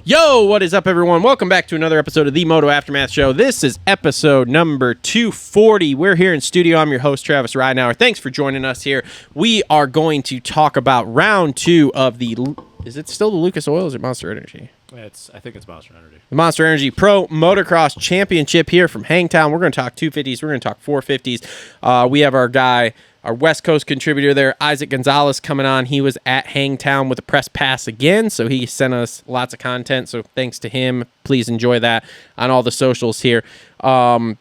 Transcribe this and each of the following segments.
Yo, what is up, everyone? Welcome back to another episode of the Moto Aftermath Show. This is episode number 240. We're here in studio. I'm your host, Travis Ridenauer. Thanks for joining us here. We are going to talk about round two of the... Is it still the Lucas Oil or is it Monster Energy? I think it's Monster Energy. The Monster Energy Pro Motocross Championship here from Hangtown. We're going to talk 250s. We're going to talk 450s. We have our guy, our West Coast contributor there, Issac Gonzalez, coming on. He was at Hangtown with a press pass again, so he sent us lots of content. So thanks to him. Please enjoy that on all the socials here. And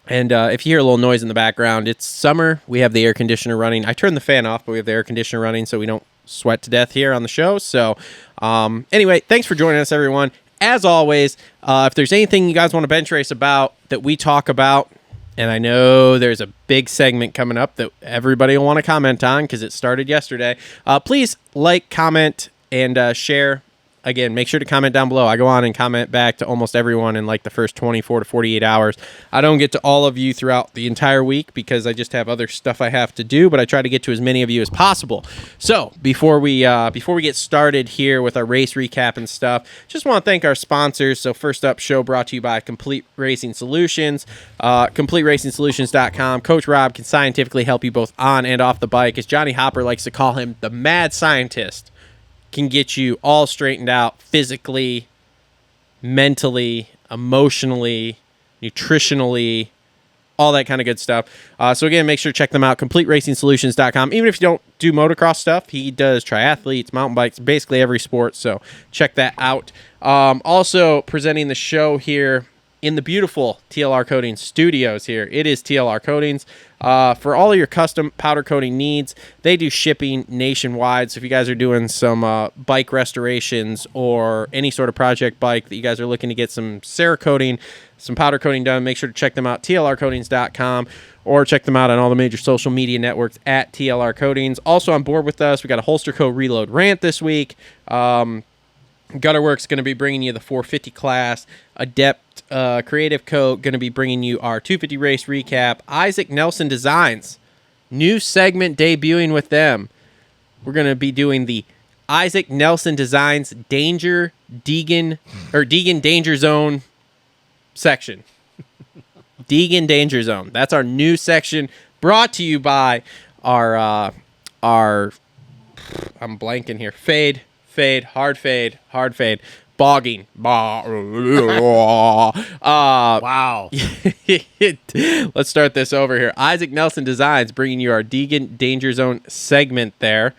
if you hear a little noise in the background, it's summer. We have the air conditioner running. I turned the fan off, but we have the air conditioner running so we don't sweat to death here on the show. So anyway, thanks for joining us, everyone. As always, if there's anything you guys want to bench race about that we talk about, and I know there's a big segment coming up that everybody will want to comment on because it started yesterday, please like, comment, and share. Again, make sure to comment down below. I go on and comment back to almost everyone in like the first 24 to 48 hours. I don't get to all of you throughout the entire week because I just have other stuff I have to do, but I try to get to as many of you as possible. So before we get started here with our race recap and stuff, just want to thank our sponsors. So first up, show brought to you by Complete Racing Solutions, CompleteRacingSolutions.com. Coach Rob can scientifically help you both on and off the bike. As Johnny Hopper likes to call him, the mad scientist. Can get you all straightened out physically, mentally, emotionally, nutritionally, all that kind of good stuff. So again, make sure to check them out, CompleteRacingSolutions.com. Even if you don't do motocross stuff, he does triathletes, mountain bikes, basically every sport. So check that out. Also presenting the show here in the beautiful TLR Coatings studios here. It is TLR Coatings. For all of your custom powder coating needs, they do shipping nationwide. So if you guys are doing some bike restorations or any sort of project bike that you guys are looking to get some Cerakoting, some powder coating done, make sure to check them out, TLRcoatings.com, or check them out on all the major social media networks at TLR Coatings. Also on board with us, we got a Holster Co. Reload Rant this week. Worx going to be bringing you the 450 class. Adept Creative Co. going to be bringing you our 250 race recap. Isaac Nelson Designs, new segment debuting with them. We're going to be doing the Isaac Nelson Designs Deegan Danger Zone section. Deegan Danger Zone. That's our new section brought to you by our I'm blanking here. Fade, hard fade, bogging. Wow. Let's start this over here. Isaac Nelson Designs bringing you our Deegan Danger Zone segment there.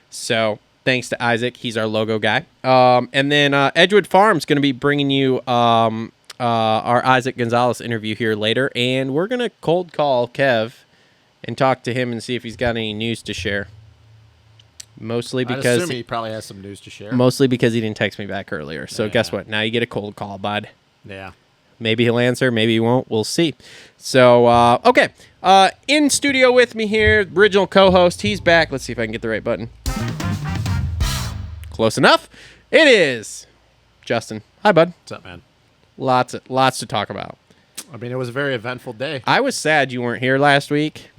So thanks to Isaac. He's our logo guy. And then Edgewood Farms going to be bringing you our Isaac Gonzalez interview here later. And we're going to cold call Kev and talk to him and see if he's got any news to share. Mostly because I assume he probably has some news to share. Mostly because he didn't text me back earlier. So guess what? Now you get a cold call, bud. Yeah. Maybe he'll answer. Maybe he won't. We'll see. So, okay. In studio with me here, original co-host. He's back. Let's see if I can get the right button. Close enough. It is Justin. Hi, bud. What's up, man? Lots to talk about. I mean, it was a very eventful day. I was sad you weren't here last week.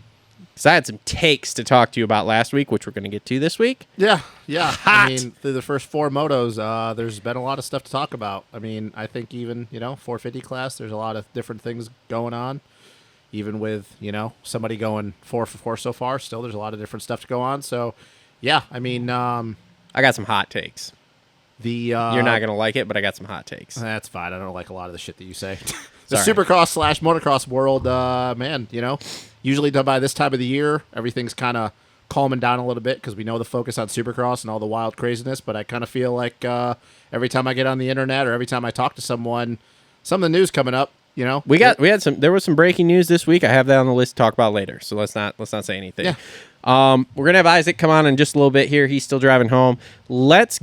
Because I had some takes to talk to you about last week, which we're going to get to this week. Yeah. Hot. I mean, through the first four motos, there's been a lot of stuff to talk about. I mean, I think even, 450 class, there's a lot of different things going on. Even with, somebody going 4 for 4 so far, still there's a lot of different stuff to go on. So, yeah, I mean... I got some hot takes. You're not going to like it, but I got some hot takes. That's fine. I don't like a lot of the shit that you say. The Supercross / motocross world, man, usually done by this time of the year. Everything's kind of calming down a little bit because we know the focus on Supercross and all the wild craziness. But I kind of feel like every time I get on the internet or every time I talk to someone, some of the news coming up, there was some breaking news this week. I have that on the list to talk about later. So let's not say anything. Yeah. We're going to have Isaac come on in just a little bit here. He's still driving home. Let's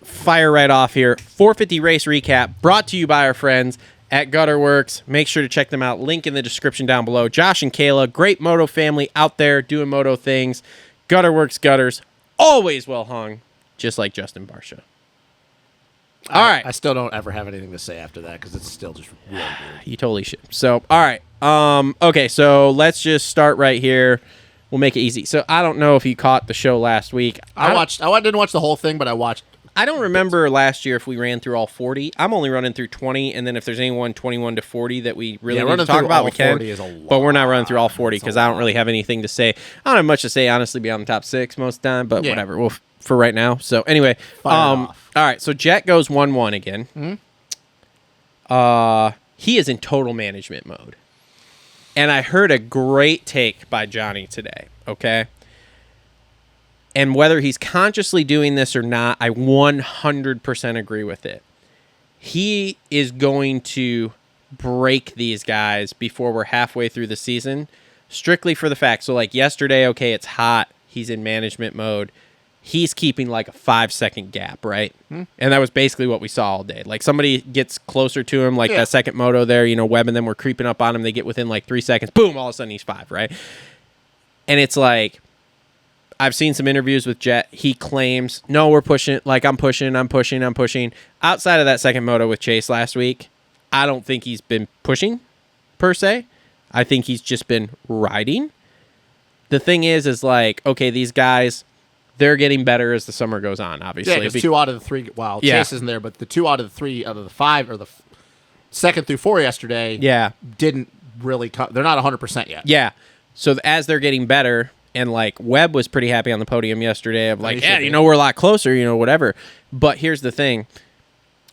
fire right off here. 450 race recap brought to you by our friends at Worx. Make sure to check them out. Link in the description down below. Josh and Kayla, great moto family out there doing moto things. Worx gutters, always well hung, just like Justin Barsha. All right. I still don't ever have anything to say after that because it's still just really weird. You totally should. So, all right. Okay, so let's just start right here. We'll make it easy. So I don't know if you caught the show last week. I didn't watch the whole thing, but I watched I don't remember last year if we ran through all 40. I'm only running through 20, and then if there's anyone 21 to 40 that we really need to talk about, we can. But we're not running through all 40 because I don't really have anything to say. I don't have much to say, honestly, beyond the top 6 most of the time, but whatever. Well, for right now. So anyway, all right. So Jett goes 1-1 again. He is in total management mode. And I heard a great take by Johnny today, okay? And whether he's consciously doing this or not, I 100% agree with it. He is going to break these guys before we're halfway through the season, strictly for the fact. So, like yesterday, okay, it's hot. He's in management mode. He's keeping like a 5-second gap, right? And that was basically what we saw all day. Like somebody gets closer to him, like that second moto there, Webb and them were creeping up on him. They get within like 3 seconds. Boom, all of a sudden he's 5, right? And it's like, I've seen some interviews with Jett. He claims, no, we're pushing, like I'm pushing. Outside of that second moto with Chase last week, I don't think he's been pushing per se. I think he's just been riding. The thing is like, okay, these guys, they're getting better as the summer goes on, obviously. Yeah, because 2 out of the 3, well, Chase isn't there, but the 2 out of the 3 out of the 5, or the second through 4 yesterday, didn't really they're not 100% yet. Yeah. So as they're getting better, and like Webb was pretty happy on the podium yesterday of like, we're a lot closer, whatever. But here's the thing.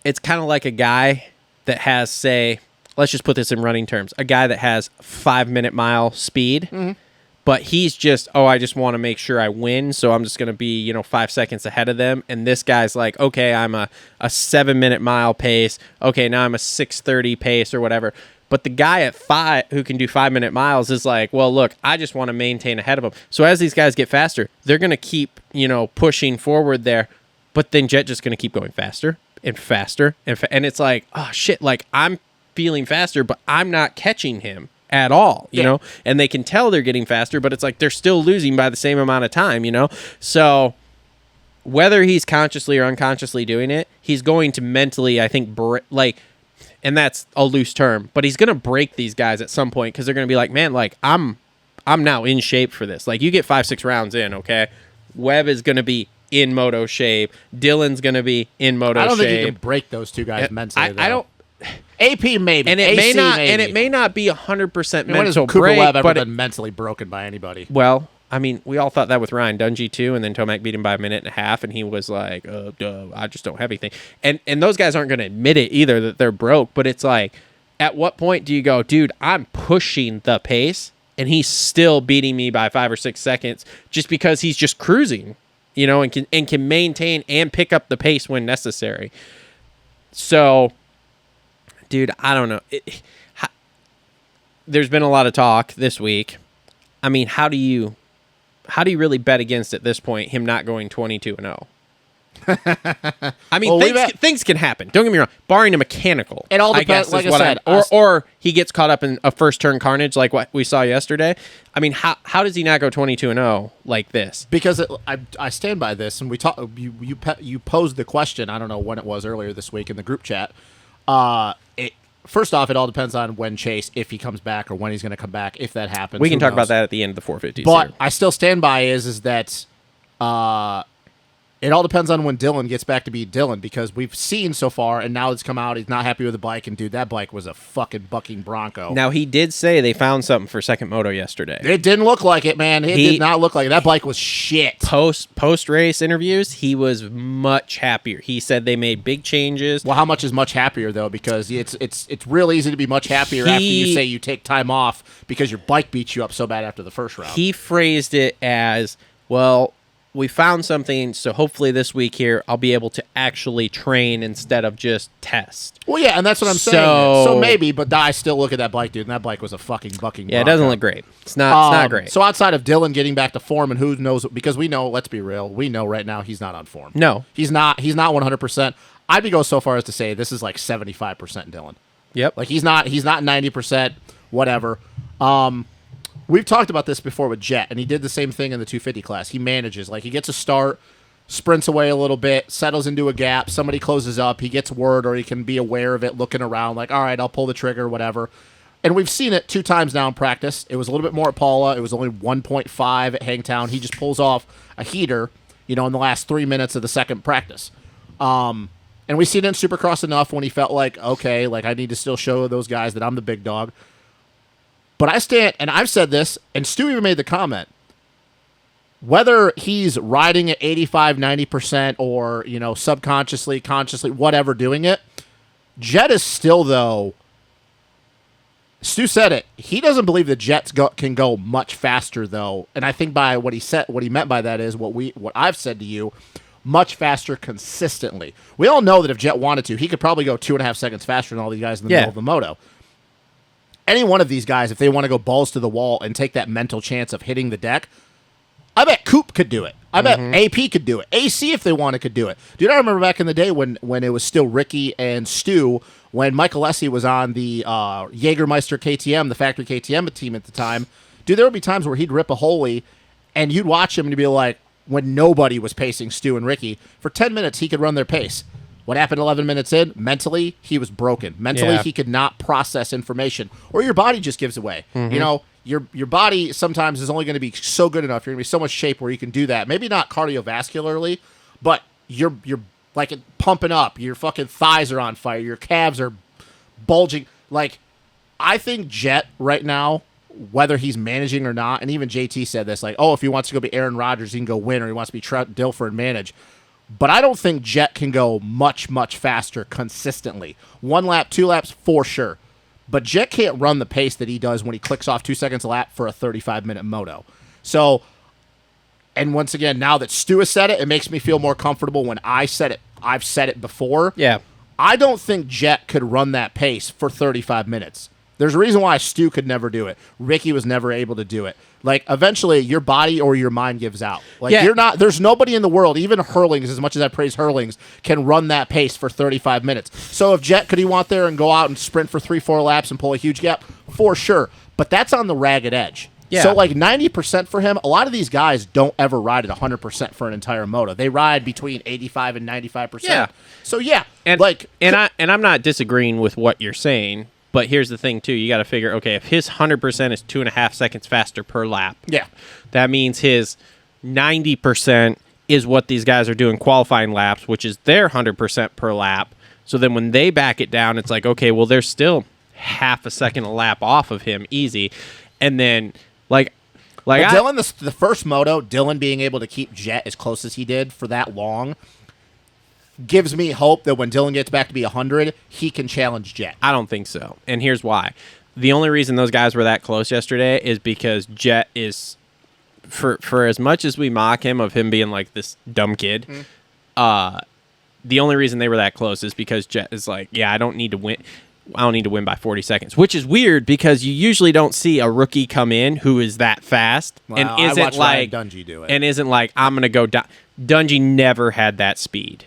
It's kind of like a guy that has, say, let's just put this in running terms, a guy that has 5-minute mile speed. But he's just, I just want to make sure I win, so I'm just going to be, 5 seconds ahead of them. And this guy's like, okay, I'm a 7-minute mile pace. Okay, now I'm a 6:30 pace or whatever. But the guy at 5 who can do 5-minute miles is like, well, look, I just want to maintain ahead of them. So as these guys get faster, they're going to keep, pushing forward there. But then Jett just going to keep going faster and faster. And it's like, oh, shit, like I'm feeling faster, but I'm not catching him at all, you know, and they can tell they're getting faster, but it's like they're still losing by the same amount of time, So whether he's consciously or unconsciously doing it, he's going to mentally, I think, and that's a loose term, but he's going to break these guys at some point because they're going to be like, man, like I'm now in shape for this. Like you get 5-6 rounds in, okay? Webb is going to be in moto shape. Dylan's going to be in moto shape. I don't think you can break those two guys mentally. I don't. AP maybe, and it AC may not, maybe. And it may not be 100% mental when has Cooper break. Webb ever but been mentally broken by anybody? Well, I mean, we all thought that with Ryan Dungey too, and then Tomac beat him by 1.5 minutes, and he was like, I just don't have anything. And those guys aren't going to admit it either that they're broke. But it's like, at what point do you go, dude? I'm pushing the pace, and he's still beating me by 5 or 6 seconds just because he's just cruising, and can maintain and pick up the pace when necessary. So, dude, I don't know. There's been a lot of talk this week. I mean, how do you really bet against at this point him not going 22-0? I mean, things can happen. Don't get me wrong. Barring a mechanical, it all depends. Like I said, or he gets caught up in a first turn carnage like what we saw yesterday. I mean, how does he not go 22-0 like this? Because I stand by this, and we talk. You posed the question. I don't know when it was earlier this week in the group chat. First off, it all depends on when Chase, if he comes back, or when he's going to come back, if that happens. We can talk about that at the end of the 450s. But here. I still stand by is that it all depends on when Dylan gets back to be Dylan, because we've seen so far, and now it's come out, he's not happy with the bike, and dude, that bike was a fucking bucking Bronco. Now, he did say they found something for second moto yesterday. It didn't look like it, man. It did not look like it. That bike was shit. Post-race interviews, he was much happier. He said they made big changes. Well, how much is much happier, though? Because it's real easy to be much happier after you say you take time off because your bike beats you up so bad after the first round. He phrased it as, well, we found something, so hopefully this week here, I'll be able to actually train instead of just test. Well, yeah, and that's what I'm saying. So maybe, but I still look at that bike, dude, and that bike was a fucking bucking Yeah, Bronco. It doesn't look great. It's not great. So outside of Dylan getting back to form, and who knows, because we know, let's be real, we know right now he's not on form. No. He's not 100%. I'd go so far as to say this is like 75% Dylan. Yep. Like he's not 90%, whatever. We've talked about this before with Jett, and he did the same thing in the 250 class. He manages. Like, he gets a start, sprints away a little bit, settles into a gap, somebody closes up, he gets word, or he can be aware of it, looking around, like, all right, I'll pull the trigger, whatever. And we've seen it 2 times now in practice. It was a little bit more at Paula. It was only 1.5 at Hangtown. He just pulls off a heater, in the last 3 minutes of the second practice. And we see it in Supercross enough when he felt like, okay, like I need to still show those guys that I'm the big dog. But I stand, and I've said this, and Stu even made the comment, whether he's riding at 85, 90% or, subconsciously, consciously, whatever, doing it, Jett is still, though, Stu said it, he doesn't believe that Jett can go much faster, though. And I think by what he meant by that is what I've said to you, much faster consistently. We all know that if Jett wanted to, he could probably go 2.5 seconds faster than all these guys in the middle of the moto. Any one of these guys, if they want to go balls to the wall and take that mental chance of hitting the deck, I bet Coop could do it. I bet AP could do it. AC, if they wanted, could do it. Dude, I remember back in the day when it was still Ricky and Stu, when Michael Essie was on the Jägermeister KTM, the factory KTM team at the time. Dude, there would be times where he'd rip a holy, and you'd watch him and you'd be like, when nobody was pacing Stu and Ricky, for 10 minutes he could run their pace. What happened 11 minutes in? Mentally, he was broken. Mentally, he could not process information. Or your body just gives away. Your body sometimes is only going to be so good enough. You're going to be so much shape where you can do that. Maybe not cardiovascularly, but you're like pumping up. Your fucking thighs are on fire. Your calves are bulging. Like, I think Jett right now, whether he's managing or not, and even JT said this, like, oh, if he wants to go be Aaron Rodgers, he can go win, or he wants to be Trent Dilfer and manage. But I don't think Jett can go much, much faster consistently. 1 lap, 2 laps, for sure. But Jett can't run the pace that he does when he clicks off 2 seconds a lap for a 35-minute moto. So, and once again, now that Stu has said it, it makes me feel more comfortable when I said it. I've said it before. Yeah. I don't think Jett could run that pace for 35 minutes. There's a reason why Stu could never do it. Ricky was never able to do it. Like, eventually, your body or your mind gives out. Like, there's nobody in the world, even Hurlings, as much as I praise Hurlings, can run that pace for 35 minutes. So if Jett, could he want there and go out and sprint for 3-4 laps and pull a huge gap? For sure. But that's on the ragged edge. Yeah. So, like, 90% for him, a lot of these guys don't ever ride at 100% for an entire moto. They ride between 85 and 95%. Yeah. So, yeah. And I'm not disagreeing with what you're saying. But here's the thing, too. You got to figure, okay, if his 100% is 2.5 seconds faster per lap, that means his 90% is what these guys are doing qualifying laps, which is their 100% per lap. So then when they back it down, it's like, okay, well, they're still half a second a lap off of him, easy. And then, Dylan, the first moto, Dylan being able to keep Jett as close as he did for that long, gives me hope that when Dylan gets back to be 100, he can challenge Jett. I don't think so. And here's why. The only reason those guys were that close yesterday is because Jett is, for as much as we mock him of him being like this dumb kid, the only reason they were that close is because Jett is like, yeah, I don't need to win. I don't need to win by 40 seconds, which is weird because you usually don't see a rookie come in who is that fast and isn't like Dungey do it. And isn't like, I'm going to go down. Dungey never had that speed.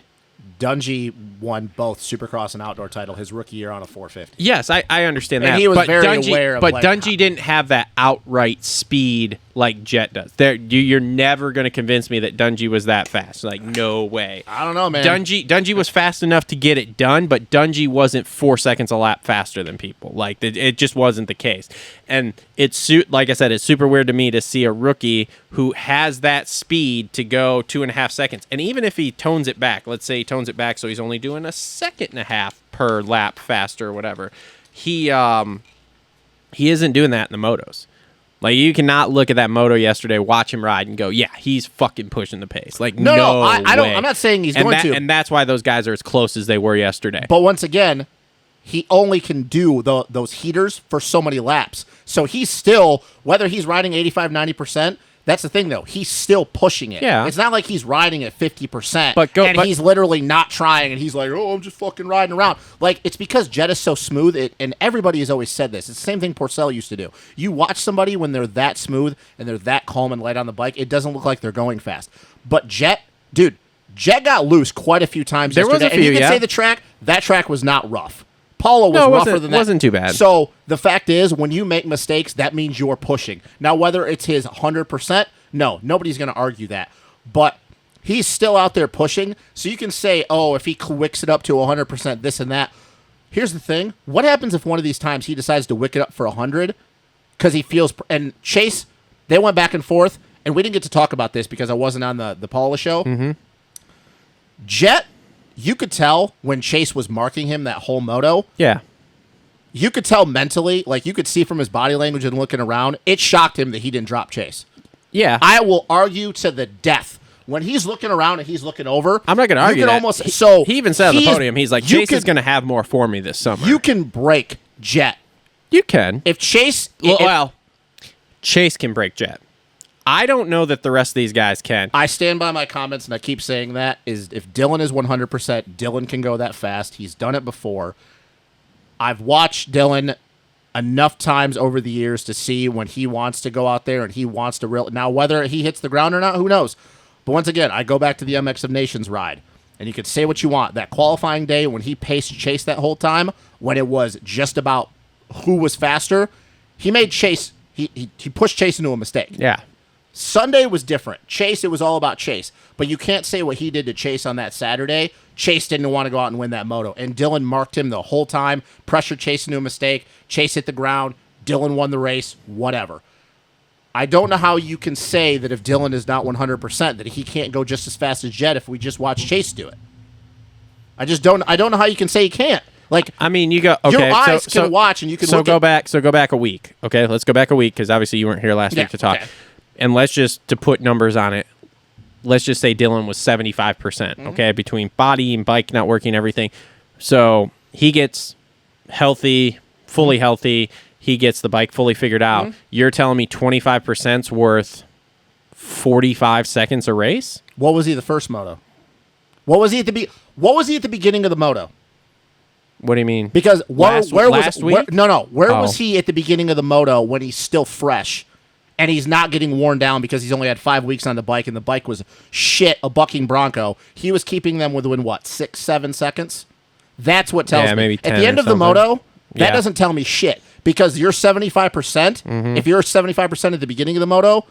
Dungey won both Supercross and Outdoor title his rookie year on a 450. Yes, I understand that. And he was very aware of But Dungey didn't have that outright speed like Jett does. You're never going to convince me that Dungey was that fast. Like, no way. I don't know, man. Dungey was fast enough to get it done, but Dungey wasn't 4 seconds a lap faster than people. Like, it just wasn't the case. And like I said, it's super weird to me to see a rookie who has that speed to go 2.5 seconds. And even if he tones it back, let's say he tones it back so he's only doing 1.5 seconds per lap faster or whatever, he isn't doing that in the motos. Like, you cannot look at that moto yesterday, watch him ride, and go, yeah, he's fucking pushing the pace. Like, no way. I'm not saying he's going to. And that's why those guys are as close as they were yesterday. But once again, he only can do those heaters for so many laps. So he's still, whether he's riding 85, 90%, that's the thing, though. He's still pushing it. Yeah. It's not like he's riding at 50%, he's literally not trying, and he's like, oh, I'm just fucking riding around. Like, it's because Jett is so smooth, and everybody has always said this. It's the same thing Porcel used to do. You watch somebody when they're that smooth and they're that calm and light on the bike, it doesn't look like they're going fast. But Jett got loose quite a few times yesterday. Was a few, and you can say that track was not rough. Paulo was rougher than that. It wasn't too bad. So the fact is, when you make mistakes, that means you're pushing. Now, whether it's his 100%, no, nobody's going to argue that. But he's still out there pushing. So you can say, oh, if he wicks it up to 100%, this and that. Here's the thing. What happens if one of these times he decides to wick it up for 100 because he feels... And Chase, they went back and forth, and we didn't get to talk about this because I wasn't on the Paula show. Mm-hmm. Jett you could tell when Chase was marking him that whole moto. Yeah. You could tell mentally, like you could see from his body language and looking around, it shocked him that he didn't drop Chase. Yeah. I will argue to the death. When he's looking around and he's looking over, I'm not going to argue you can that. almost, so he even said on the podium, he's like, Chase is going to have more for me this summer. You can break Jett. You can. If Chase... Well, Chase can break Jett. I don't know that the rest of these guys can. I stand by my comments, and I keep saying that, is if Dylan is 100%, Dylan can go that fast. He's done it before. I've watched Dylan enough times over the years to see when he wants to go out there and he wants to... Now, whether he hits the ground or not, who knows? But once again, I go back to the MX of Nations ride, and you could say what you want. That qualifying day when he paced Chase that whole time, when it was just about who was faster, he made Chase... He pushed Chase into a mistake. Yeah. Sunday was different. Chase, it was all about Chase. But you can't say what he did to Chase on that Saturday. Chase didn't want to go out and win that moto. And Dylan marked him the whole time, pressured Chase into a mistake. Chase hit the ground. Dylan won the race, whatever. I don't know how you can say that if Dylan is not 100%, that he can't go just as fast as Jett if we just watch Chase do it. I don't know how you can say he can't. Like, I mean, you go. Okay, your eyes can watch and you can. So look go back. So go back a week. Okay, let's go back a week because obviously you weren't here last week to talk. Okay. And let's just to put numbers on it. Let's just say Dylan was 75%. Okay, between body and bike not working, everything. So he gets healthy, fully healthy. He gets the bike fully figured out. You're telling me 25%'s worth 45 seconds a race? What was he the first moto? What was he at the beginning of the moto? What do you mean? Because where was Oh. he at the beginning of the moto when he's still fresh and he's not getting worn down because he's only had 5 weeks on the bike and the bike was shit, a bucking Bronco. He was keeping them within what, 6-7 seconds? That's what tells me. Maybe 10 at the end or of the something. moto, that doesn't tell me shit because you're 75%. If you're 75% at the beginning of the moto,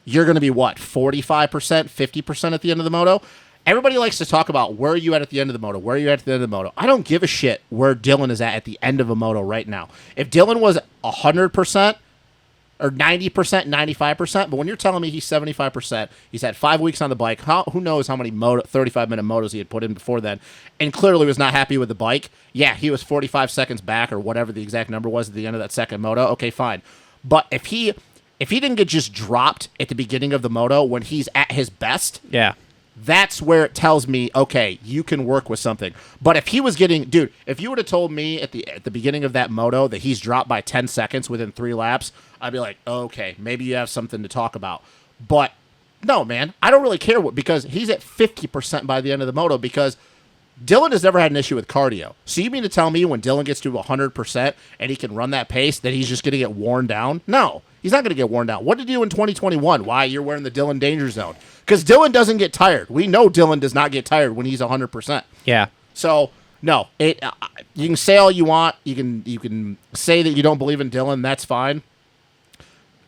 you're going to be what, 45%, 50% at the end of the moto? Everybody likes to talk about where are you at the end of the moto, where are you at the end of the moto. I don't give a shit where Dylan is at the end of a moto right now. If Dylan was 100% or 90%, 95%, but when you're telling me he's 75%, he's had 5 weeks on the bike, who knows how many 35-minute motos he had put in before then, and clearly was not happy with the bike. Yeah, he was 45 seconds back or whatever the exact number was at the end of that second moto. Okay, fine. But if he didn't get just dropped at the beginning of the moto when he's at his best... Yeah. That's where it tells me, okay, you can work with something. But if he was if you would have told me at the beginning of that moto that he's dropped by 10 seconds within 3 laps, I'd be like, okay, maybe you have something to talk about. But no, man, I don't really care because he's at 50% by the end of the moto because Dylan has never had an issue with cardio. So you mean to tell me when Dylan gets to 100% and he can run that pace that he's just going to get worn down? No, he's not going to get worn down. What did you do in 2021? Why you're wearing the Dylan danger zone? Because Dylan doesn't get tired. We know Dylan does not get tired when he's 100%. Yeah. So no, you can say all you want. You can say that you don't believe in Dylan. That's fine.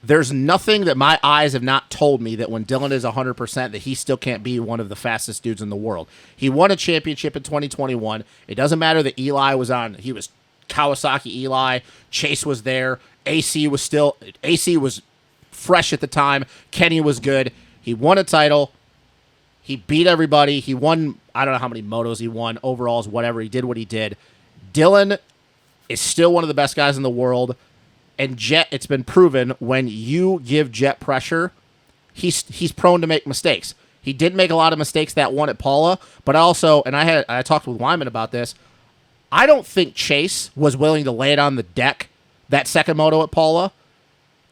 There's nothing that my eyes have not told me that when Dylan is 100% that he still can't be one of the fastest dudes in the world. He won a championship in 2021. It doesn't matter that Eli was on. He was Kawasaki Eli. Chase was there. AC was fresh at the time. Kenny was good. He won a title. He beat everybody. He won, I don't know how many motos he won, overalls, whatever. He did what he did. Dylan is still one of the best guys in the world. And Jett, it's been proven when you give Jett pressure, he's prone to make mistakes. He did make a lot of mistakes that one at Paula, but also, and I talked with Wyman about this, I don't think Chase was willing to lay it on the deck that second moto at Paula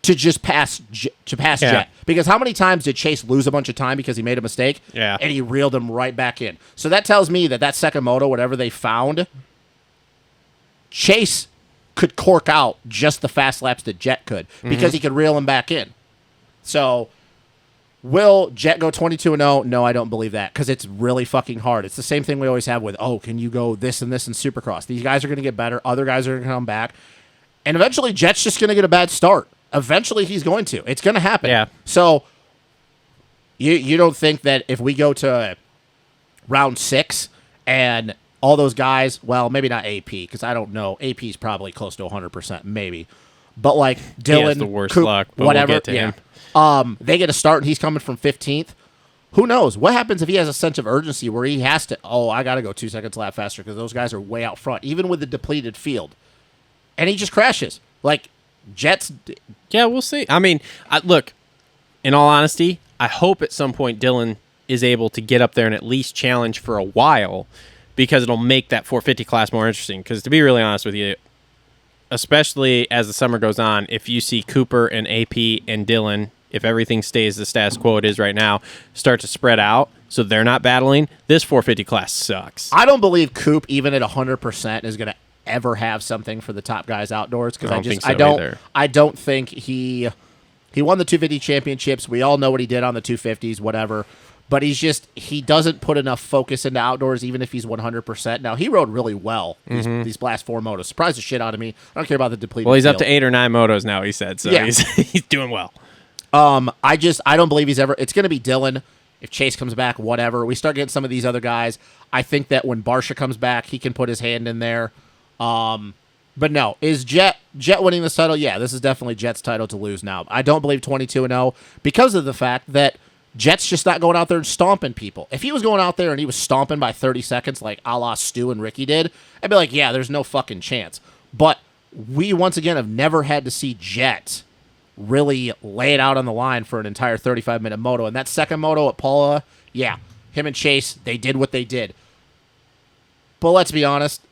to just pass Jett. Because how many times did Chase lose a bunch of time because he made a mistake? Yeah. And he reeled him right back in. So that tells me that second moto, whatever they found, Chase could cork out just the fast laps that Jett could because he could reel him back in. So will Jett go 22-0? No, I don't believe that because it's really fucking hard. It's the same thing we always have with, can you go this and this in Supercross? These guys are going to get better. Other guys are going to come back. And eventually Jett's just going to get a bad start. Eventually he's going to. It's going to happen. Yeah. So you don't think that if we go to round 6 and all those guys, well, maybe not AP, because I don't know. AP's probably close to 100%, maybe. But like Dylan, he has the worst Coop, luck, but whatever, we'll get to him. They get a start and he's coming from 15th. Who knows? What happens if he has a sense of urgency where he has to, I got to go 2 seconds a lap faster because those guys are way out front, even with the depleted field. And he just crashes. Like, Jett's... Yeah, we'll see. I mean, look, in all honesty, I hope at some point Dylan is able to get up there and at least challenge for a while, because it'll make that 450 class more interesting. Because to be really honest with you, especially as the summer goes on, if you see Cooper and AP and Dylan, if everything stays the status quo it is right now, start to spread out so they're not battling, this 450 class sucks. I don't believe Coop, even at 100%, is going to ever have something for the top guys outdoors, because I don't think he won the 250 championships. We all know what he did on the 250s, whatever. But he doesn't put enough focus into outdoors, even if he's 100%. Now, he rode really well these last 4 motos. Surprised the shit out of me. I don't care about the depleted Well, he's field. up to 8 or 9 motos now, he said. So yeah. he's doing well. I don't believe he's ever... It's going to be Dylan. If Chase comes back, whatever. We start getting some of these other guys. I think that when Barsha comes back, he can put his hand in there. But no, is Jett winning this title? Yeah, this is definitely Jett's title to lose now. I don't believe 22-0 because of the fact that Jett's just not going out there and stomping people. If he was going out there and he was stomping by 30 seconds like a la Stu and Ricky did, I'd be like, yeah, there's no fucking chance. But we, once again, have never had to see Jett really lay it out on the line for an entire 35-minute moto. And that second moto at Paula, yeah, him and Chase, they did what they did. But let's be honest,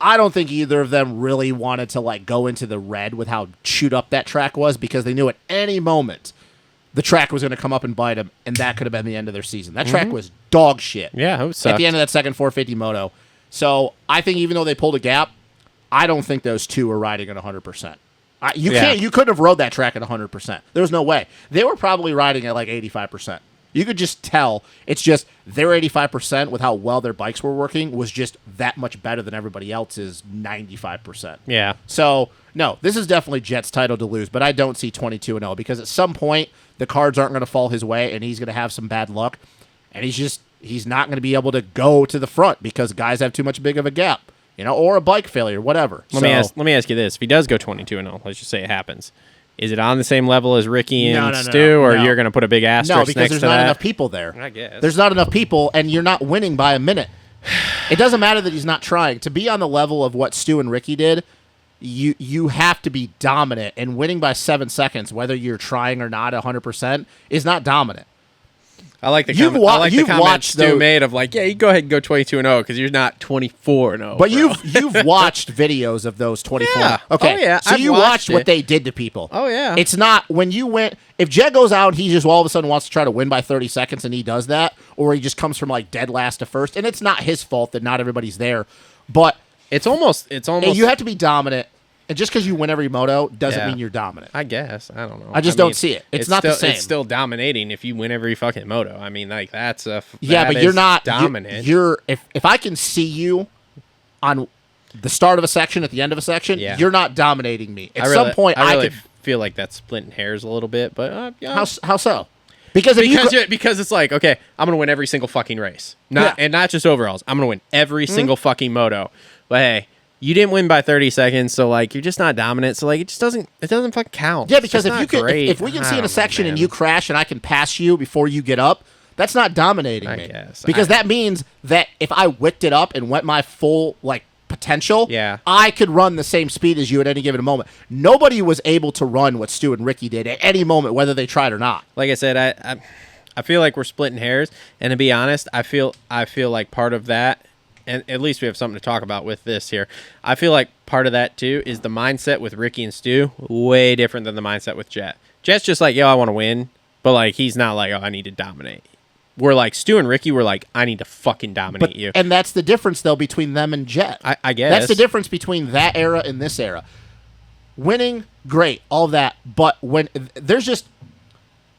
I don't think either of them really wanted to go into the red with how chewed up that track was, because they knew at any moment the track was going to come up and bite them, and that could have been the end of their season. That track was dog shit. Yeah, it sucked. At the end of that second 450 moto. So I think even though they pulled a gap, I don't think those two were riding at 100%. You couldn't have rode that track at 100%. There was no way. They were probably riding at 85%. You could just tell it's just their 85% with how well their bikes were working was just that much better than everybody else's 95%. Yeah. So, no, this is definitely Jett's title to lose, but I don't see 22-0 because at some point the cards aren't going to fall his way and he's going to have some bad luck, and he's not going to be able to go to the front because guys have too much big of a gap, or a bike failure, whatever. Let me ask you this. If he does go 22-0, let's just say it happens. Is it on the same level as Ricky and Stu, or you're going to put a big asterisk next to that? No, because there's not enough people there. I guess. There's not enough people, and you're not winning by a minute. It doesn't matter that he's not trying. To be on the level of what Stu and Ricky did, you have to be dominant, and winning by 7 seconds, whether you're trying or not 100%, is not dominant. I like the comment Stu made of you go ahead and go 22-0 because you're not 24-0. But you've watched videos of those 24. Yeah. Okay. Oh, yeah. So you watched what they did to people. Oh yeah. It's not when you went. If Jett goes out and he just all of a sudden wants to try to win by 30 seconds and he does that, or he just comes from dead last to first, and it's not his fault that not everybody's there, but it's almost. You have to be dominant. And just because you win every moto doesn't mean you're dominant. I guess. I don't know. I don't see it. It's not still, the same. It's still dominating if you win every fucking moto. I mean, that's a... but you're not... dominant. If I can see you on the start of a section, at the end of a section, you're not dominating me. At some point, I really feel like that's splitting hairs a little bit, but... How so? Because it's okay, I'm going to win every single fucking race. And not just overalls. I'm going to win every single fucking moto. But hey... You didn't win by 30 seconds, so you're just not dominant. So it just doesn't fucking count. Yeah, because if we can see in a section and you crash and I can pass you before you get up, that's not dominating me. Guess. Because that means that if I whipped it up and went my full potential, I could run the same speed as you at any given moment. Nobody was able to run what Stu and Ricky did at any moment, whether they tried or not. Like I said, I feel like we're splitting hairs, and to be honest, I feel like part of that. And at least we have something to talk about with this here. I feel like part of that, too, is the mindset with Ricky and Stu way different than the mindset with Jett. Jett's just I want to win. But, he's not I need to dominate. We're Stu and Ricky were I need to fucking dominate you. And that's the difference, though, between them and Jett. I guess. That's the difference between that era and this era. Winning, great, all of that. But when there's just...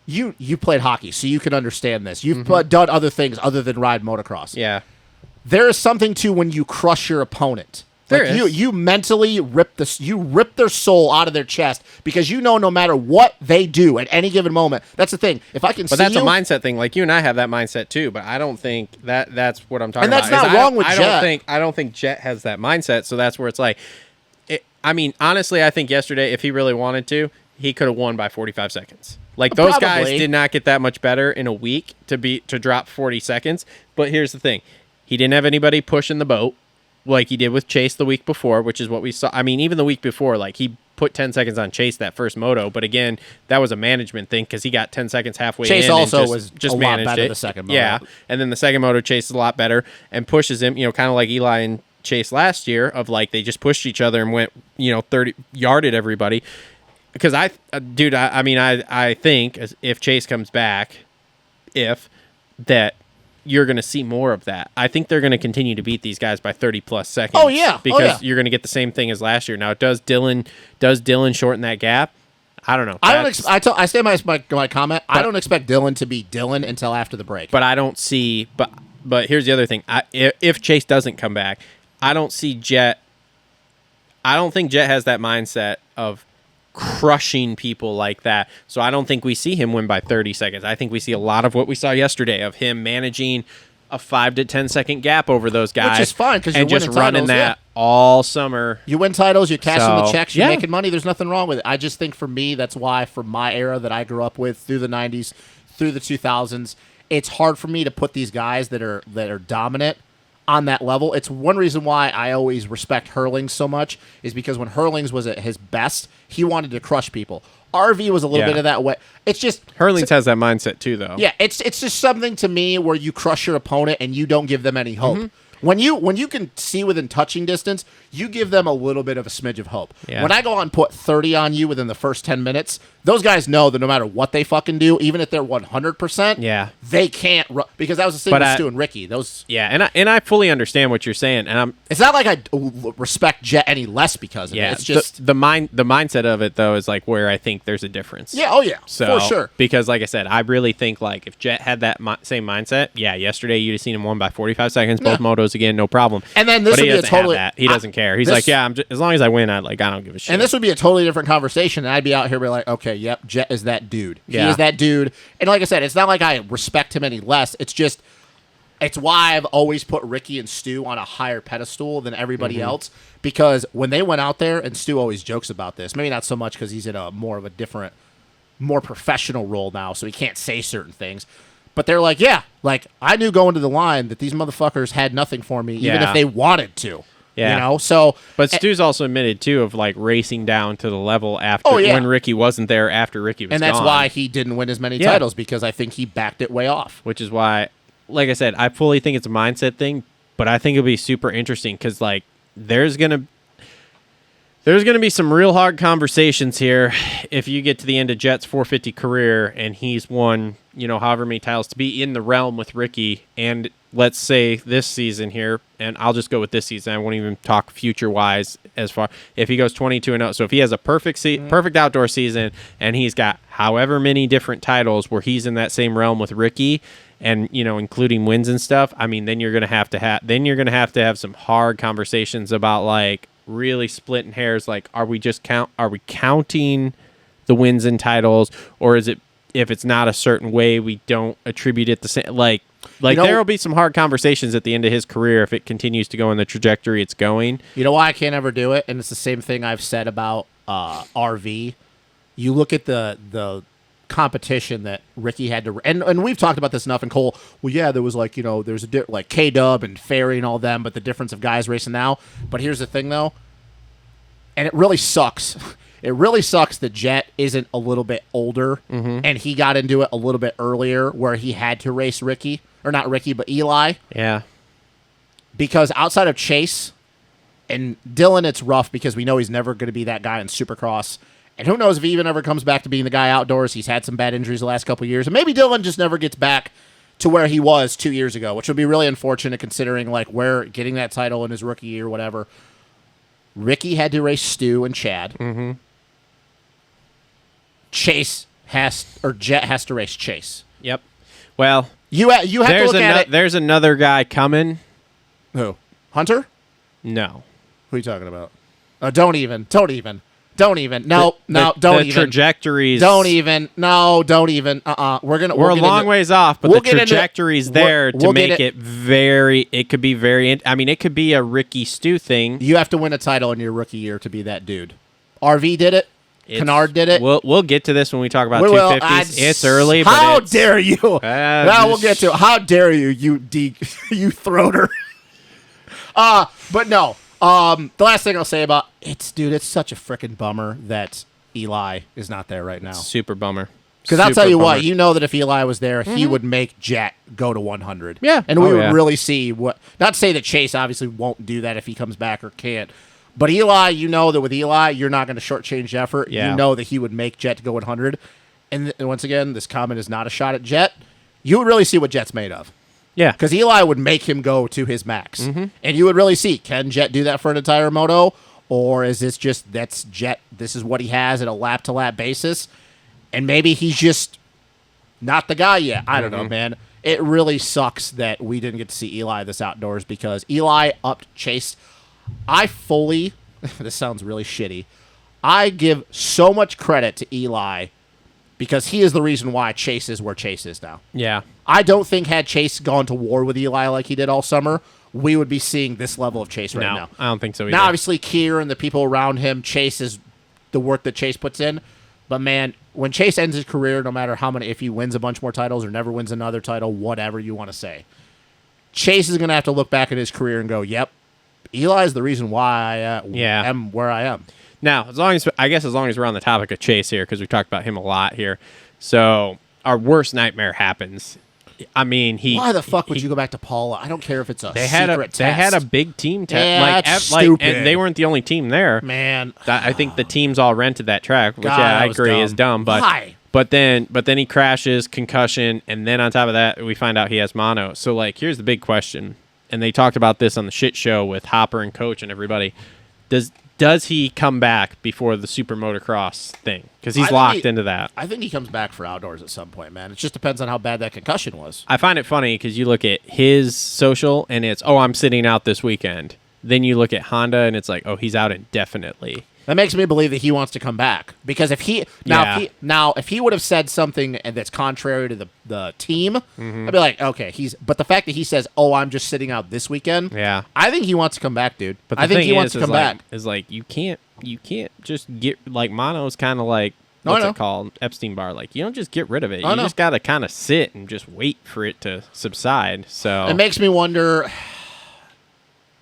You played hockey, so you can understand this. You've done other things other than ride motocross. Yeah. There is something to when you crush your opponent. You mentally rip their soul out of their chest because no matter what they do at any given moment. That's the thing. If I can see you... But that's a mindset thing. You and I have that mindset too, but I don't think that's what I'm talking about. And that's not wrong with Jett. I don't think Jett has that mindset, so that's where it's honestly, I think yesterday, if he really wanted to, he could have won by 45 seconds. Like those guys Probably. did not get that much better in a week to drop 40 seconds. But here's the thing. He didn't have anybody pushing the boat like he did with Chase the week before, which is what we saw. I mean, even the week before, like he put 10 seconds on Chase that first moto. But again, that was a management thing because he got 10 seconds halfway Chase in. also and was just a lot managed better it. the second moto. Yeah. And then the second moto, Chase is a lot better and pushes him, kind of like Eli and Chase last year of like they just pushed each other and went, 30 yarded everybody. Because I think if Chase comes back, that you're going to see more of that. I think they're going to continue to beat these guys by 30 plus seconds. Oh yeah, because you're going to get the same thing as last year. Now, does Dylan shorten that gap? I don't know. I say my comment. I don't expect Dylan to be Dylan until after the break. But I don't see. But here's the other thing. If Chase doesn't come back, I don't see Jett. I don't think Jett has that mindset of crushing people like that. So I don't think we see him win by 30 seconds. I think we see a lot of what we saw yesterday of him managing a 5 to 10 second gap over those guys. Which is fine because you're and just winning running titles, that all summer. You win titles, you're cashing the checks, you're yeah. making money. There's nothing wrong with it. I just think for me, that's why for my era that I grew up with through the 90s, through the 2000s, it's hard for me to put these guys that are dominant on that level. It's one reason why I always respect Hurlings so much is because when Hurlings was at his best, he wanted to crush people. RV was a little bit of that way. It's just Hurlings has that mindset too, though. Yeah, it's just something to me where you crush your opponent and you don't give them any hope. Mm-hmm. When you can see within touching distance, you give them a little bit of a smidge of hope. Yeah. When I go on and put 30 on you within the first 10 minutes, those guys know that no matter what they fucking do, even if they're 100%, they can't because that was the same with Stu and Ricky. And I fully understand what you're saying, and it's not like I respect Jett any less because of it. It's just the mindset of it though is like where I think there's a difference. Yeah, oh yeah, so, for sure. Because like I said, I really think like if Jett had that same mindset, yesterday you'd have seen him won by 45 seconds, both motos again, no problem. And then this would be a totally he doesn't care. He's like, as long as I win, I don't give a shit. And this would be a totally different conversation. And I'd be out here be like, okay, yep, Jett is that dude. Yeah. He is that dude. And like I said, it's not like I respect him any less. It's just it's why I've always put Ricky and Stu on a higher pedestal than everybody else because when they went out there, and Stu always jokes about this, maybe not so much because he's in a more of a different, more professional role now, so he can't say certain things. But they're like, I knew going to the line that these motherfuckers had nothing for me, even if they wanted to. Yeah. So. But Stu's also admitted, too, of, like, racing down to the level after when Ricky wasn't there, after Ricky was gone. And that's why he didn't win as many titles, because I think he backed it way off. Which is why, like I said, I fully think it's a mindset thing, but I think it'll be super interesting because, like, there's going to be some real hard conversations here if you get to the end of Jett's 450 career and he's won, however many titles to be in the realm with Ricky. And let's say this season here, and I'll just go with this season. I won't even talk future-wise as far. If he goes 22-0, so if he has a perfect outdoor season and he's got however many different titles where he's in that same realm with Ricky, and including wins and stuff, I mean, then you're gonna have to have some hard conversations about like really splitting hairs. Like, are we counting the wins and titles, or is it if it's not a certain way, we don't attribute it the same? Like there will be some hard conversations at the end of his career if it continues to go in the trajectory it's going. You know why I can't ever do it, and it's the same thing I've said about RV. You look at the competition that Ricky had to, and we've talked about this enough. And Cole, well, yeah, there was like there's like K-Dub and Ferry and all them, but the difference of guys racing now. But here's the thing though, and it really sucks. It really sucks that Jett isn't a little bit older, and he got into it a little bit earlier, where he had to race Ricky, or not Ricky, but Eli. Yeah. Because outside of Chase and Dylan, it's rough because we know he's never going to be that guy in Supercross. And who knows if he even ever comes back to being the guy outdoors. He's had some bad injuries the last couple of years. And maybe Dylan just never gets back to where he was 2 years ago, which would be really unfortunate considering like where getting that title in his rookie year or whatever. Ricky had to race Stu and Chad. Mm-hmm. Jett has to race Chase. Yep. Well, you have to look at it. There's another guy coming. Who? Hunter? No. Who are you talking about? Don't even. Don't even. Don't even. No, don't even. Trajectories. Don't even. No, don't even. We're a long ways off, but the trajectory's there to make it very. It could be very. I mean, it could be a Ricky Stu thing. You have to win a title in your rookie year to be that dude. RV did it. Kennard did it. We'll get to this when we talk about 250s. It's early. How but dare you? Now we'll get to it. How dare you, you throater. But no. The last thing I'll say about it's such a freaking bummer that Eli is not there right now. Super bummer. Because I'll tell you what, you know that if Eli was there, he would make Jett go to 100. Yeah. And we would really see what, not to say that Chase obviously won't do that if he comes back or can't, but Eli, you know that with Eli, you're not going to shortchange effort. Yeah. You know that he would make Jett go 100. And once again, this comment is not a shot at Jett. You would really see what Jett's made of. Yeah. Because Eli would make him go to his max. And you would really see, can Jett do that for an entire moto? Or is this just, that's Jett, this is what he has at a lap-to-lap basis? And maybe he's just not the guy yet. I don't know, man. It really sucks that we didn't get to see Eli this outdoors because Eli upped Chase. I fully, this sounds really shitty, I give so much credit to Eli because he is the reason why Chase is where Chase is now. Yeah. I don't think had Chase gone to war with Eli like he did all summer, we would be seeing this level of Chase right now. I don't think so either. Now, obviously, Keir and the people around him, Chase is the work that Chase puts in. But, man, when Chase ends his career, no matter how many, if he wins a bunch more titles or never wins another title, whatever you want to say, Chase is going to have to look back at his career and go, yep, Eli is the reason why I am where I am. Now, as long as we're on the topic of Chase here, because we talked about him a lot here, so our worst nightmare happens. I mean, why the fuck would you go back to Paula? I don't care if it's a secret test. They had a big team test. Yeah, that's stupid. And they weren't the only team there. Man. I think the teams all rented that track, which God, I agree is dumb. But why? But then he crashes, concussion, and then on top of that, we find out he has mono. So, like, here's the big question. And they talked about this on the shit show with Hopper and Coach and everybody. Does he come back before the Super Motocross thing? Because he's locked into that. I think he comes back for outdoors at some point, man. It just depends on how bad that concussion was. I find it funny because you look at his social and it's, I'm sitting out this weekend. Then you look at Honda and it's like, he's out indefinitely. That makes me believe that he wants to come back because if he would have said something that's contrary to the team, I'd be like, okay, but the fact that he says, I'm just sitting out this weekend, I think he wants to come back, dude. But I think he wants to come back. Is like you can't just get like mono's kind of like what's it called, Epstein Barr. Like you don't just get rid of it. You just got to kind of sit and just wait for it to subside. So it makes me wonder.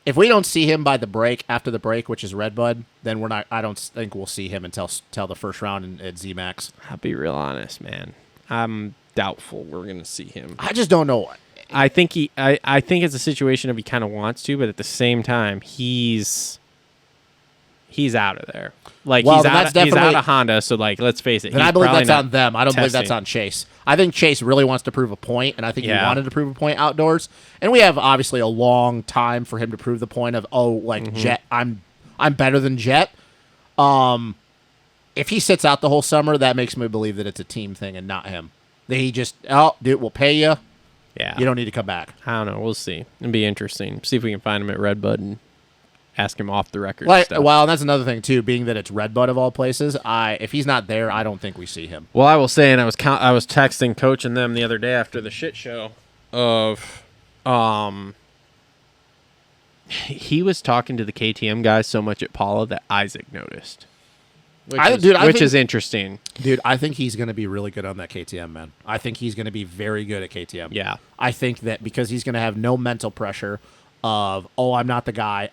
If we don't see him by the break, after the break, which is Redbud, then we're not. I don't think we'll see him until the first round at ZMAX. I'll be real honest, man. I'm doubtful we're going to see him. I just don't know. I think I think it's a situation of he kind of wants to, but at the same time, he's out of there. Like he's out of Honda. So like, let's face it. Then I believe that's on them. I don't believe that's on Chase. I think Chase really wants to prove a point, and I think he wanted to prove a point outdoors. And we have obviously a long time for him to prove the point of Jett. I'm better than Jett. If he sits out the whole summer, that makes me believe that it's a team thing and not him. That he just dude, we'll pay you. Yeah, you don't need to come back. I don't know. We'll see. It'll be interesting. See if we can find him at Redbud and ask him off the record. Well, that's another thing too. Being that it's Redbud of all places, if he's not there, I don't think we see him. Well, I will say, and I was texting Coach and them the other day after the shit show of, he was talking to the KTM guys so much at Paula that Issac noticed, which is interesting. Dude, I think he's going to be really good on that KTM, man. I think he's going to be very good at KTM. Yeah, I think that because he's going to have no mental pressure. Of I'm not the guy.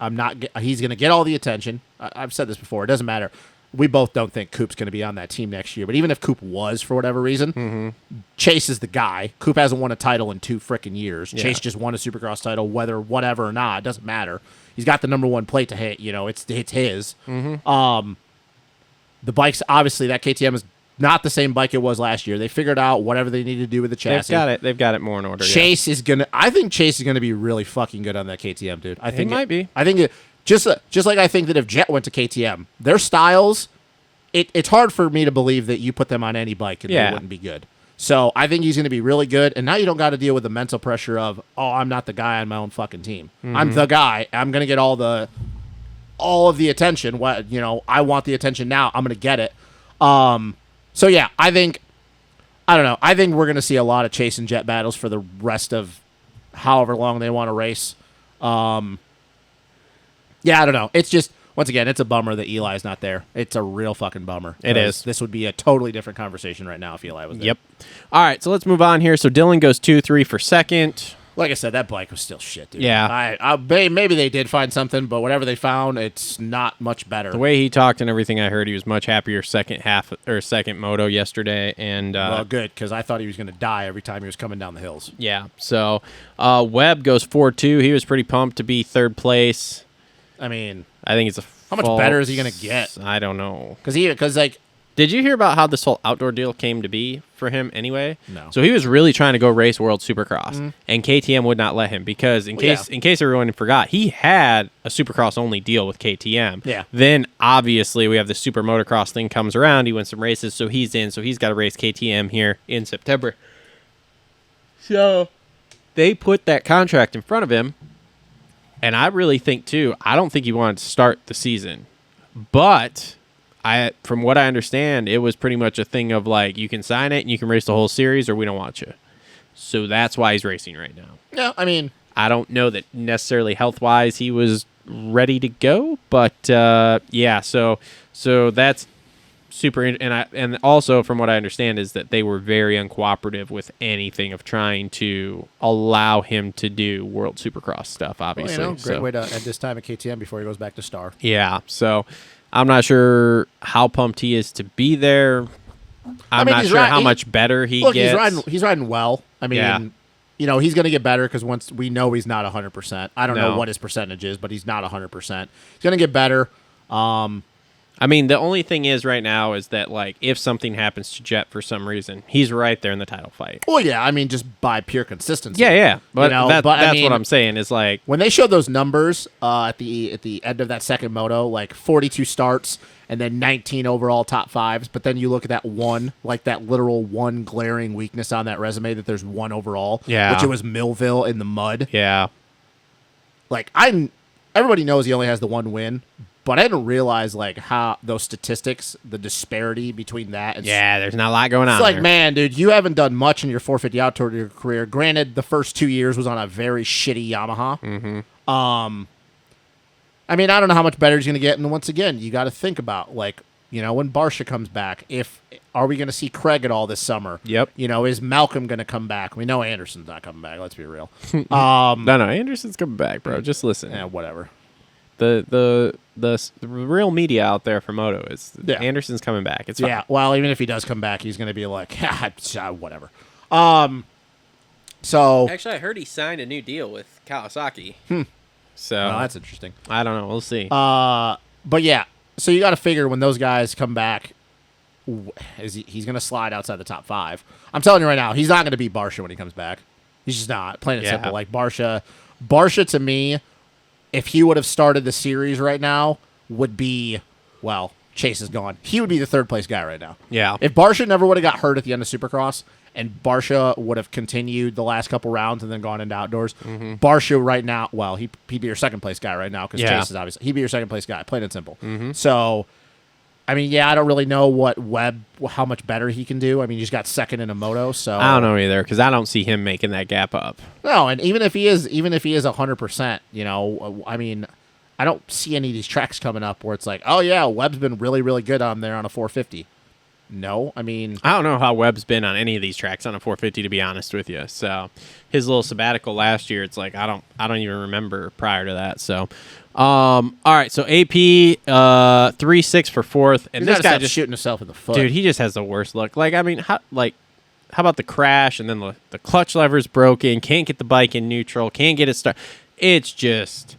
He's going to get all the attention. I've said this before. It doesn't matter. We both don't think Coop's going to be on that team next year. But even if Coop was for whatever reason, Chase is the guy. Coop hasn't won a title in 2 freaking years. Yeah. Chase just won a Supercross title, whatever or not. It doesn't matter. He's got the number 1 plate to hit. It's his. The bikes, obviously, that KTM is not the same bike it was last year. They figured out whatever they need to do with the chassis. They've got it more in order. Chase is gonna. I think Chase is gonna be really fucking good on that KTM, dude. I think it might be. I think just like I think that if Jett went to KTM, their styles, it's hard for me to believe that you put them on any bike and they wouldn't be good. So I think he's gonna be really good. And now you don't got to deal with the mental pressure of I'm not the guy on my own fucking team. I'm the guy. I'm gonna get all of the attention. I want the attention now. I'm gonna get it. So, yeah, I don't know. I think we're going to see a lot of Chase and Jett battles for the rest of however long they want to race. Yeah, I don't know. It's just once again, it's a bummer that Eli's not there. It's a real fucking bummer. It is. This would be a totally different conversation right now if Eli was there. Yep. All right, so let's move on here. So Dylan goes 2-3 for second. Like I said, that bike was still shit, dude. Yeah. Maybe they did find something, but whatever they found, it's not much better. The way he talked and everything I heard, he was much happier second moto yesterday. And well, good, because I thought he was going to die every time he was coming down the hills. Yeah. So Webb goes 4-2. He was pretty pumped to be third place. I mean, I think it's a how much better is he going to get? I don't know. Because like, did you hear about how this whole outdoor deal came to be for him anyway? No. So he was really trying to go race World Supercross, and KTM would not let him because in case everyone forgot, he had a Supercross only deal with KTM. Yeah. Then obviously we have the Super Motocross thing comes around. He wins some races, so he's in. So he's got to race KTM here in September. So they put that contract in front of him, and I really think too. I don't think he wanted to start the season, but from what I understand, it was pretty much a thing of like, you can sign it and you can race the whole series or we don't want you. So that's why he's racing right now. Yeah, I mean, I don't know that necessarily health-wise he was ready to go, but yeah, so that's super. And also from what I understand is that they were very uncooperative with anything of trying to allow him to do World Supercross stuff, obviously. Well, great way to end this time at KTM before he goes back to Star. Yeah, so I'm not sure how pumped he is to be there. I'm not sure how much better he gets. He's riding well. I mean, you know, he's going to get better because once we know he's not 100%. I don't know what his percentage is, but he's not 100%. He's going to get better. I mean, the only thing is right now is that, like, if something happens to Jett for some reason, he's right there in the title fight. Well, yeah, I mean, just by pure consistency. Yeah. But, you know, that's I mean, what I'm saying is, like, when they showed those numbers at the end of that second moto, like 42 starts and then 19 overall top fives, but then you look at that one, like that literal one glaring weakness on that resume that there's one overall, which it was Millville in the mud. Yeah. Like, everybody knows he only has the one win, but I didn't realize, like, how those statistics, the disparity between that. And there's not a lot going on. It's like, there. Man, dude, you haven't done much in your 450 outdoor career. Granted, the first 2 years was on a very shitty Yamaha. Mm-hmm. I mean, I don't know how much better he's going to get. And once again, you got to think about, like, you know, when Barsha comes back, are we going to see Craig at all this summer? Yep. You know, is Malcolm going to come back? We know Anderson's not coming back. Let's be real. No, Anderson's coming back, bro. Just listen. Yeah, whatever. The real media out there for Moto is Anderson's coming back. It's fine. Yeah. Well, even if he does come back, he's going to be like, whatever. So actually, I heard he signed a new deal with Kawasaki. So that's interesting. I don't know. We'll see. But yeah. So you got to figure when those guys come back, he's going to slide outside the top 5. I'm telling you right now, he's not going to beat Barsha when he comes back. He's just not. Plain and simple. Like Barsha to me, if he would have started the series right now, would be, well, Chase is gone. He would be the third place guy right now. Yeah. If Barsha never would have got hurt at the end of Supercross and Barsha would have continued the last couple rounds and then gone into outdoors, Barsha right now, well, he'd be your second place guy right now because Chase is obviously, he'd be your second place guy, plain and simple. So, I mean, I don't really know how much better he can do. I mean, he's got second in a moto, so I don't know either because I don't see him making that gap up. No, and even if he is 100%, you know, I mean, I don't see any of these tracks coming up where it's like, oh yeah, Webb's been really, really good on there on a 450. No, I mean, I don't know how Webb's been on any of these tracks on a 450 to be honest with you. So his little sabbatical last year, it's like I don't even remember prior to that. So. All right, so AP 3-6 for fourth, and this guy just shooting himself in the foot. Dude, he just has the worst luck. Like, I mean, how about the crash and then the clutch lever's broken? Can't get the bike in neutral. Can't get it started. It's just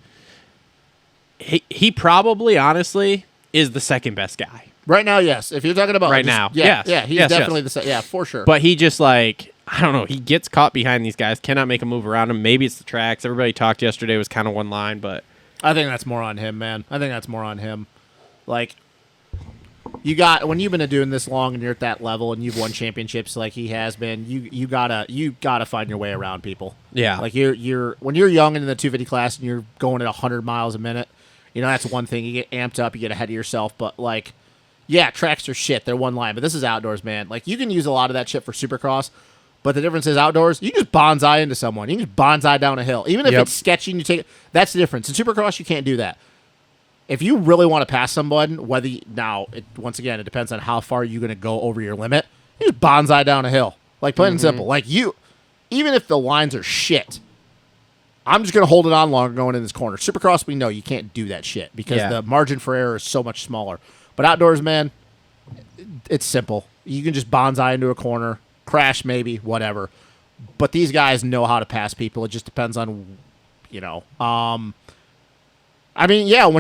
he probably honestly is the second best guy right now. Yes, if you're talking about right now, he's definitely the second. Yeah, for sure. But he just like. I don't know. He gets caught behind these guys. Cannot make a move around him. Maybe it's the tracks. Everybody talked yesterday was kind of one line, but. I think that's more on him, man. I think that's more on him. Like, when you've been doing this long and you're at that level and you've won championships like he has been, you gotta find your way around people. Yeah. Like you're when you're young and in the 250 class and you're going at 100 miles a minute, you know, that's one thing. You get amped up, you get ahead of yourself, but like, yeah, tracks are shit. They're one line, but this is outdoors, man. Like you can use a lot of that shit for Supercross. But the difference is outdoors, you can just bonsai into someone. You can just bonsai down a hill. Even if it's sketchy and you take it, that's the difference. In Supercross, you can't do that. if you really want to pass someone, once again, it depends on how far you're going to go over your limit. You just bonsai down a hill. Like, plain and simple. Like, even if the lines are shit, I'm just going to hold it on longer going in this corner. Supercross, we know you can't do that shit because the margin for error is so much smaller. But outdoors, man, it's simple. You can just bonsai into a corner, crash maybe, whatever. But these guys know how to pass people. It just depends on, when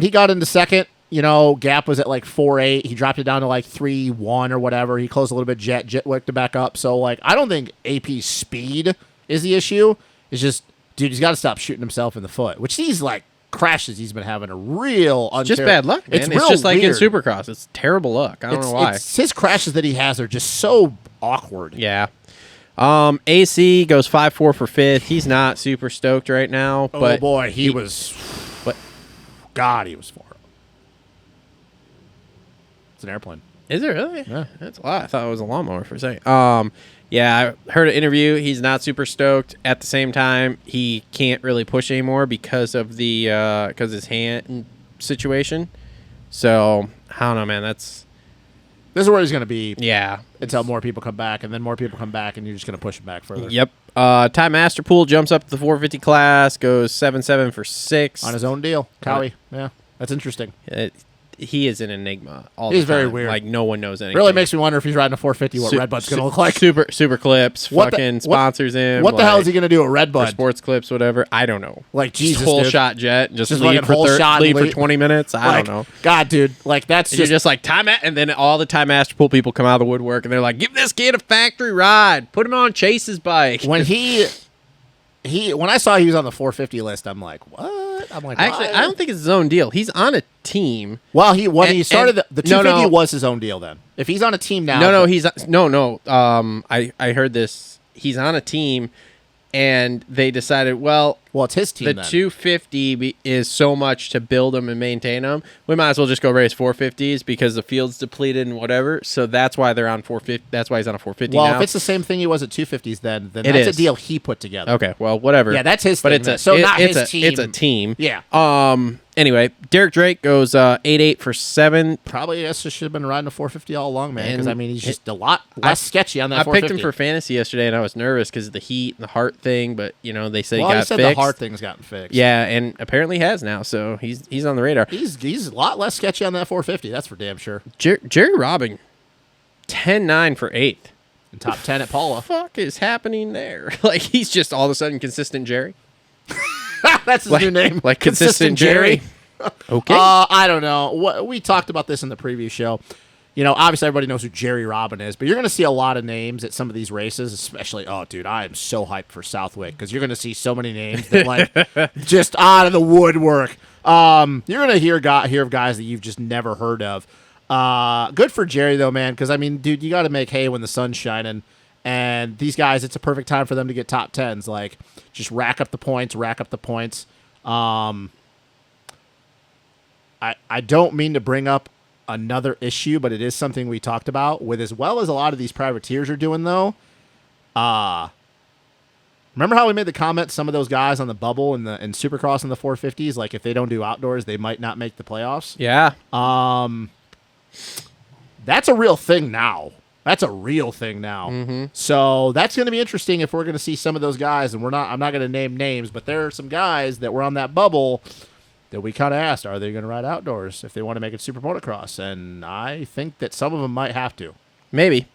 he got into second, gap was at like 4.8. He dropped it down to like 3.1 or whatever. He closed a little bit. Jett worked it back up. So, like, I don't think AP's speed is the issue. It's just, dude, he's got to stop shooting himself in the foot, which these, like, crashes he's been having a real just bad luck, man. It's just like weird. In Supercross. It's terrible luck. I don't know why. His crashes that he has are just so awkward. Yeah. AC goes 5.4 for 5th. He's not super stoked right now. But boy, he was. But God, he was for it. It's an airplane. Is it really? Yeah. That's a lot. I thought it was a lawnmower for a second. Yeah, I heard an interview. He's not super stoked. At the same time, he can't really push anymore because of because his hand situation. So I don't know, man. This is where he's going to be. Yeah. Until more people come back, and then more people come back, and you're just going to push him back further. Yep. Ty Masterpool jumps up to the 450 class, goes 7.7 for 6 on his own deal. Cowie. Yeah, that's interesting. He is an enigma. He's very weird. Like, no one knows anything. Really makes me wonder if he's riding a 450, what Redbud's going to look like. Super Clips fucking sponsors him. What the hell is he going to do at Redbud? Sports Clips, whatever. I don't know. Like, Jesus, whole dude. shot Jett. Just lead for 20 minutes. I don't know. God, dude. Like, that's just... You're just like, and then all the Ty Masterpool people come out of the woodwork, and they're like, give this kid a factory ride. Put him on Chase's bike. When I saw he was on the 450 list, I'm like, what? I'm like, actually, I don't think it's his own deal. He's on a team. Well, he started the 250 was his own deal then. If he's on a team now, I heard this. He's on a team, and they decided, well, it's his team. The 250 is so much to build them and maintain them. We might as well just go race 450s because the field's depleted and whatever. So that's why they're on 450. That's why he's on a 450 now. Well, if it's the same thing he was at 250s, then that's a deal he put together. Okay, well, whatever. Yeah, that's his thing. But his team. It's a team. Yeah. Anyway, Derek Drake goes 8.8 for 7. Probably should have been riding a 450 all along, man. Because he's just a lot less sketchy on that 450. I picked him for fantasy yesterday, and I was nervous because of the heat and the heart thing. But they said he got fixed. The heart thing's gotten fixed. Yeah, and apparently has now. So he's on the radar. He's a lot less sketchy on that 450. That's for damn sure. Jerry Robbing, 10.9 for 8th. And top 10 at Paula. What the fuck is happening there? Like, he's just all of a sudden consistent Jerry. That's his new name. Like consistent Jerry. Okay. I don't know. We talked about this in the preview show. Obviously everybody knows who Jerry Robin is, but you're going to see a lot of names at some of these races, especially, dude, I am so hyped for Southwick because you're going to see so many names that, like, just out of the woodwork. You're going to hear of guys that you've just never heard of. Good for Jerry, though, man, because, dude, you got to make hay when the sun's shining. And these guys, it's a perfect time for them to get top 10s. Like, just rack up the points. I don't mean to bring up another issue, but it is something we talked about with as well as a lot of these privateers are doing, though. Remember how we made the comment some of those guys on the bubble and Supercross in the 450s, like if they don't do outdoors, they might not make the playoffs? Yeah. That's a real thing now. Mm-hmm. So that's going to be interesting if we're going to see some of those guys, and I'm not going to name names, but there are some guys that were on that bubble that we kind of asked, are they going to ride outdoors if they want to make it Super Motocross? And I think that some of them might have to. Maybe.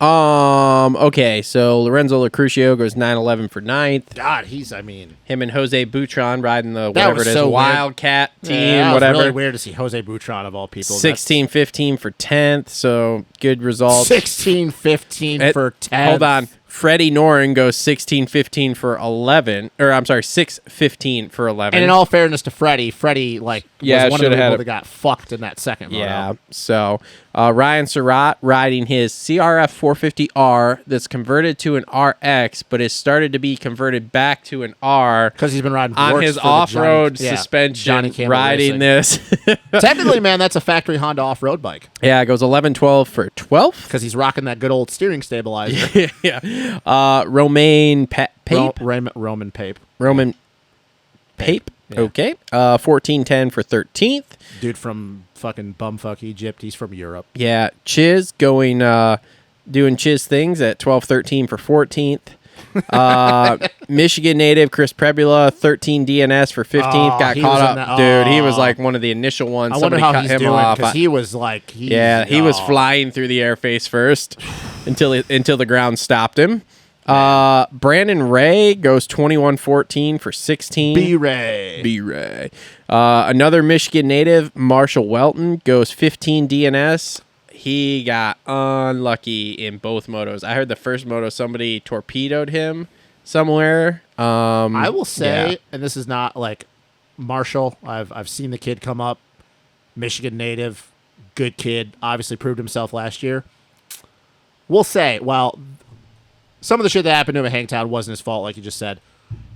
Okay, so Lorenzo Lacrucio goes 9.11 for 9th. God, him and Jose Butron riding the whatever it is, so Wildcat team, that whatever. Was really weird to see Jose Butron of all people. 16.15 for 10th, so good result. 16.15 for 10th. Hold on. Freddie Noren goes 16.15 for 11, or I'm sorry, 6.15 for 11. And in all fairness to Freddie, was one of the people that got fucked in that second moto. Yeah, so Ryan Surratt riding his CRF 450R that's converted to an RX, but has started to be converted back to an R. Because he's been riding on his off-road suspension, riding this. Technically, man, that's a factory Honda off-road bike. Yeah, it goes 11.12 for 12th. Because he's rocking that good old steering stabilizer. Yeah. Romain Pape. Roman Pape. Roman Pape? Yeah. Okay. 1410 for 13th. Dude from fucking bumfuck Egypt. He's from Europe. Yeah. Chiz going, doing Chiz things at 1213 for 14th. Michigan native Chris Prebula, 13 DNS for 15th. Got caught up. Dude, he was like one of the initial ones. I wonder Somebody how cut he's him doing, off. because he was like... He was flying through the air face first until the ground stopped him. Brandon Ray goes 21-14 for 16. B-Ray. Another Michigan native, Marshall Welton, goes 15 DNS. He got unlucky in both motos. I heard the first moto somebody torpedoed him somewhere. I will say, and this is not like Marshall. I've seen the kid come up, Michigan native, good kid. Obviously proved himself last year. We'll say, well, some of the shit that happened to him at Hangtown wasn't his fault, like you just said.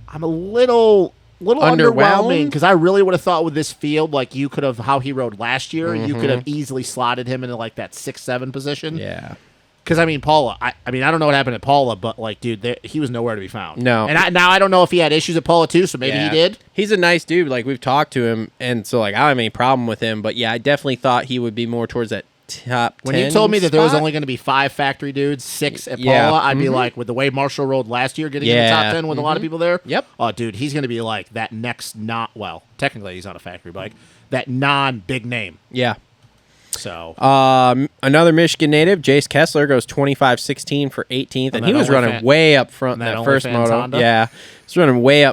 I'm a little underwhelming, because I really would have thought with this field, like you could have, how he rode last year, you could have easily slotted him into like that 6-7 position. Yeah. Because I mean, Paula, I don't know what happened at Paula, but like, dude, he was nowhere to be found. No. And I don't know if he had issues at Paula too, so maybe he did. He's a nice dude. Like, we've talked to him, and so like I don't have any problem with him. But yeah, I definitely thought he would be more towards that top 10 When you told me that there was spot? only going to be 5 factory dudes, 6 at Paula, I'd be like, with the way Marshall rode last year, getting in the top 10 with a lot of people there. Yep. Oh, dude, he's going to be like that next technically he's on a factory bike, that non-big name. Yeah. So another Michigan native, Jace Kessler, goes 25-16 for 18th, and he was running way up front that first moto. Honda? Yeah, he's running way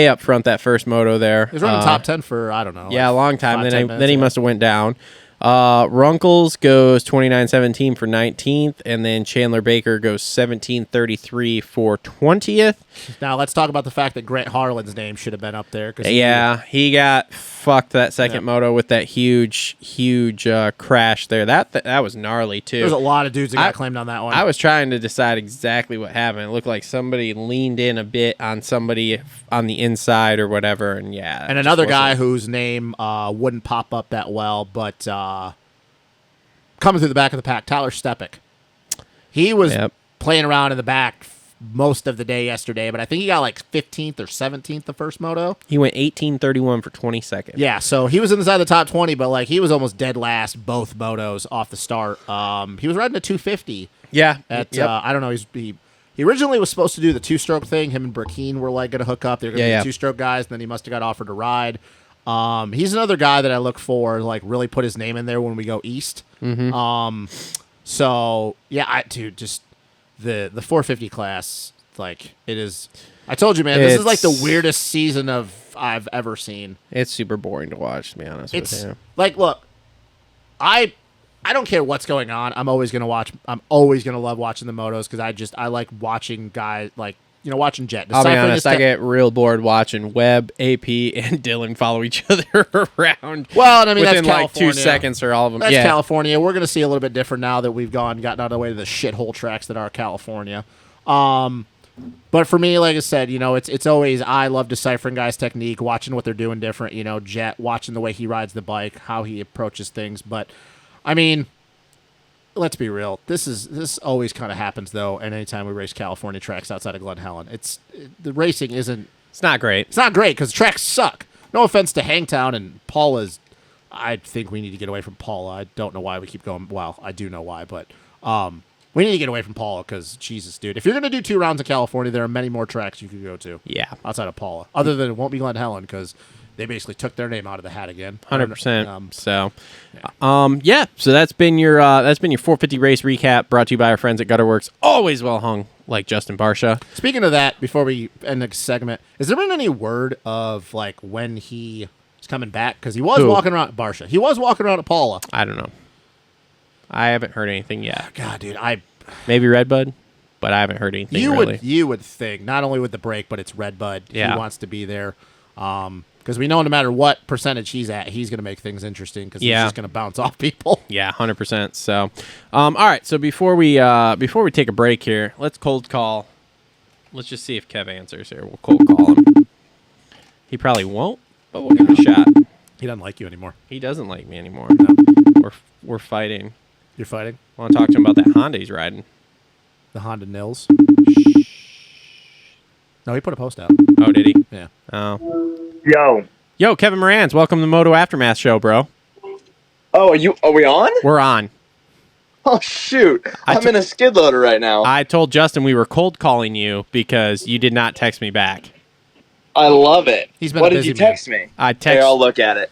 up front that first moto there. He was running top 10 for, I don't know. Yeah, like a long time. 5-10 Then he must have went down. Runkles goes 29-17 for 19th, and then Chandler Baker goes 17-33 for 20th. Now let's talk about the fact that Grant Harlan's name should have been up there. He got fucked that second moto with that huge crash there. That was gnarly too. There's a lot of dudes that got claimed on that one. I was trying to decide exactly what happened. It looked like somebody leaned in a bit on somebody on the inside or whatever, and and another guy whose name wouldn't pop up that well, but coming through the back of the pack, Tyler Stepik. He was playing around in the back most of the day yesterday, but I think he got like 15th or 17th the first moto. He went 18-31 for 22nd. Yeah, so he was inside the top 20, but like he was almost dead last both motos off the start. He was riding a 250. Yeah. I don't know. He originally was supposed to do the 2-stroke thing. Him and Burkeen were like going to hook up. They're going to be 2-stroke guys, and then he must have got offered a ride. He's another guy that I look for, like really put his name in there when we go east. So yeah, just the 450 class, like it is. I told you, man, this is like the weirdest season I've ever seen. It's super boring to watch, to be honest with you. Like, look, I don't care what's going on. I'm always gonna watch. I'm always gonna love watching the motos because I like watching guys like. Watching Jett. I'll be honest, I get real bored watching Webb, AP, and Dylan follow each other around. Well, I mean, within that's like California. 2 seconds or all of them. That's California. We're going to see a little bit different now that we've gotten out of the way to the shithole tracks that are California. But for me, like I said, it's always, I love deciphering guys' technique, watching what they're doing different. Jett, watching the way he rides the bike, how he approaches things. But, I mean, let's be real. This always kind of happens though. And anytime we race California tracks outside of Glen Helen, the racing isn't. It's not great. It's not great because tracks suck. No offense to Hangtown and Paula's. I think we need to get away from Paula. I don't know why we keep going. Well, I do know why, but we need to get away from Paula because Jesus, dude. If you're gonna do 2 rounds in California, there are many more tracks you could go to. Yeah. Outside of Paula, other than it won't be Glen Helen because. They basically took their name out of the hat again. 100%. So that's been your 450 race recap brought to you by our friends at Worx. Always well hung, like Justin Barsha. Speaking of that, before we end the segment, has there been any word of like when he is coming back? Because he was walking around at Barsha. He was walking around at Paula. I don't know. I haven't heard anything yet. God, dude, maybe Redbud, but I haven't heard anything. You would think not only with the break, but it's Redbud. Yeah. He wants to be there. Because we know no matter what percentage he's at, he's going to make things interesting because he's just going to bounce off people. Yeah, 100%. So, all right. So before we take a break here, let's cold call. Let's just see if Kev answers here. We'll cold call him. He probably won't, but we'll give it a shot. He doesn't like you anymore. He doesn't like me anymore. No. We're fighting. You're fighting? I want to talk to him about that Honda he's riding. The Honda Nils. No, he put a post out. Oh, did he? Yeah. Oh. Yo, Yo, Kevin Moranz, welcome to the Moto Aftermath Show, bro. Oh, are we on? We're on. Oh, shoot. I'm in a skid loader right now. I told Justin we were cold calling you because you did not text me back. I love it. What did you man. text me? I text. Here, I'll look at it.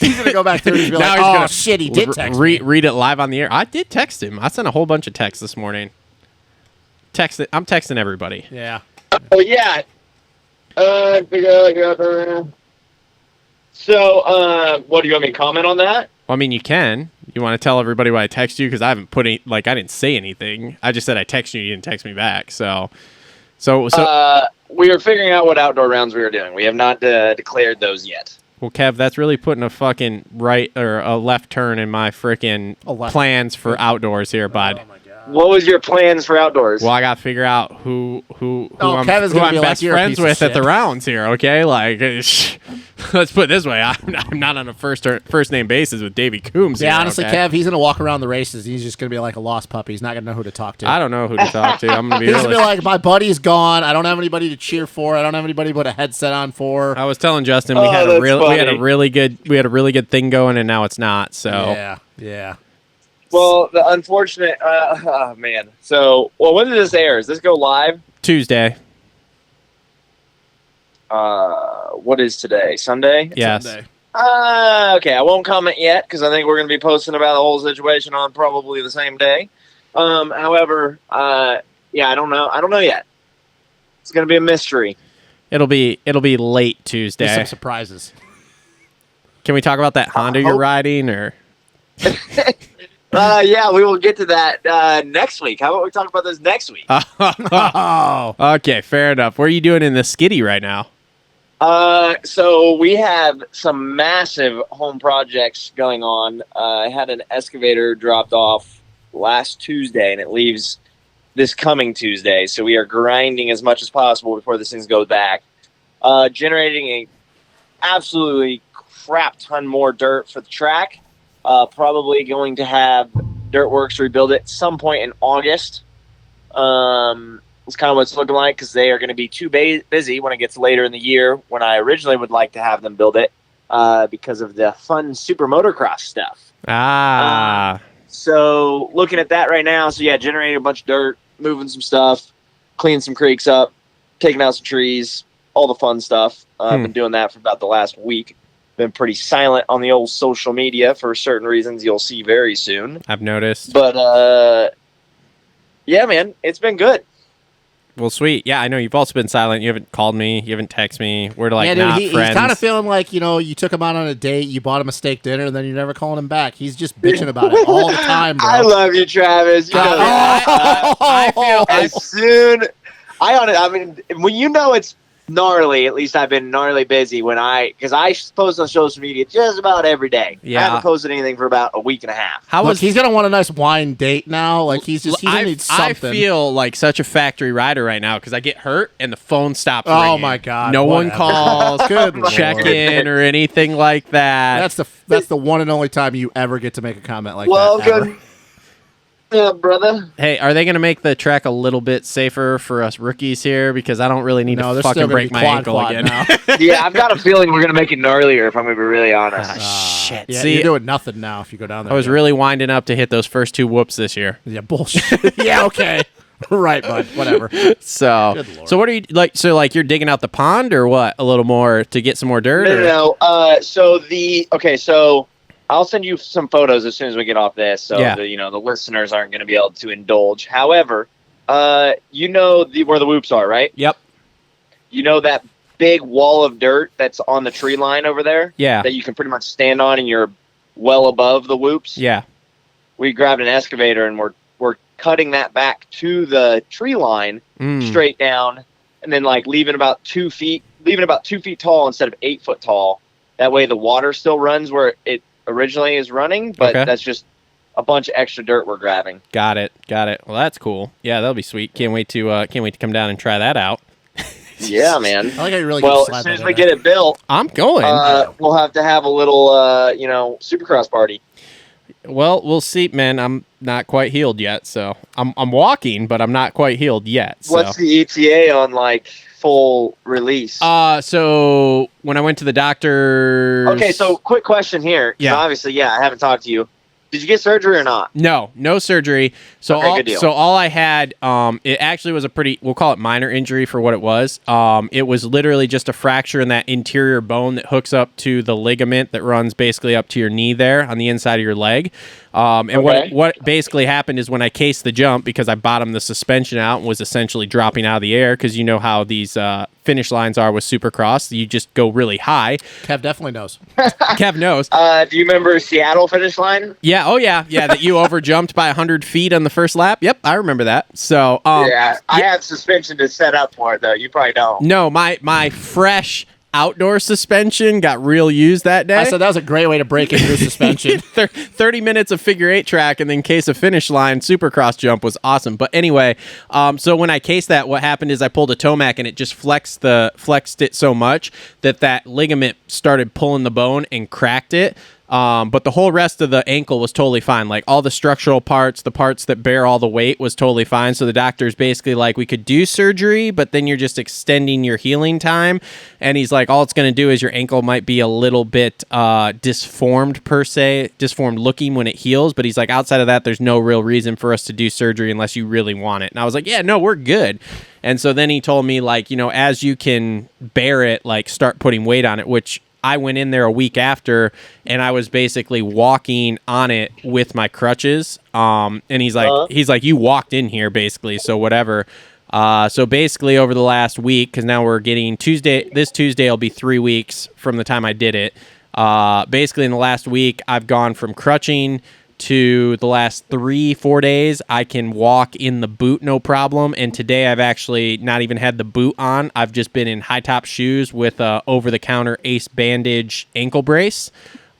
He's going to go back through and be like, oh, shit, he did text me. Read it live on the air. I did text him. I sent a whole bunch of texts this morning. I'm texting everybody. Yeah. Oh, yeah. So, what, do you want me to comment on that? Well, I mean, you can. You want to tell everybody why I text you? Because I haven't put any, I didn't say anything. I just said I text you. You didn't text me back. So. We are figuring out what outdoor rounds we are doing. We have not declared those yet. Well, Kev, that's really putting a fucking right or a left turn in my freaking plans for outdoors here, bud. Oh my God. What was your plans for outdoors? Well, I got to figure out who I'm Kevin's gonna be best like, "You're a friends piece of with at shit." the rounds here. Okay, let's put it this way: I'm not on a first name basis with Davey Coombs. Yeah, here, honestly, okay? Kev, he's gonna walk around the races. He's just gonna be like a lost puppy. He's not gonna know who to talk to. I don't know who to talk to. I'm gonna be. He's gonna be like, my buddy's gone. I don't have anybody to cheer for. I don't have anybody to put a headset on for. I was telling Justin we had a really good thing going, and now it's not. So yeah. Well, the unfortunate, oh man. So, when did this air? Does this go live? Tuesday. What is today? Sunday? Yes. Sunday. Okay, I won't comment yet because I think we're going to be posting about the whole situation on probably the same day. However, I don't know. I don't know yet. It's going to be a mystery. It'll be late Tuesday. There's some surprises. Can we talk about that Honda you're riding or? Yeah, we will get to that next week. How about we talk about this next week? Oh. Okay, fair enough. What are you doing in the skiddy right now? So we have some massive home projects going on. I had an excavator dropped off last Tuesday, and it leaves this coming Tuesday. So we are grinding as much as possible before this thing goes back. Generating a absolutely crap ton more dirt for the track. Probably going to have Worx rebuild it at some point in August. It's kind of what it's looking like because they are going to be too busy when it gets later in the year when I originally would like to have them build it because of the fun super motocross stuff. So looking at that right now. So, yeah, generating a bunch of dirt, moving some stuff, cleaning some creeks up, taking out some trees, all the fun stuff. I've been doing that for about the last week. Been pretty silent on the old social media for certain reasons you'll see very soon. I've noticed. But, yeah, man, it's been good. Well, sweet. Yeah, I know you've also been silent. You haven't called me. You haven't texted me. We're not he's friends. kind of feeling like, you took him out on a date, you bought him a steak dinner, and then you're never calling him back. He's just bitching about it all the time, bro. I love you, Travis. You know that. I feel when you know it's gnarly, at least I've been gnarly busy because I post on social media just about every day. Yeah. I haven't posted anything for about a week and a half. He's gonna want a nice wine date now. Like he's gonna need something. I feel like such a factory rider right now because I get hurt and the phone stops ringing. Oh my God! No one calls, Good check Lord. in or anything like that. That's the one and only time you ever get to make a comment like that. Welcome, brother. Hey, are they going to make the track a little bit safer for us rookies here? Because I don't really need to fucking break my ankle again. Yeah, I've got a feeling we're going to make it gnarlier if I'm going to be really honest. Shit. Yeah, See, you're doing nothing now if you go down there. I was really winding up to hit those first two whoops this year. Yeah, bullshit. Yeah, okay. Right, bud. Whatever. So what are you like? So like you're digging out the pond or what? A little more to get some more dirt? No. So I'll send you some photos as soon as we get off this, so the listeners aren't going to be able to indulge. However, where the whoops are, right? Yep. You know that big wall of dirt that's on the tree line over there? Yeah. That you can pretty much stand on, and you're well above the whoops. Yeah. We grabbed an excavator and we're cutting that back to the tree line, straight down, and then leaving about 2 feet tall instead of 8 foot tall. That way the water still runs where it originally is running, but that's just a bunch of extra dirt we're grabbing. Got it. Well, that's cool. Yeah, that'll be sweet. Can't wait to come down and try that out. Yeah, man. I like how you really as soon as we get it built, I'm going. We'll have to have a little, Supercross party. Well, we'll see, man. I'm not quite healed yet, so I'm walking, but I'm not quite healed yet. So. What's the ETA on full release? So when I went to the doctor. Okay, so quick question here. Yeah. Obviously, I haven't talked to you. Did you get surgery or not? No surgery. So okay, good deal. So all I had, it actually was a pretty, we'll call it minor injury for what it was. It was literally just a fracture in that interior bone that hooks up to the ligament that runs basically up to your knee there on the inside of your leg. And what basically happened is when I cased the jump, because I bottomed the suspension out and was essentially dropping out of the air, because you know how these finish lines are with Supercross, you just go really high. Kev definitely knows. Kev knows. Do you remember Seattle finish line? Yeah. Oh yeah. Yeah. That you over jumped by 100 feet on the first lap. Yep. I remember that. So I have suspension to set up for it though. You probably don't. No, my fresh outdoor suspension got real used that day. I said that was a great way to break into suspension. 30 minutes of figure eight track and then case a finish line Supercross jump was awesome. But anyway, so when I cased that, what happened is I pulled a Tomac and it just flexed it so much that ligament started pulling the bone and cracked it. But the whole rest of the ankle was totally fine. Like all the structural parts, the parts that bear all the weight was totally fine. So the doctor's basically like, we could do surgery, but then you're just extending your healing time. And he's like, all it's going to do is your ankle might be a little bit disformed looking when it heals. But he's like, outside of that, there's no real reason for us to do surgery unless you really want it. And I was like, yeah, no, we're good. And so then he told me, like, you know, as you can bear it, like start putting weight on it, which I went in there a week after and I was basically walking on it with my crutches. And he's like, you walked in here basically. So whatever. So basically over the last week, cause now we're getting this Tuesday will be 3 weeks from the time I did it. Basically in the last week, I've gone from crutching to the last 3-4 days, I can walk in the boot no problem. And today I've actually not even had the boot on. I've just been in high top shoes with a over-the-counter Ace bandage ankle brace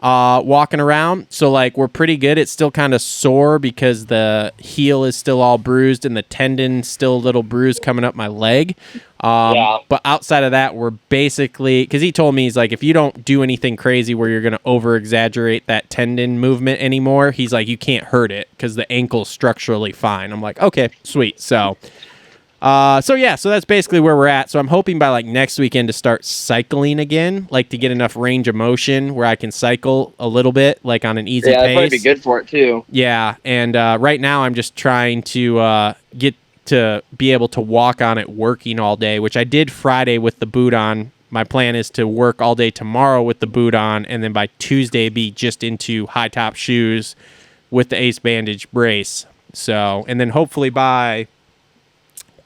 walking around. So like we're pretty good. It's still kind of sore because the heel is still all bruised and the tendon's still a little bruised coming up my leg. But outside of that, we're basically, because he told me, he's like, if you don't do anything crazy where you're going to over exaggerate that tendon movement anymore, he's like, you can't hurt it because the ankle's structurally fine. I'm like, okay, sweet. So that's basically where we're at. So I'm hoping by like next weekend to start cycling again, like to get enough range of motion where I can cycle a little bit, like on an easy pace. Yeah, that'd probably be good for it too. Yeah, and right now I'm just trying to get to be able to walk on it working all day, which I did Friday with the boot on. My plan is to work all day tomorrow with the boot on, and then by Tuesday be just into high top shoes with the Ace bandage brace. So, and then hopefully by,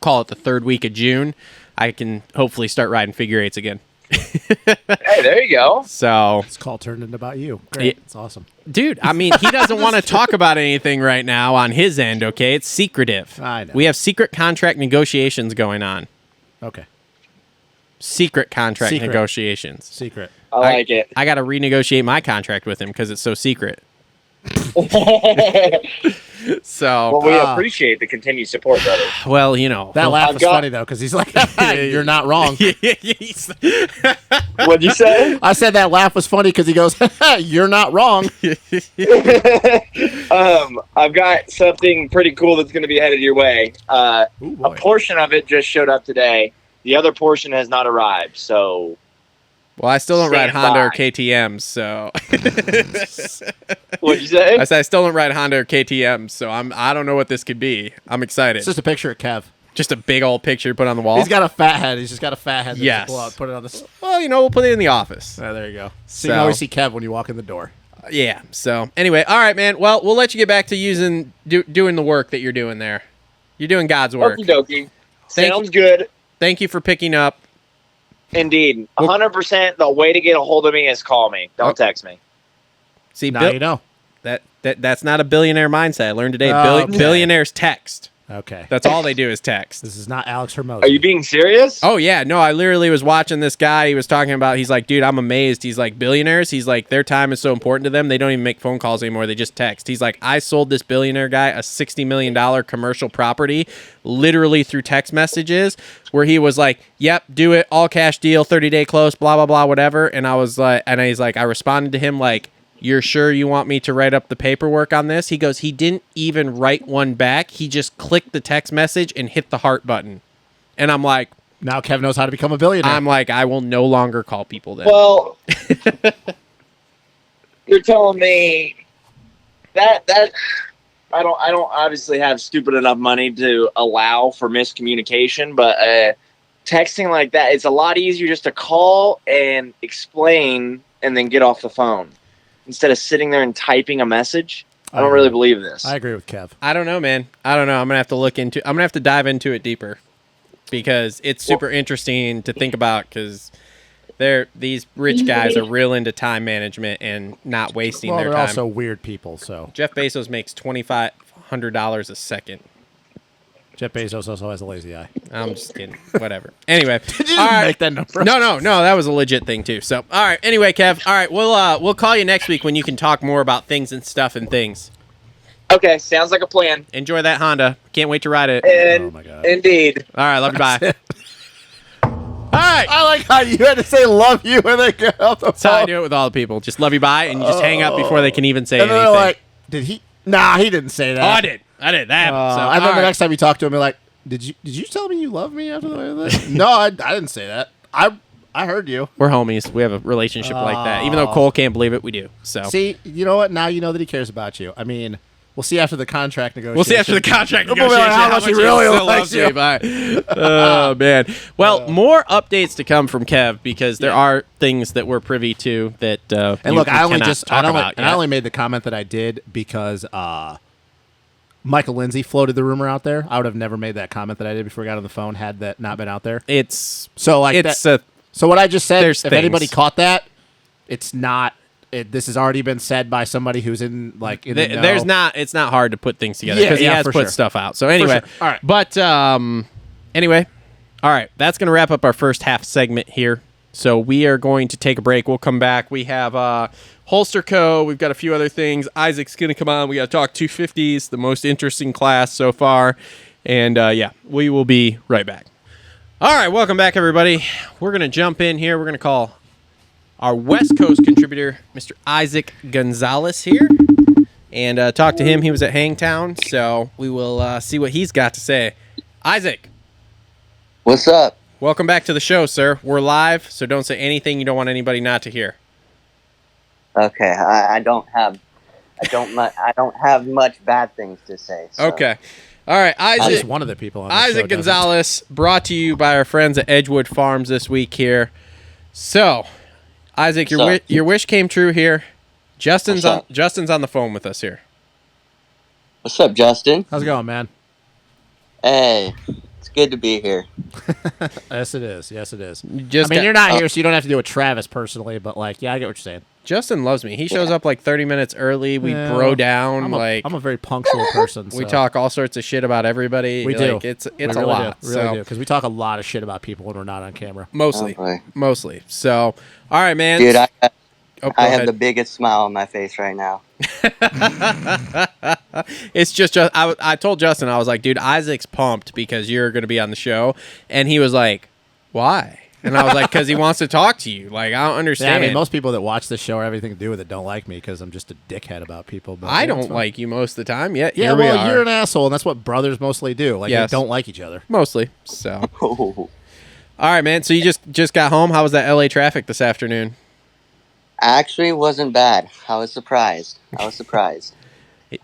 call it the 3rd week of June, I can hopefully start riding figure eights again. Hey, there you go. So this call turned into about you. Great. It's awesome. Dude, I mean, he doesn't want to talk about anything right now on his end, okay? It's secretive. I know. We have secret contract negotiations going on. Okay. Secret contract negotiations. Secret. I like it. I got to renegotiate my contract with him because it's so secret. So, well, we appreciate the continued support, brother. Well, you know, that laugh was funny though because he's like, "You're not wrong." What'd you say? I said that laugh was funny because he goes, "You're not wrong." I've got something pretty cool that's going to be headed your way. A portion of it just showed up today. The other portion has not arrived. So, well, I still don't ride Honda or KTMs, so. What'd you say? I said I still don't ride Honda or KTMs, so I don't know what this could be. I'm excited. It's just a picture of Kev. Just a big old picture put on the wall. He's got a fat head. He's just got a fat head. Yes. Pull out, put it on the. Well, you know, we'll put it in the office. There you go. So you can always see Kev when you walk in the door. Yeah. So anyway, all right, man. Well, we'll let you get back to doing the work that you're doing there. You're doing God's work. Okie dokie. Sounds good. Thank you for picking up. Indeed. 100%. The way to get a hold of me is call me. Don't text me. See, now you know. That's not a billionaire mindset. I learned today. Billionaires text. Okay. That's all they do is text. This is not Alex Hermoso. Are you being serious? Oh, yeah. No, I literally was watching this guy. He was talking about, he's like, dude, I'm amazed. He's like, billionaires, he's like, their time is so important to them. They don't even make phone calls anymore. They just text. He's like, I sold this billionaire guy a $60 million commercial property literally through text messages where he was like, yep, do it. All cash deal, 30-day close, blah, blah, blah, whatever. And I was like, and he's like, I responded to him like, you're sure you want me to write up the paperwork on this? He goes, he didn't even write one back. He just clicked the text message and hit the heart button. And I'm like, Now Kev knows how to become a billionaire. I'm like, I will no longer call people that. Well, you're telling me that I don't obviously have stupid enough money to allow for miscommunication, but texting like that, it's a lot easier just to call and explain and then get off the phone instead of sitting there and typing a message. I don't really believe this. I agree with Kev. I don't know, man. I don't know. I'm gonna have to dive into it deeper because it's super interesting to think about because these rich guys are real into time management and not wasting their they're time. also weird people. So Jeff Bezos makes $2,500 a second. Jeff Bezos also has a lazy eye. I'm just kidding. Whatever. Anyway, Did you all right. make that number? No, that was a legit thing too. So, all right. Anyway, Kev. All right, we'll call you next week when you can talk more about things and stuff and things. Okay, sounds like a plan. Enjoy that Honda. Can't wait to ride it. And Oh my God. indeed. All right, love you. Bye. All right. I like how you had to say "love you" when they get off the phone. That's how I do it with all the people. Just love you, bye, and you just hang up before they can even say And then anything. they're like, "Did he?" Nah, he didn't say that. Oh, I did. That happened. So, And then all the right. next time you talk to him, you're like, "Did you tell me you love me after the way of this?" No, I didn't say that. I heard you. We're homies. We have a relationship like that. Even though Cole can't believe it, we do. So See, you know what? Now you know that he cares about you. I mean, we'll see after the contract negotiation. we'll see after the contract We'll be negotiation like, how much he really still likes loves me. you. Bye. Oh man. Well, more updates to come from Kev because there are things that we're privy to that. And look, I only I only made the comment that I did because Michael Lindsay floated the rumor out there. I would have never made that comment that I did before I got on the phone had that not been out there. It's So like it's that, so what I just said, there's if anybody things. caught that, it's not. This has already been said by somebody who's in the know. there's not. It's not hard to put things together Yeah, because he has for put sure. stuff out. So anyway, sure. All right. But anyway, all right. That's gonna wrap up our first half segment here. So we are going to take a break. We'll come back. We have Holster Co. We've got a few other things. Isaac's gonna come on. We got to talk 250s, the most interesting class so far. And yeah, we will be right back. All right, welcome back, everybody. We're gonna jump in here. We're gonna call our West Coast contributor, Mr. Issac Gonzalez here, and talk to him. He was at Hangtown, so we will see what he's got to say. Issac, What's up? welcome back to the show, sir. We're live, so don't say anything you don't want anybody not to hear. Okay, I don't have much bad things to say. So. Okay. All right, At least Issac. one of the people on the show Issac doesn't. Gonzalez, brought to you by our friends at Edgewood Farms this week here. So, Isaac, your wish came true here. Justin's on the phone with us here. What's up, Justin? How's it going, man? Hey, it's good to be here. Yes, it is. Yes, it is. Just I mean, got- you're not here, so you don't have to do with Travis personally, but like, yeah, I get what you're saying. Justin loves me. He shows up like 30 minutes early. We bro down. I'm a very punctual person. we so. talk all sorts of shit about everybody. We like, do. It's We a really lot. do. Really so do, because we talk a lot of shit about people when we're not on camera. mostly, Oh, boy. mostly. So, all right, man. Dude, I go have ahead. the biggest smile on my face right now. It's just I told Justin, I was like, dude, Isaac's pumped because you're going to be on the show, and he was like, why? And I was like, because he wants to talk to you. Like, I don't Yeah, understand. I mean, most people that watch this show or everything to do with it don't like me because I'm just a dickhead about people. But I yeah, don't it's fine. like you most of the time. Yet Yeah, here we well, are. you're an asshole, and that's what brothers mostly do. Like, Yes. they don't like each other. Mostly. So, Oh, all right, man. So you just got home. How was that LA traffic this afternoon? actually, wasn't bad. I was surprised.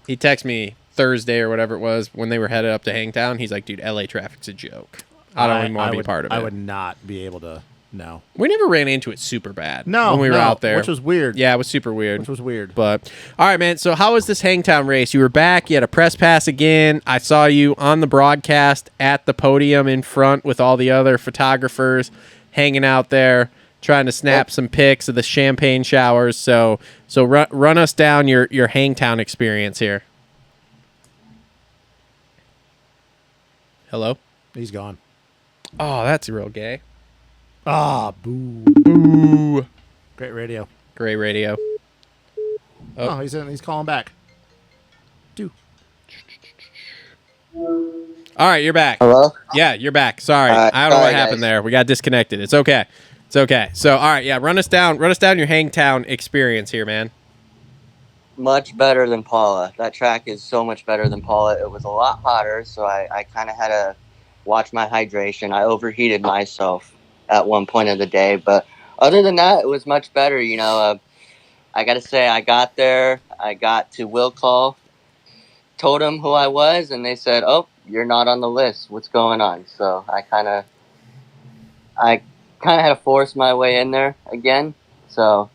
He texted me Thursday or whatever it was when they were headed up to Hangtown. He's like, dude, LA traffic's a joke. I don't even want to be a part of it. I would not be able to. No. We never ran into it super bad No. when we were out there. which was weird. Yeah, it was super weird. Which was weird. But all right, man. So how was this Hangtown race? You were back. You had a press pass again. I saw you on the broadcast at the podium in front with all the other photographers hanging out there, trying to snap some pics of the champagne showers. So run us down your Hangtown experience here. Hello. He's gone. Oh, that's real gay. Ah, boo. Ooh. Great radio. Great radio. Oh, he's calling back. All right, you're back. Hello? Yeah, you're back. Sorry. I don't know what happened there. We got disconnected. It's okay. It's okay. So, all right, yeah, run us down your Hangtown experience here, man. Much better than Paula. That track is so much better than Paula. It was a lot hotter, so I kind of had to watch my hydration. I overheated myself at one point of the day, but other than that, it was much better. I got to say, I got there. I got to will call, told them who I was, and they said, "Oh, you're not on the list. What's going on?" So I kind of had to force my way in there again. So,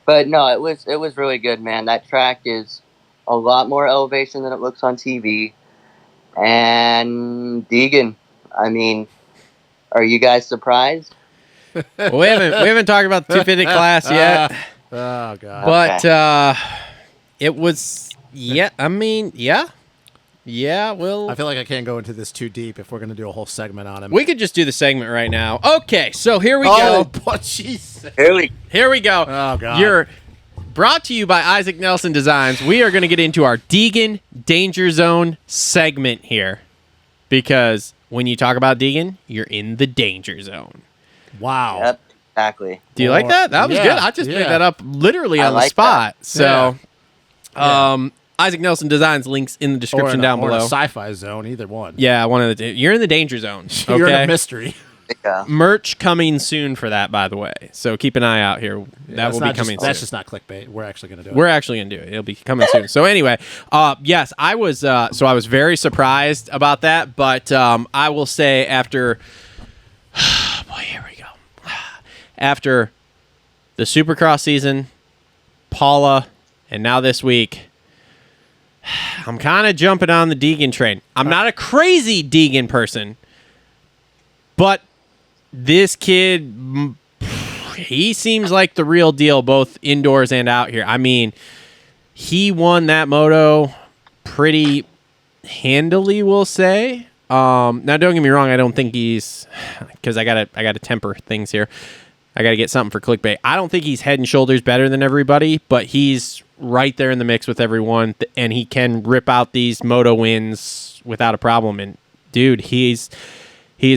but no, it was really good, man. That track is a lot more elevation than it looks on TV. And Deegan, I mean, are you guys surprised? Well, we haven't talked about the 250 class yet. Oh god. But it was yeah. Well, I feel like I can't go into this too deep if we're going to do a whole segment on him. we could just do the segment right now. Okay, so here we oh, go. but jeez. Here we go. Oh god. You're brought to you by Isaac Nelson Designs. We are going to get into our Deegan Danger Zone segment here, because when you talk about Deegan, you're in the danger zone. Wow. Yep, exactly. Do you like that? That was Yeah, good. I just made that up literally I on the like spot. that. So, Yeah. Isaac Nelson Designs, links in the description down or in a below. sci-fi zone, either one. Yeah, one of the. You're in the danger zone. Okay? You're in a mystery. Yeah. Merch coming soon for that, by the way. So keep an eye out here. That That's will be not coming That's soon. just not clickbait. We're actually going to do it. We're actually gonna do it. It'll be coming soon. So anyway, yes, I was. So I was very surprised about that, but I will say after. Boy, here we go. After the Supercross season, Paula, and now this week, I'm kind of jumping on the Deegan train. I'm not a crazy Deegan person, but this kid, he seems like the real deal, both indoors and out here. I mean, he won that moto pretty handily, we'll say. Now, don't get me wrong. I don't think he's, because I gotta temper things here. I gotta get something for clickbait. I don't think he's head and shoulders better than everybody, but he's right there in the mix with everyone, and he can rip out these moto wins without a problem. And dude, he's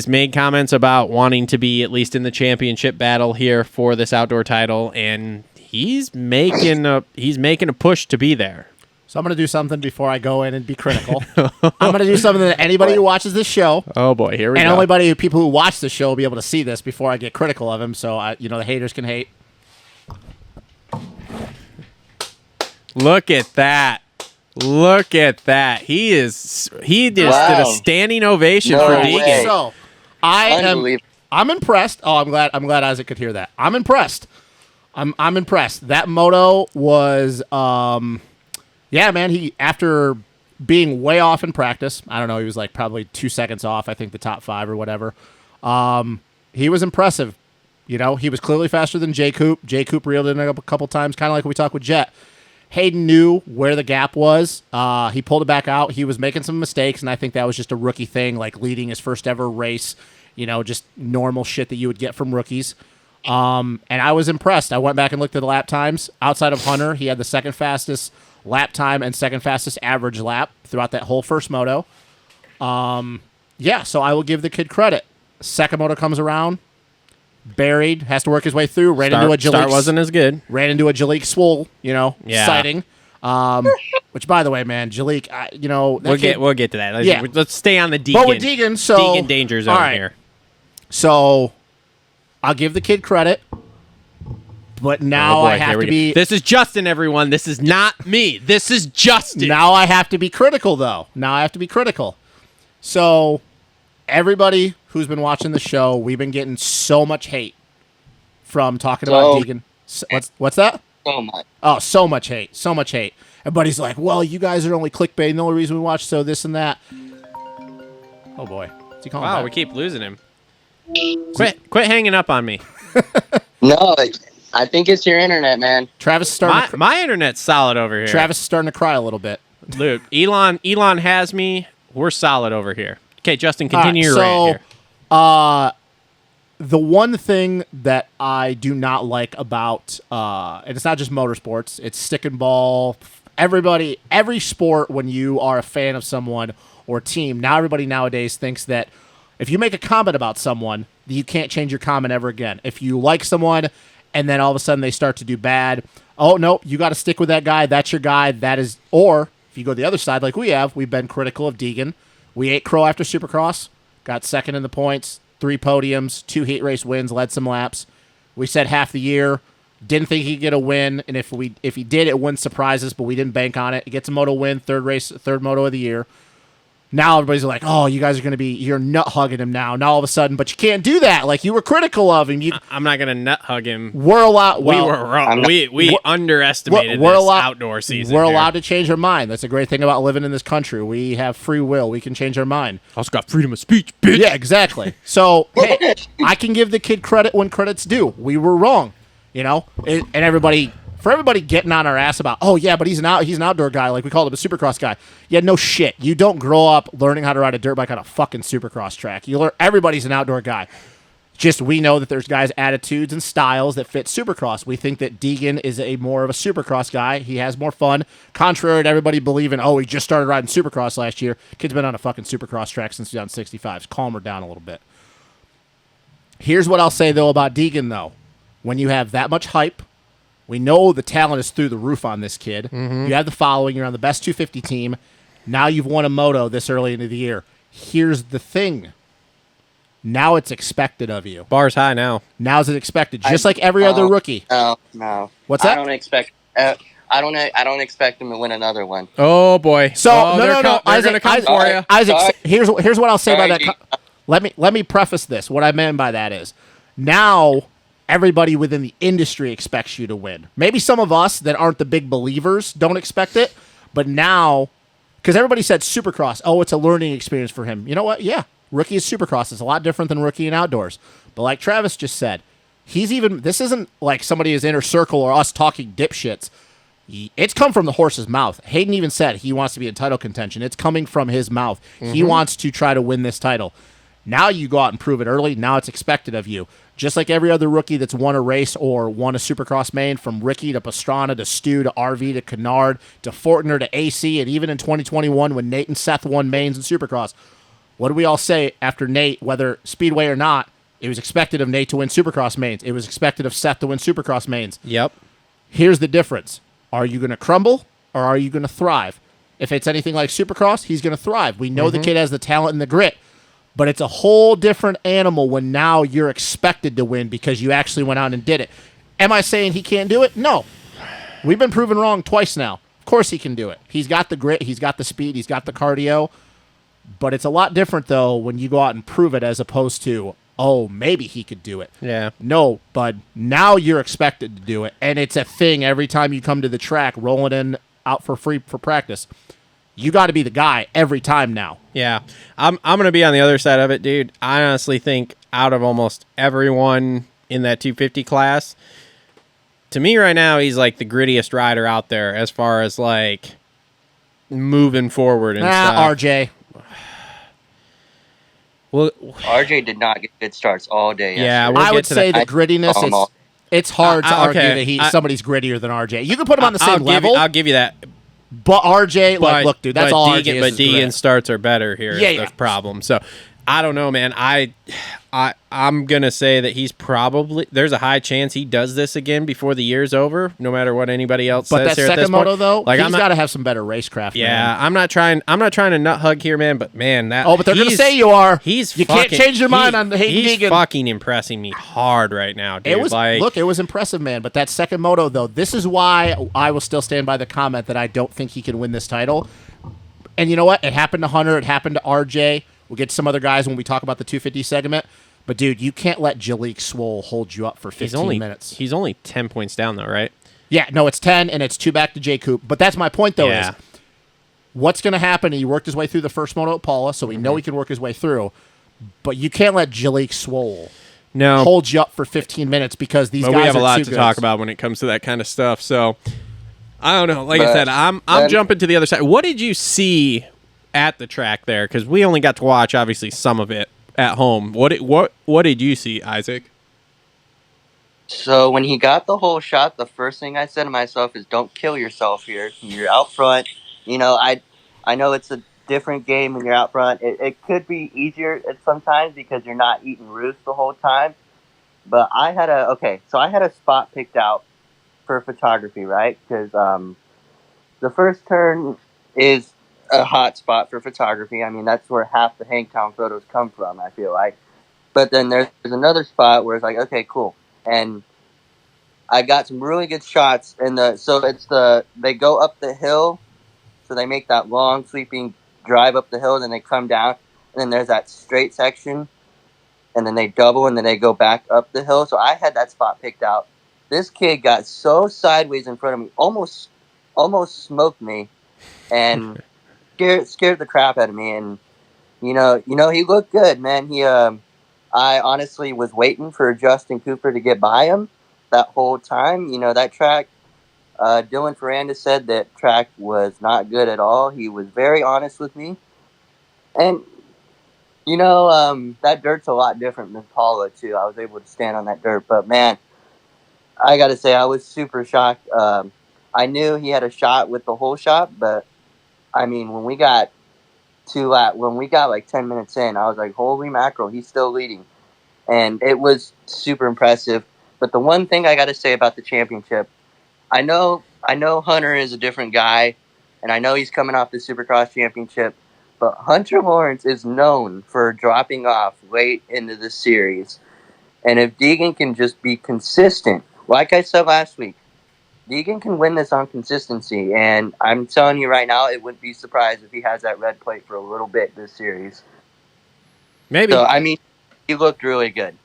made comments about wanting to be at least in the championship battle here for this outdoor title, and he's making a push to be there. So I'm going to do something before I go in and be critical. I'm going to do something that anybody who watches this show, Oh boy, here we and go. people who watch the show will be able to see this before I get critical of him. So the haters can hate. Look at that. Look at that. He just did a standing ovation No for way. Deegan. So Unbelievable. I'm impressed. Oh, I'm glad Isaac could hear that. I'm impressed. I'm impressed. That moto was yeah, man, he, after being way off in practice, I don't know, he was like probably 2 seconds off, I think the top 5 or whatever. He was impressive. He was clearly faster than J Coop. J Coop reeled in a couple times, kind of like we talked with Jett. Hayden knew where the gap was. He pulled it back out. He was making some mistakes, and I think that was just a rookie thing, like leading his first ever race, just normal shit that you would get from rookies. And I was impressed. I went back and looked at the lap times. Outside of Hunter, he had the second fastest lap time and second fastest average lap throughout that whole first moto. Yeah, so I will give the kid credit. Second moto comes around, buried, has to work his way through, ran into a Jalik. Start wasn't as good. Ran into a Jalik Swole, Yeah. sighting. Which, by the way, man, Jalik, We'll get to that. Yeah. Let's stay on the Deegan. But with Deegan, so Deegan danger zone all right. here. So I'll give the kid credit, but now Oh, boy, I have here we to go. be. This is Justin, everyone. This is not me. This is Justin. Now I have to be critical, though. So everybody who's been watching the show, we've been getting so much hate from talking about Deegan. What's that? So much. Oh, so much hate. Everybody's like, well, you guys are only clickbait. The only reason we watch this and that. Oh, boy. What's he calling Wow, back? we keep losing him. Quit hanging up on me. No, I think it's your internet, man. Travis is starting to My internet's solid over here. Travis is starting to cry a little bit. Luke, Elon has me. We're solid over here. Okay, Justin, continue your rant here. The one thing that I do not like about, and it's not just motorsports, it's stick and ball. Every sport, when you are a fan of someone or team, now everybody nowadays thinks that if you make a comment about someone, you can't change your comment ever again. If you like someone and then all of a sudden they start to do bad, oh, no, you got to stick with that guy. That's your guy. That is, or if you go the other side like we've been critical of Deegan. We ate crow after Supercross. got second in the points, 3 podiums, 2 heat race wins, led some laps. We said half the year, didn't think he'd get a win, and if he did, it wouldn't surprise us, but we didn't bank on it. He gets a moto win, third moto of the year. Now everybody's like, oh, you guys are going to you're nut hugging him now. Now all of a sudden, but you can't do that. Like, you were critical of him. I'm not going to nut hug him. We're allowed. Well, we were wrong. We underestimated this outdoor season. We're allowed to change our mind. That's a great thing about living in this country. We have free will. We can change our mind. Also got freedom of speech, bitch. Yeah, exactly. So, hey, I can give the kid credit when credit's due. We were wrong, and everybody. For everybody getting on our ass about, oh, yeah, but he's an outdoor guy, like we called him a supercross guy. Yeah, no shit. You don't grow up learning how to ride a dirt bike on a fucking supercross track. Everybody's an outdoor guy. Just we know that there's guys' attitudes and styles that fit supercross. We think that Deegan is more of a supercross guy. He has more fun. Contrary to everybody believing, oh, he just started riding supercross last year. Kid's been on a fucking supercross track since 2065. Calm her down a little bit. Here's what I'll say, though, about Deegan, though. When you have that much hype, we know the talent is through the roof on this kid. Mm-hmm. You have the following. You're on the best 250 team. Now you've won a moto this early into the year. Here's the thing. Now it's expected of you. Bar's high now. Now's it expected, just like every other rookie. No. What's that? I don't expect him to win another one. Oh boy. So no. They're gonna come for you. Isaac, here's what I'll say about that. Let me preface this. What I meant by that is, now everybody within the industry expects you to win. Maybe some of us that aren't the big believers don't expect it, but now, because everybody said Supercross, oh, it's a learning experience for him. You know what? Yeah, rookie is Supercross. It's a lot different than rookie in outdoors. But like Travis just said, this isn't like somebody is inner circle or us talking dipshits. It's come from the horse's mouth. Hayden even said he wants to be in title contention. It's coming from his mouth. Mm-hmm. He wants to try to win this title. Now you go out and prove it early. Now it's expected of you. Just like every other rookie that's won a race or won a Supercross main, from Ricky to Pastrana to Stu to RV to Kennard to Fortner to AC, and even in 2021 when Nate and Seth won mains and Supercross, what do we all say after Nate, whether Speedway or not? It was expected of Nate to win Supercross mains. It was expected of Seth to win Supercross mains. Yep. Here's the difference. Are you going to crumble or are you going to thrive? If it's anything like Supercross, he's going to thrive. We know the kid has the talent and the grit. But it's a whole different animal when now you're expected to win because you actually went out and did it. Am I saying he can't do it? No. We've been proven wrong twice now. Of course he can do it. He's got the grit, he's got the speed, he's got the cardio. But it's a lot different, though, when you go out and prove it as opposed to, oh, maybe he could do it. Yeah. No, bud. Now you're expected to do it. And it's a thing every time you come to the track, rolling in out for free for practice. You got to be the guy every time now. Yeah. I'm going to be on the other side of it, dude. I honestly think out of almost everyone in that 250 class, to me right now, he's like the grittiest rider out there as far as like moving forward and stuff. RJ. Well, RJ did not get good starts all day. Yeah, yesterday. I would say the grittiness, it's hard to argue that somebody's grittier than RJ. You can put him on the same level. I'll give you that. But RJ, look, dude, that's all RJ is. But Deegan starts are better here. Yeah, the problem. So I don't know, man. I'm gonna say that he's probably, there's a high chance he does this again before the year's over, no matter what anybody else says. But that here at this second moto point. though, like, he's got to have some better racecraft. Yeah, man. I'm not trying to nut hug here, man. But man, that but they're gonna say you are. You can't change your mind on Hayden Deegan. He's fucking impressing me hard right now, dude. It was impressive, man. But that second moto though, this is why I will still stand by the comment that I don't think he can win this title. And you know what? It happened to Hunter. It happened to RJ. We'll get to some other guys when we talk about the 250 segment. But, dude, you can't let Jalek Swole hold you up for 15 minutes. He's only 10 points down, though, right? Yeah, no, it's 10, and it's 2 back to J. Coop. But that's my point, though, is what's going to happen? He worked his way through the first moto at Paula, so we know he can work his way through. But you can't let Jalek Swole hold you up for 15 minutes because these guys are too good. We have a lot to talk about when it comes to that kind of stuff. So, I don't know. Like I said, I'm jumping to the other side. What did you see at the track there? Because we only got to watch, obviously, some of it at home. What did you see, Isaac? So when he got the whole shot, the first thing I said to myself is, don't kill yourself here. You're out front. You know, I know it's a different game when you're out front. It could be easier at sometimes because you're not eating roost the whole time. But I had a spot picked out for photography, right? Because the first turn is a hot spot for photography. I mean, that's where half the Hangtown photos come from, I feel like. But then there's another spot where it's like, okay, cool. And I got some really good shots. They go up the hill. So they make that long sweeping drive up the hill, then they come down. And then there's that straight section. And then they double, and then they go back up the hill. So I had that spot picked out. This kid got so sideways in front of me, almost smoked me, and scared the crap out of me. And you know, he looked good, man. I honestly was waiting for Justin Cooper to get by him that whole time. You know, that track, Dylan Ferrandis said that track was not good at all. He was very honest with me. And, you know, that dirt's a lot different than Paula, too. I was able to stand on that dirt. But, man, I got to say, I was super shocked. I knew he had a shot with the whole shot, but, I mean, when we got like 10 minutes in, I was like, holy mackerel, he's still leading. And it was super impressive. But the one thing I got to say about the championship, I know Hunter is a different guy, and I know he's coming off the Supercross championship, but Hunter Lawrence is known for dropping off late into the series. And if Deegan can just be consistent, like I said last week, Deegan can win this on consistency, and I'm telling you right now, it wouldn't be surprised if he has that red plate for a little bit this series. Maybe. So, I mean, he looked really good.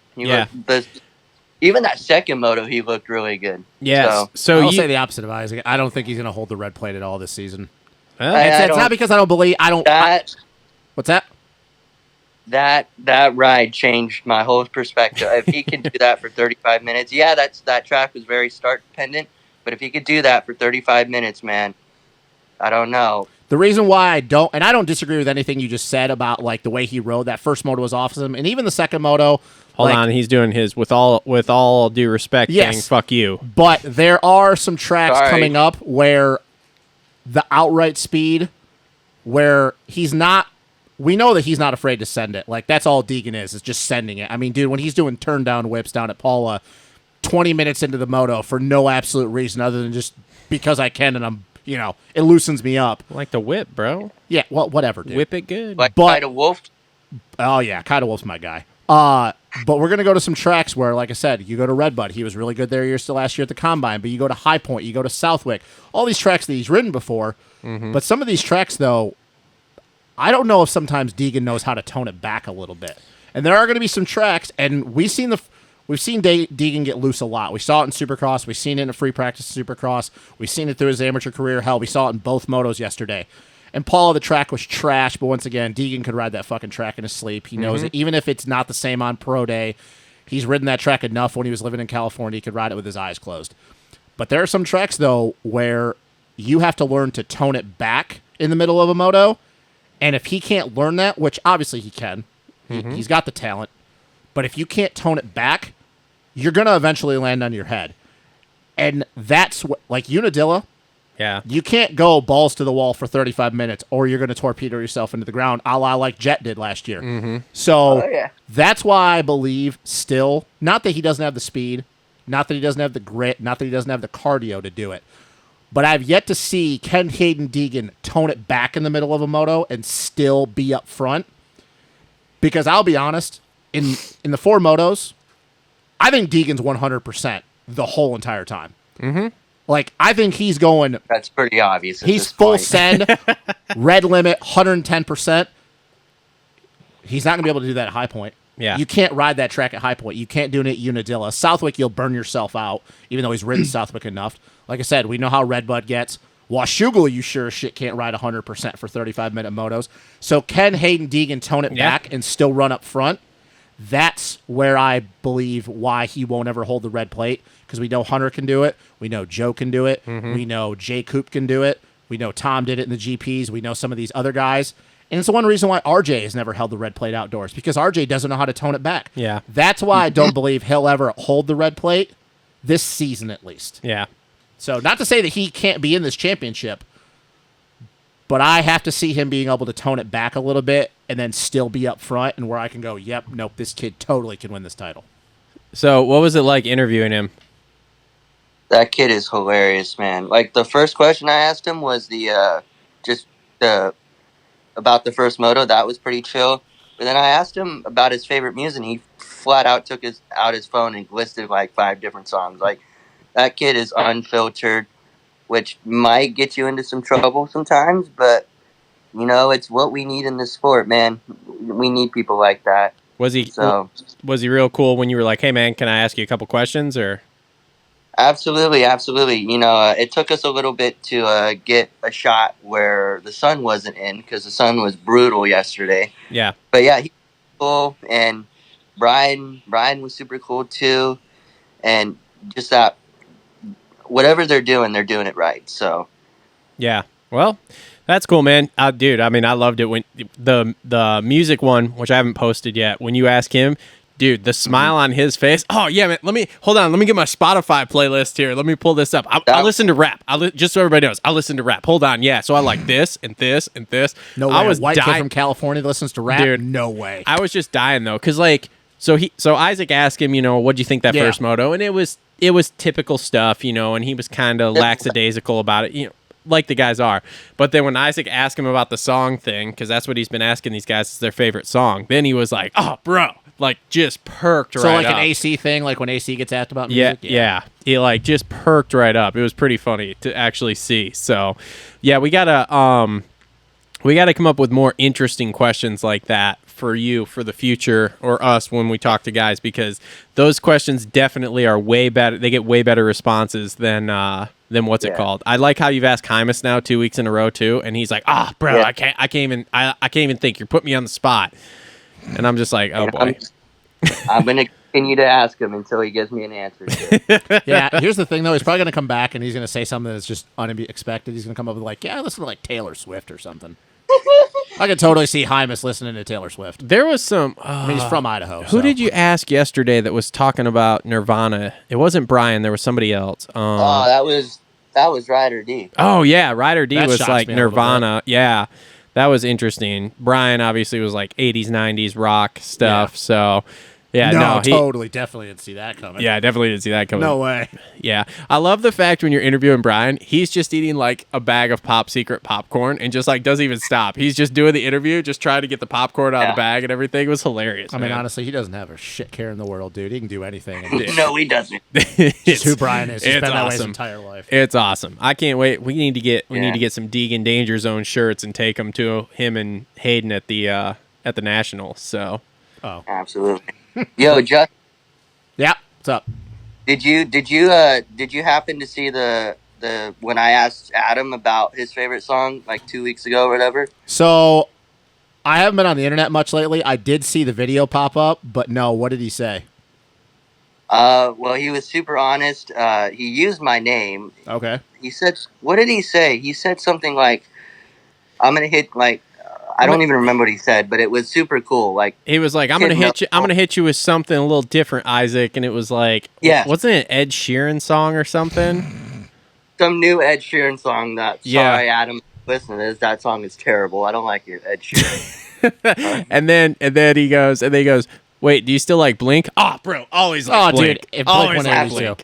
Even that second moto, he looked really good. Yes. So I'll say the opposite of Isaac. I don't think he's going to hold the red plate at all this season. It's not because I don't believe. What's that? That ride changed my whole perspective. If he can do that for 35 minutes, yeah, that track was very start dependent. But if he could do that for 35 minutes, man, I don't know. The reason why I don't disagree with anything you just said about like the way he rode. That first moto was awesome, and even the second moto. Hold on, he's doing his with all due respect. Yes, thing, fuck you. But there are some tracks coming up where the outright speed, where he's not. We know that he's not afraid to send it. Like that's all Deegan is just sending it. I mean, dude, when he's doing turn down whips down at Paula, 20 minutes into the moto for no absolute reason other than just because I can and I'm, you know, it loosens me up. I like the whip, bro. Yeah, well, whatever, dude. Whip it good. Like Kida Wolf. Oh yeah, Kida Wolf's my guy. But we're gonna go to some tracks where, like I said, you go to Redbud. He was really good there last year at the Combine. But you go to High Point, you go to Southwick. All these tracks that he's ridden before. Mm-hmm. But some of these tracks, though, I don't know if sometimes Deegan knows how to tone it back a little bit. And there are going to be some tracks, and we've seen Deegan get loose a lot. We saw it in Supercross. We've seen it in a free practice Supercross. We've seen it through his amateur career. Hell, we saw it in both motos yesterday. And Paul, the track was trash, but once again, Deegan could ride that fucking track in his sleep. He knows it. Even if it's not the same on Pro Day, he's ridden that track enough when he was living in California. He could ride it with his eyes closed. But there are some tracks, though, where you have to learn to tone it back in the middle of a moto. And if he can't learn that, which obviously he can, he's got the talent. But if you can't tone it back, you're going to eventually land on your head. And that's what, like Unadilla, yeah, you can't go balls to the wall for 35 minutes or you're going to torpedo yourself into the ground, a la like Jett did last year. Mm-hmm. So that's why I believe still, not that he doesn't have the speed, not that he doesn't have the grit, not that he doesn't have the cardio to do it, but I've yet to see Ken Hayden Deegan tone it back in the middle of a moto and still be up front. Because I'll be honest, in the 4 motos, I think Deegan's 100% the whole entire time. Mm-hmm. Like, I think he's going... That's pretty obvious. He's full send, red limit, 110%. He's not going to be able to do that at High Point. Yeah. You can't ride that track at High Point. You can't do it at Unadilla. Southwick, you'll burn yourself out, even though he's ridden Southwick enough. Like I said, we know how Redbud gets. Washougal, you sure as shit can't ride 100% for 35-minute motos. So can Hayden Deegan tone it back and still run up front? That's where I believe why he won't ever hold the red plate, because we know Hunter can do it. We know Joe can do it. Mm-hmm. We know Jay Coop can do it. We know Tom did it in the GPs. We know some of these other guys. And it's the one reason why RJ has never held the red plate outdoors, because RJ doesn't know how to tone it back. Yeah. That's why I don't believe he'll ever hold the red plate this season at least. Yeah. So not to say that he can't be in this championship, but I have to see him being able to tone it back a little bit and then still be up front, and where I can go, yep, nope, this kid totally can win this title. So what was it like interviewing him? That kid is hilarious, man. Like, the first question I asked him was just the about the first moto. That was pretty chill. But then I asked him about his favorite music, and he flat out took his phone and listed like 5 different songs. Like, that kid is unfiltered, which might get you into some trouble sometimes, but you know, it's what we need in this sport, man. We need people like that. Was he real cool when you were like, "Hey man, can I ask you a couple questions?" Or Absolutely. You know, it took us a little bit to get a shot where the sun wasn't in, because the sun was brutal yesterday. Yeah. But yeah, he was cool, and Brian was super cool too, and just that whatever they're doing it right. So yeah, well, that's cool, man. Dude, I mean, I loved it when the music one, which I haven't posted yet. When you ask him, dude, the smile on his face. Oh yeah, man. Let me get my Spotify playlist here. Let me pull this up. I listen to rap. Just so everybody knows, I listen to rap. Hold on, yeah. So I like this and this and this. No way. I was White kid from California that listens to rap. Dude, no way. I was just dying though, because like, so Isaac asked him, you know, what do you think that first moto, and it was typical stuff, you know, and he was kind of lackadaisical about it, you know, like the guys are. But then when Isaac asked him about the song thing, because that's what he's been asking these guys, is their favorite song, then he was like, "Oh, bro." Like, just perked right up. So, like, an AC thing, like when AC gets asked about music? Yeah. He, like, just perked right up. It was pretty funny to actually see. So, yeah, we gotta come up with more interesting questions like that for you, for the future, or us when we talk to guys, because those questions definitely are way better. They get way better responses than what's it called. I like how you've asked Hymus now 2 weeks in a row, too, and he's like, bro, I can't even think. You're putting me on the spot. And I'm just like, oh, boy. I'm going to continue to ask him until he gives me an answer. Yeah, here's the thing, though. He's probably going to come back, and he's going to say something that's just unexpected. He's going to come up with, like, I listen to, like, Taylor Swift or something. I could totally see Hymus listening to Taylor Swift. There was some... I mean, he's from Idaho. Who did you ask yesterday that was talking about Nirvana? It wasn't Brian. There was somebody else. That was Ryder D. Oh, yeah. Ryder D was like Nirvana. Yeah. That was interesting. Brian obviously was like 80s, 90s rock stuff. Yeah. So, yeah, definitely didn't see that coming. Yeah, I definitely didn't see that coming. No way. Yeah. I love the fact when you're interviewing Brian, he's just eating like a bag of Pop Secret popcorn and just like doesn't even stop. He's just doing the interview, just trying to get the popcorn out of the bag and everything. It was hilarious. I mean, honestly, he doesn't have a shit care in the world, dude. He can do anything. No, he doesn't. It's who Brian is. He's been that way his awesome. Entire life. It's awesome. I can't wait. We need to get some Deegan Danger Zone shirts and take them to him and Hayden at the Nationals. So, absolutely. Yo, Jett. Yeah, what's up? Did you happen to see the when I asked Adam about his favorite song like 2 weeks ago or whatever? So, I haven't been on the internet much lately. I did see the video pop up, but no, what did he say? Well, he was super honest. He used my name. Okay. He said, what did he say? He said something like, "I'm gonna hit like." I don't even remember what he said, but it was super cool. Like, he was like, I'm gonna hit you with something a little different, Isaac. And it was like, wasn't it an Ed Sheeran song or something? Some new Ed Sheeran song that, sorry, Adam, listen to this. That song is terrible. I don't like your Ed Sheeran. and then he goes, wait, do you still like Blink? Oh, bro, always like Blink. Dude, if Blink always Blink.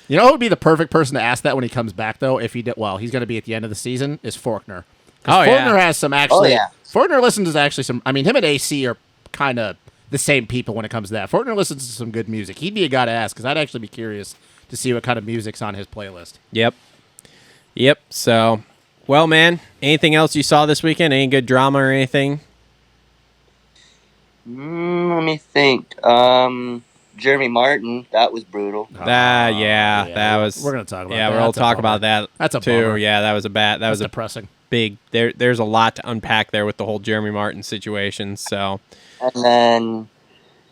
You know who would be the perfect person to ask that when he comes back, though? If he did, well, he's going to be at the end of the season, is Faulkner. Faulkner has some actually. Faulkner listens to actually some. I mean, him and AC are kind of the same people when it comes to that. Faulkner listens to some good music. He'd be a guy to ask, because I'd actually be curious to see what kind of music's on his playlist. Yep. So, well, man, anything else you saw this weekend? Any good drama or anything? Let me think. Jeremy Martin, that was brutal. That was. We're gonna talk about. Yeah, that. we'll talk about that. That's a too. bummer. Yeah, that was depressing. Big. There's a lot to unpack there with the whole Jeremy Martin situation. So, and then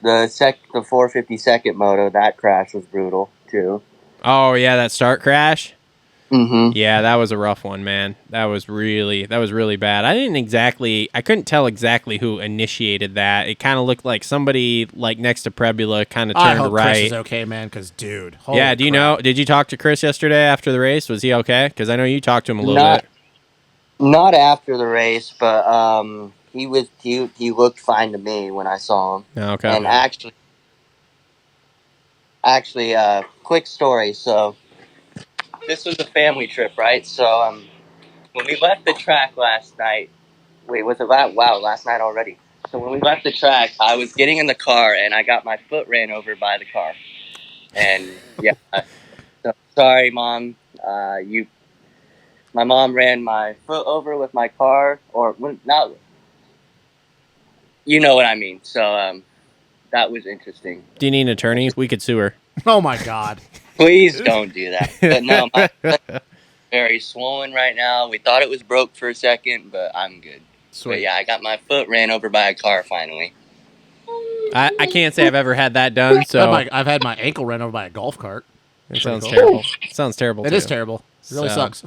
the 452nd moto, that crash was brutal too. Oh yeah, that start crash. Mm-hmm. Yeah, that was a rough one, man. That was really bad. I couldn't tell exactly who initiated that. It kind of looked like somebody like next to Prebula kind of turned I hope right. Chris is okay, man, because dude. Yeah, do you know? Did you talk to Chris yesterday after the race? Was he okay? Because I know you talked to him a little bit. Not after the race, but he looked fine to me when I saw him. Okay. And actually, quick story. So this was a family trip, right? So when we left the track last night, wait, was it last night already? So when we left the track, I was getting in the car and I got my foot ran over by the car. And yeah, so sorry, Mom. My mom ran my foot over with my car, or not. You know what I mean. So that was interesting. Do you need an attorney? We could sue her. Oh my God! Please don't do that. But no, my foot's very swollen right now. We thought it was broke for a second, but I'm good. Sweet. But yeah, I got my foot ran over by a car finally. I can't say I've ever had that done. So I've had my ankle ran over by a golf cart. it sounds terrible. It sounds terrible. It too. is terrible. It really sucks.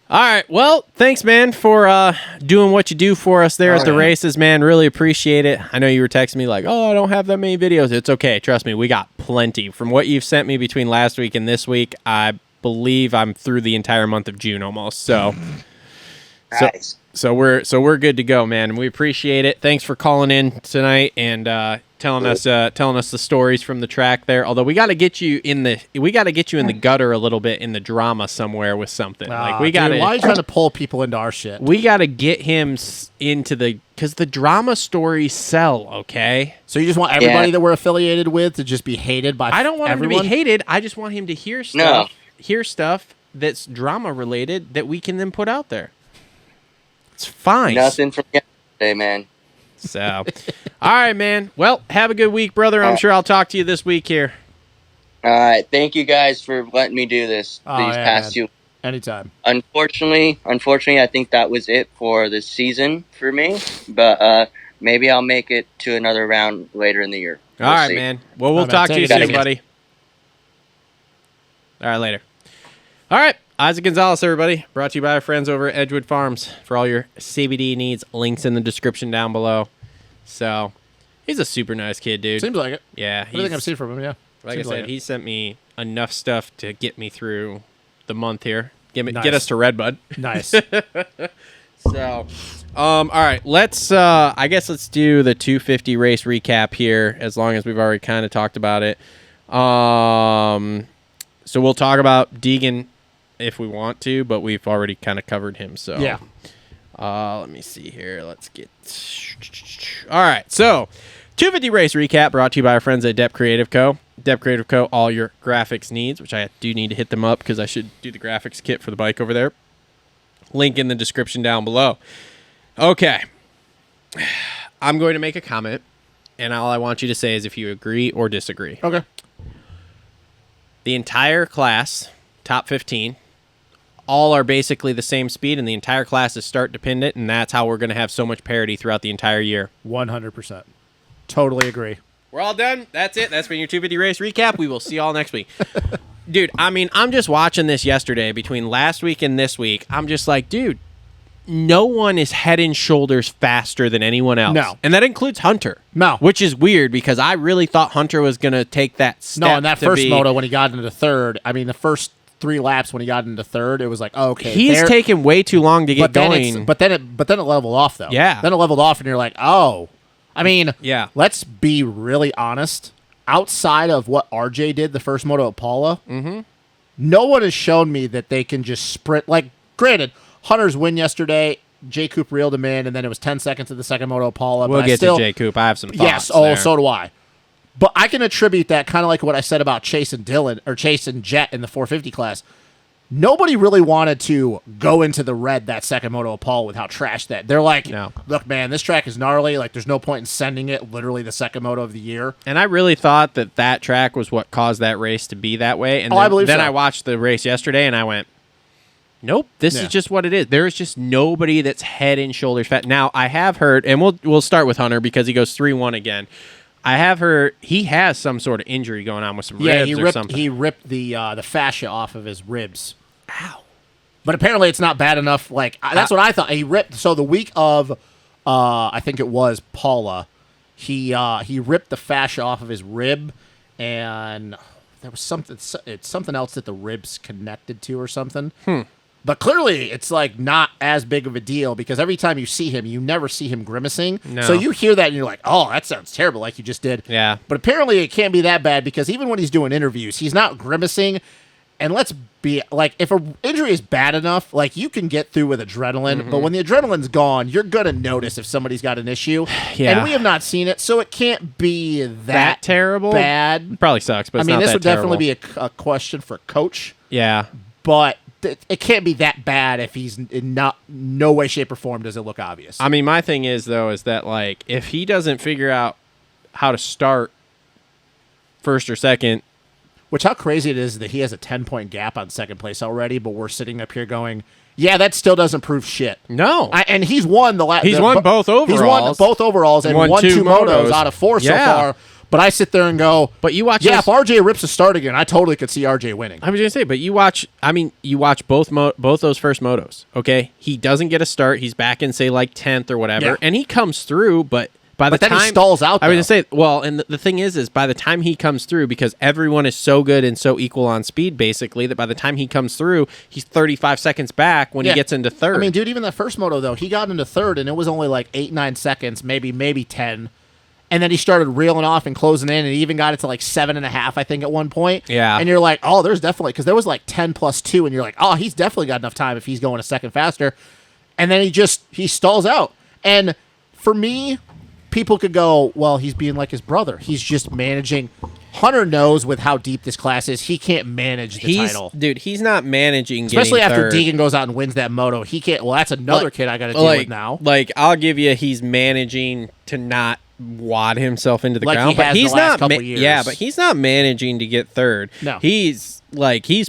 All right. Well, thanks, man, for doing what you do for us there at the races, man. Really appreciate it. I know you were texting me like, oh, I don't have that many videos. It's okay. Trust me. We got plenty. From what you've sent me between last week and this week, I believe I'm through the entire month of June almost. So, Nice. so we're good to go, man. We appreciate it. Thanks for calling in tonight and telling us the stories from the track there. Although we got to get you in the gutter a little bit in the drama somewhere with something. Like we got. Why are you trying to pull people into our shit? We got to get him into because the drama stories sell. Okay. So you just want everybody that we're affiliated with to just be hated by? I don't want everyone? him to be hated. I just want him to hear stuff. Hear stuff that's drama related that we can then put out there. It's fine. Nothing from yesterday, man. So, all right, man. Well, have a good week, brother. I'm sure I'll talk to you this week here. All right. Thank you guys for letting me do this these past two. Anytime. Unfortunately, I think that was it for the season for me. But maybe I'll make it to another round later in the year. All right, man. Well, we'll talk to you soon, buddy. All right, later. All right. Issac Gonzalez, everybody. Brought to you by our friends over at Edgewood Farms. For all your CBD needs, links in the description down below. So, he's a super nice kid, dude. Seems like it. Yeah. Everything I've seen from him, yeah. Like I said, he sent me enough stuff to get me through the month here. Get us to Redbud. Nice. So, all right. I guess let's do the 250 race recap here, as long as we've already kind of talked about it. So we'll talk about Deegan if we want to, but we've already kind of covered him. So yeah. Let me see here. Let's get. All right. So 250 race recap brought to you by our friends at Adept Creative Co. Adept Creative Co. All your graphics needs, which I do need to hit them up because I should do the graphics kit for the bike over there. Link in the description down below. Okay. I'm going to make a comment, and all I want you to say is if you agree or disagree. Okay. The entire class, top 15, all are basically the same speed, and the entire class is start dependent, and that's how we're going to have so much parity throughout the entire year. 100%. Totally agree. We're all done. That's it. That's been your 250 race recap. We will see you all next week. Dude, I mean, I'm just watching this yesterday between last week and this week. I'm just like, dude, no one is head and shoulders faster than anyone else. No. And that includes Hunter. No. Which is weird because I really thought Hunter was going to take that step. No, in that first moto when he got into third, I mean, the first 3 laps when he got into third, it was like, oh, okay. He's taking way too long to get going. But then it leveled off, though. Yeah. Then it leveled off, and you're like, oh. I mean, yeah. Let's be really honest. Outside of what RJ did the first moto at Paula, no one has shown me that they can just sprint. Like, granted, Hunter's win yesterday, J. Coop reeled him in, and then it was 10 seconds of the second moto at Paula. We'll get to J. Coop. I have some thoughts. Yes, so do I. But I can attribute that kind of like what I said about Chase and Jett in the 450 class. Nobody really wanted to go into the red that second moto of Paul with how trash that. They're like, no. Look, man, this track is gnarly. Like, there's no point in sending it literally the second moto of the year. And I really thought that track was what caused that race to be that way. And I believe so. I watched the race yesterday, and I went, nope, this is just what it is. There is just nobody that's head and shoulders fat. Now, I have heard, and we'll start with Hunter because he goes 3-1 again. I have heard he has some sort of injury going on with some ribs or something. He ripped the fascia off of his ribs. Ow. But apparently it's not bad enough. Like, that's what I thought. He ripped. So the week of, I think it was Paula, he ripped the fascia off of his rib, and there was something else that the ribs connected to or something. But clearly it's like not as big of a deal because every time you see him, you never see him grimacing. No. So you hear that and you're like, oh, that sounds terrible, like you just did. Yeah. But apparently it can't be that bad because even when he's doing interviews, he's not grimacing. And let's be like, if an injury is bad enough, like you can get through with adrenaline, but when the adrenaline's gone, you're gonna notice if somebody's got an issue. Yeah. And we have not seen it, so it can't be that terrible. bad. It probably sucks, but I it's mean, not this that would definitely terrible. be a question for coach, Yeah. but it can't be that bad if he's in no way, shape, or form does it look obvious. I mean, my thing is though is that like if he doesn't figure out how to start first or second. Which, how crazy it is that he has a 10-point gap on second place already, but we're sitting up here going, yeah, that still doesn't prove shit. No. And he's won the last. He's won both overalls. He's won both overalls and won two motos out of 4 so far. But I sit there and go, but you watch. Yeah, if RJ rips a start again, I totally could see RJ winning. I was gonna say, but you watch. I mean, you watch both those first motos. Okay, he doesn't get a start. He's back in say like 10th or whatever, and he comes through, but. By the then time he stalls out, I was going to say, well, and the thing is by the time he comes through, because everyone is so good and so equal on speed, basically, that by the time he comes through, he's 35 seconds back when he gets into third. I mean, dude, even that first moto, though, he got into third, and it was only like 8-9 seconds, maybe 10. And then he started reeling off and closing in, and he even got it to like 7.5, I think, at one point. Yeah. And you're like, oh, there's definitely, because there was like 10 plus 2, and you're like, oh, he's definitely got enough time if he's going a second faster. And then he stalls out. And for me, people could go, well, he's being like his brother. He's just managing. Hunter knows with how deep this class is, he can't manage the title. Dude, he's not managing Especially getting after third. Deegan goes out and wins that moto. He can't. Well, that's another kid I got to deal with now. Like, I'll give you, he's managing to not wad himself into the Like ground. he But has he's the last not couple years. Yeah, but he's not managing to get third. No. He's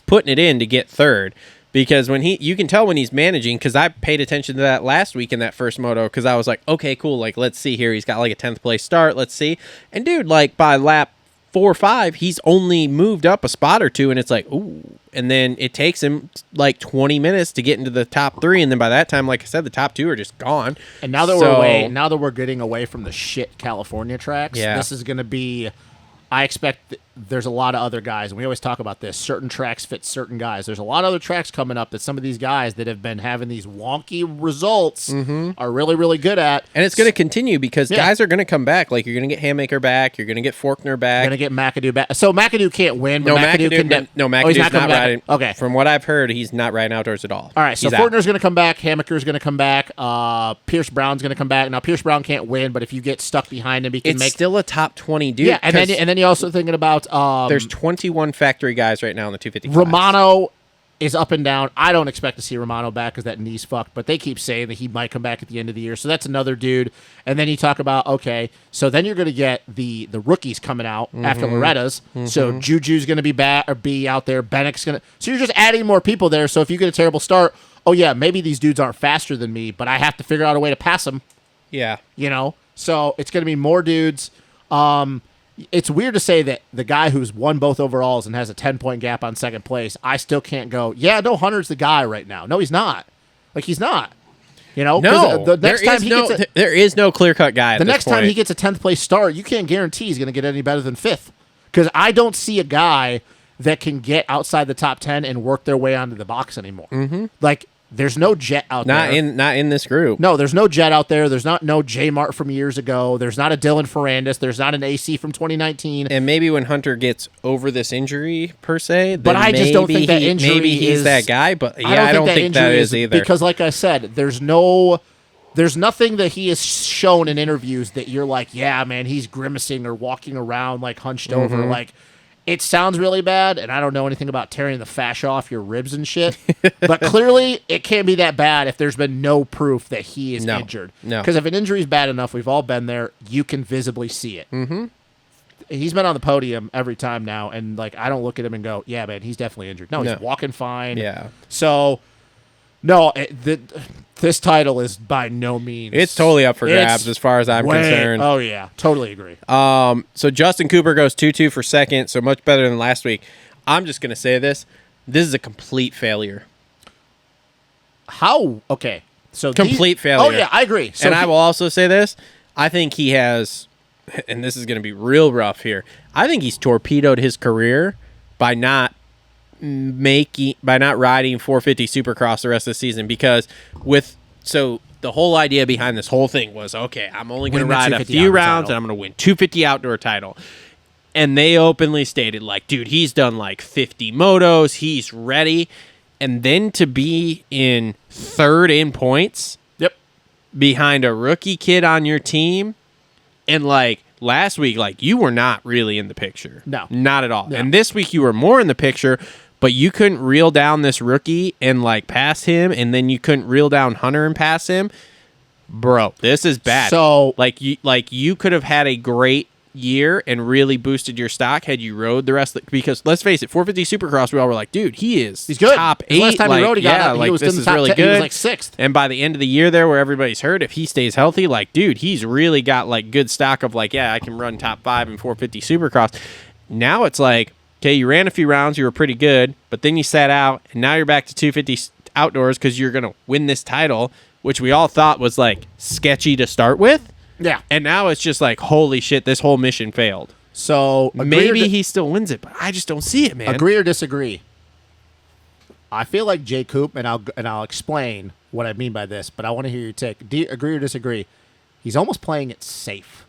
putting it in to get third. Because when you can tell when he's managing, because I paid attention to that last week in that first moto, because I was like, okay, cool, like, let's see here. He's got like a 10th place start, let's see. And dude, like by lap 4 or 5, he's only moved up a spot or two, and it's like, ooh. And then it takes him like 20 minutes to get into the top 3, and then by that time, like I said, the top 2 are just gone. And now that we're getting away from the shit California tracks, this is going to be. I expect there's a lot of other guys, and we always talk about this. Certain tracks fit certain guys. There's a lot of other tracks coming up that some of these guys that have been having these wonky results are really, really good at. And it's going to continue because guys are going to come back. Like, you're going to get Hammaker back. You're going to get Forkner back. You're going to get McAdoo back. So McAdoo can't win, but McAdoo's he's not riding. Okay. From what I've heard, he's not riding outdoors at all. All right, so Forkner's going to come back. Hammaker's going to come back. Pierce Brown's going to come back. Now, Pierce Brown can't win, but if you get stuck behind him, he can It's still a top 20 dude. Yeah, and then you're also thinking about... there's 21 factory guys right now in the 250 class. Romano is up and down. I don't expect to see Romano back because that knee's fucked, but they keep saying that he might come back at the end of the year. So that's another dude. And then you talk about, okay, so then you're going to get the rookies coming out after Loretta's. So Juju's going to be out there. Bennick's going to... So you're just adding more people there. So if you get a terrible start, oh yeah, maybe these dudes aren't faster than me, but I have to figure out a way to pass them. Yeah. You know? So it's going to be more dudes. It's weird to say that the guy who's won both overalls and has a 10-point gap on second place, I still can't go, yeah, no, Hunter's the guy right now. No, he's not. Like, he's not. You know? No. The next time there is no clear-cut guy The next time he gets a 10th place start, you can't guarantee he's going to get any better than 5th. Because I don't see a guy that can get outside the top 10 and work their way onto the box anymore. Like, there's no Jett out there. Not in this group. No, there's no Jett out there. There's no J Mart from years ago. There's not a Dylan Ferrandis. There's not an AC from 2019. And maybe when Hunter gets over this injury per se, but I just don't think that injury maybe he's that guy. But I don't think that is either. Because, like I said, there's nothing that he has shown in interviews that you're like, yeah, man, he's grimacing or walking around like hunched over. Like, it sounds really bad, and I don't know anything about tearing the fascia off your ribs and shit. But clearly, it can't be that bad if there's been no proof that he is injured. No. Because if an injury is bad enough, we've all been there, you can visibly see it. He's been on the podium every time now, and like I don't look at him and go, yeah, man, he's definitely injured. No, he's walking fine. Yeah. So, no, this title is by no means... It's totally up for grabs as far as I'm concerned. Oh, yeah. Totally agree. So Justin Cooper goes 2-2 for second, so much better than last week. I'm just going to say this. This is a complete failure. How? Okay. So complete failure. Oh, yeah, I agree. So and I will also say this. I think he has, and this is going to be real rough here, I think he's torpedoed his career by not riding 450 Supercross the rest of the season, because the whole idea behind this whole thing was, okay, I'm only going to ride a few rounds and I'm going to win 250 outdoor title. And they openly stated, like, dude, he's done like 50 motos. He's ready. And then to be in third in points behind a rookie kid on your team. And, like, last week, like, you were not really in the picture. No. Not at all. No. And this week you were more in the picture, but you couldn't reel down this rookie and, like, pass him. And then you couldn't reel down Hunter and pass him. Bro, this is bad. So, you could have had a great year and really boosted your stock had you rode the rest of the, because let's face it, 450 Supercross, we all were like, dude, he's good. top The 8. last time he rode, he got up, he was this in the is top really 10, good. he was like 6th. And by the end of the year there, where everybody's hurt, if he stays healthy, like, dude, he's really got like good stock of like, yeah, I can run top 5 in 450 Supercross. Now it's like, okay, you ran a few rounds, you were pretty good, but then you sat out, and now you're back to 250 outdoors because you're gonna win this title, which we all thought was like sketchy to start with. Yeah. And now it's just like, holy shit, this whole mission failed. So maybe he still wins it, but I just don't see it, man. Agree or disagree? I feel like Jay Coop, and I'll explain what I mean by this, but I want to hear your take. Agree or disagree? He's almost playing it safe.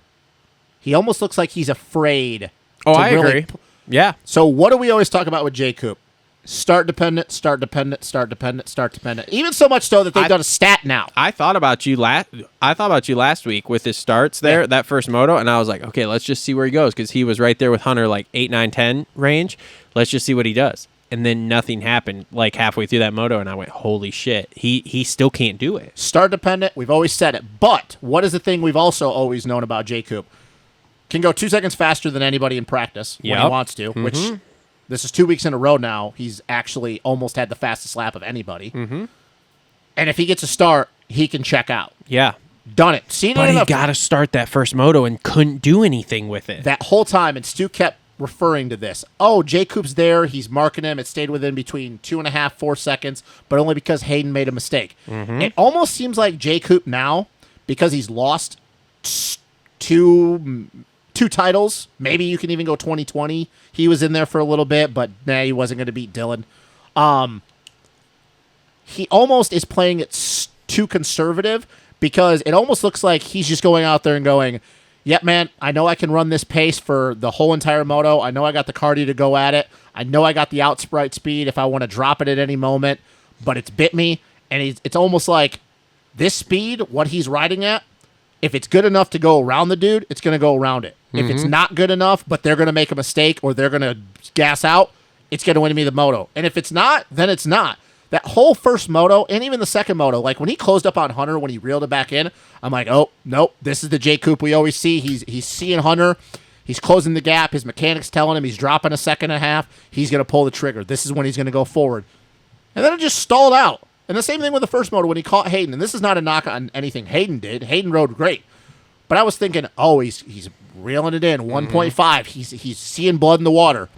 He almost looks like he's afraid. Oh, I agree. Yeah. So what do we always talk about with Jay Coop? Start dependent, start dependent, start dependent, start dependent. Even so much so that they've done a stat now. I thought about you last week with his starts there, that first moto, and I was like, okay, let's just see where he goes, because he was right there with Hunter, like 8, 9, 10 range. Let's just see what he does. And then nothing happened like halfway through that moto, and I went, holy shit, he still can't do it. Start dependent, we've always said it. But what is the thing we've also always known about Jay Coop? Can go 2 seconds faster than anybody in practice when he wants to, which this is 2 weeks in a row now. He's actually almost had the fastest lap of anybody. Mm-hmm. And if he gets a start, he can check out. Yeah. Done it. Seen But it he enough. got to start that first moto and couldn't do anything with it. That whole time, and Stu kept referring to this. Oh, Jay Coop's there. He's marking him. It stayed within between 2.5, 4 seconds, but only because Hayden made a mistake. Mm-hmm. It almost seems like Jay Coop now, because he's lost two titles. Maybe you can even go 2020. He was in there for a little bit, but he wasn't going to beat Dylan. He almost is playing it too conservative, because it almost looks like he's just going out there and going, yep, man, I know I can run this pace for the whole entire moto. I know I got the cardio to go at it. I know I got the outsprite speed if I want to drop it at any moment, but it's bit me. And it's almost like this speed, what he's riding at, if it's good enough to go around the dude, it's going to go around it. If it's not good enough, but they're going to make a mistake or they're going to gas out, it's going to win me the moto. And if it's not, then it's not. That whole first moto, and even the second moto, like when he closed up on Hunter, when he reeled it back in, I'm like, oh, nope, this is the Jay Coop we always see. He's seeing Hunter. He's closing the gap. His mechanic's telling him he's dropping a second and a half. He's going to pull the trigger. This is when he's going to go forward. And then it just stalled out. And the same thing with the first moto when he caught Hayden. And this is not a knock on anything Hayden did. Hayden rode great. But I was thinking, oh, he's reeling it in, 1.5. He's seeing blood in the water.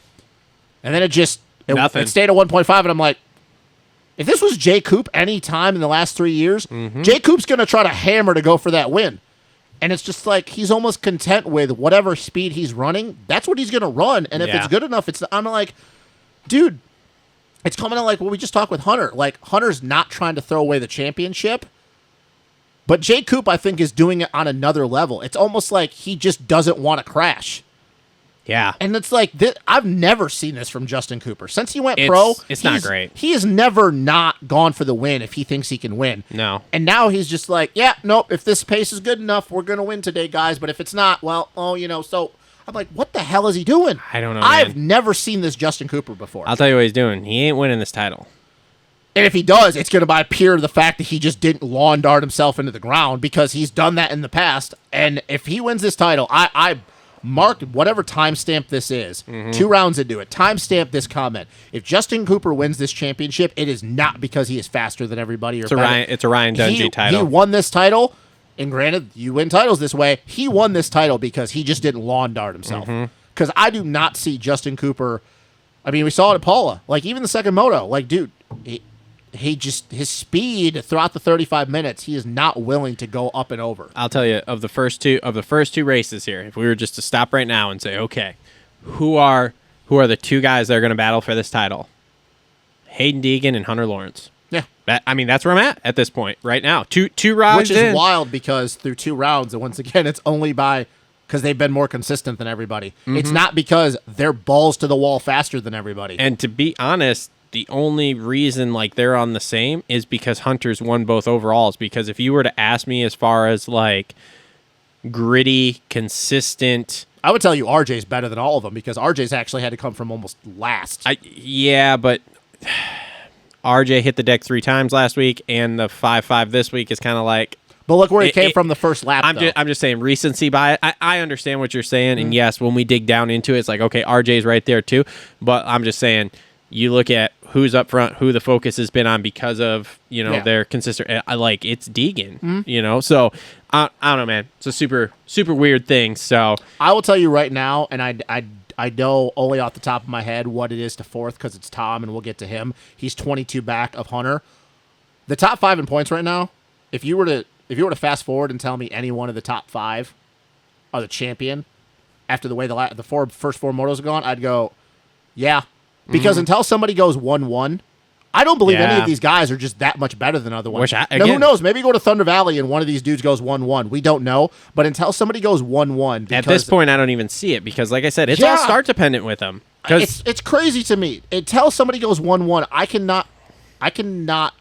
And then it stayed at 1.5, and I'm like, if this was Jay Coop any time in the last 3 years, Jay Coop's going to try to hammer to go for that win. And it's just like he's almost content with whatever speed he's running. That's what he's going to run. And if it's good enough, I'm like, dude, it's coming to like what we just talked with Hunter. Like, Hunter's not trying to throw away the championship. But Jay Coop, I think, is doing it on another level. It's almost like he just doesn't want to crash. Yeah. And it's like, I've never seen this from Justin Cooper. Since he went pro, it's not great. He has never not gone for the win if he thinks he can win. No. And now he's just like, yeah, nope, if this pace is good enough, we're going to win today, guys. But if it's not, well, so I'm like, what the hell is he doing? I don't know, I've never seen this Justin Cooper before. I'll tell you what he's doing. He ain't winning this title. And if he does, it's going to appear the fact that he just didn't lawn dart himself into the ground, because he's done that in the past. And if he wins this title, I marked whatever timestamp this is, 2 rounds into it, timestamp this comment. If Justin Cooper wins this championship, it is not because he is faster than everybody. It's a Ryan Dungey title. He won this title, and granted, you win titles this way. He won this title because he just didn't lawn dart himself. Because I do not see Justin Cooper. I mean, we saw it at Paula. Like, even the second moto. Like, dude, his speed throughout the 35 minutes, he is not willing to go up and over. I'll tell you, of the first two races here, if we were just to stop right now and say, okay, who are the 2 guys that are going to battle for this title? Hayden Deegan and Hunter Lawrence. Yeah. That's where I'm at this point right now. Two rounds Which is in. wild, because through 2 rounds, and once again, it's only by because they've been more consistent than everybody. It's not because they're balls to the wall faster than everybody. And to be honest, the only reason like they're on the same is because Hunter's won both overalls. Because if you were to ask me as far as like gritty, consistent, I would tell you RJ's better than all of them because RJ's actually had to come from almost last. Yeah, but RJ hit the deck 3 times last week, and the 5.5 this week is kind of like. But look where he came from the first lap. I'm just saying recency bias. I understand what you're saying, and yes, when we dig down into it, it's like okay, RJ's right there too. But I'm just saying, you look at who's up front, who the focus has been on because of their consistent. I like it's Deegan, So I don't know, man. It's a super weird thing. So I will tell you right now, and I know only off the top of my head what it is to fourth because it's Tom, and we'll get to him. He's 22 back of Hunter. The top 5 in points right now. If you were to fast forward and tell me any one of the top 5 are the champion after the way the first 4 motos have gone, I'd go, yeah. Because until somebody goes 1-1, I don't believe any of these guys are just that much better than other ones. Now, who knows? Maybe go to Thunder Valley and one of these dudes goes 1-1. We don't know. But until somebody goes 1-1. At this point, I don't even see it because, like I said, it's all start dependent with them. It's crazy to me. Until somebody goes 1-1, I cannot,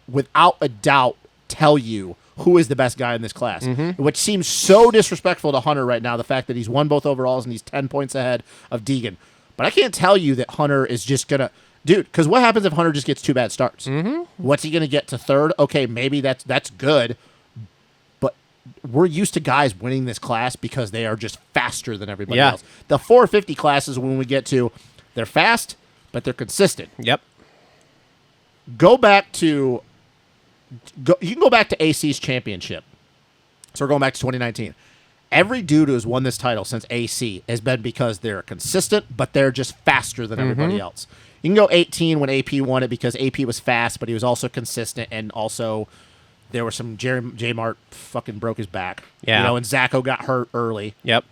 without a doubt, tell you who is the best guy in this class, which seems so disrespectful to Hunter right now, the fact that he's won both overalls and he's 10 points ahead of Deegan. But I can't tell you that Hunter is just going to... Dude, because what happens if Hunter just gets 2 bad starts? What's he going to get to third? Okay, maybe that's good, but we're used to guys winning this class because they are just faster than everybody else. The 450 classes, when we get to, they're fast, but they're consistent. Yep. You can go back to AC's championship. So we're going back to 2019. Every dude who has won this title since AC has been because they're consistent, but they're just faster than everybody else. You can go 18 when AP won it because AP was fast, but he was also consistent, and also there was some J Mart fucking broke his back. Yeah. And Zacho got hurt early. Yep.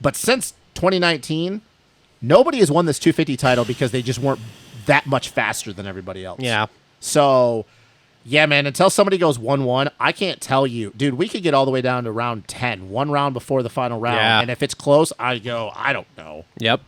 But since 2019, nobody has won this 250 title because they just weren't that much faster than everybody else. Yeah. So... yeah, man, until somebody goes 1-1, I can't tell you. Dude, we could get all the way down to round 10, 1 round before the final round. Yeah. And if it's close, I go, I don't know. Yep.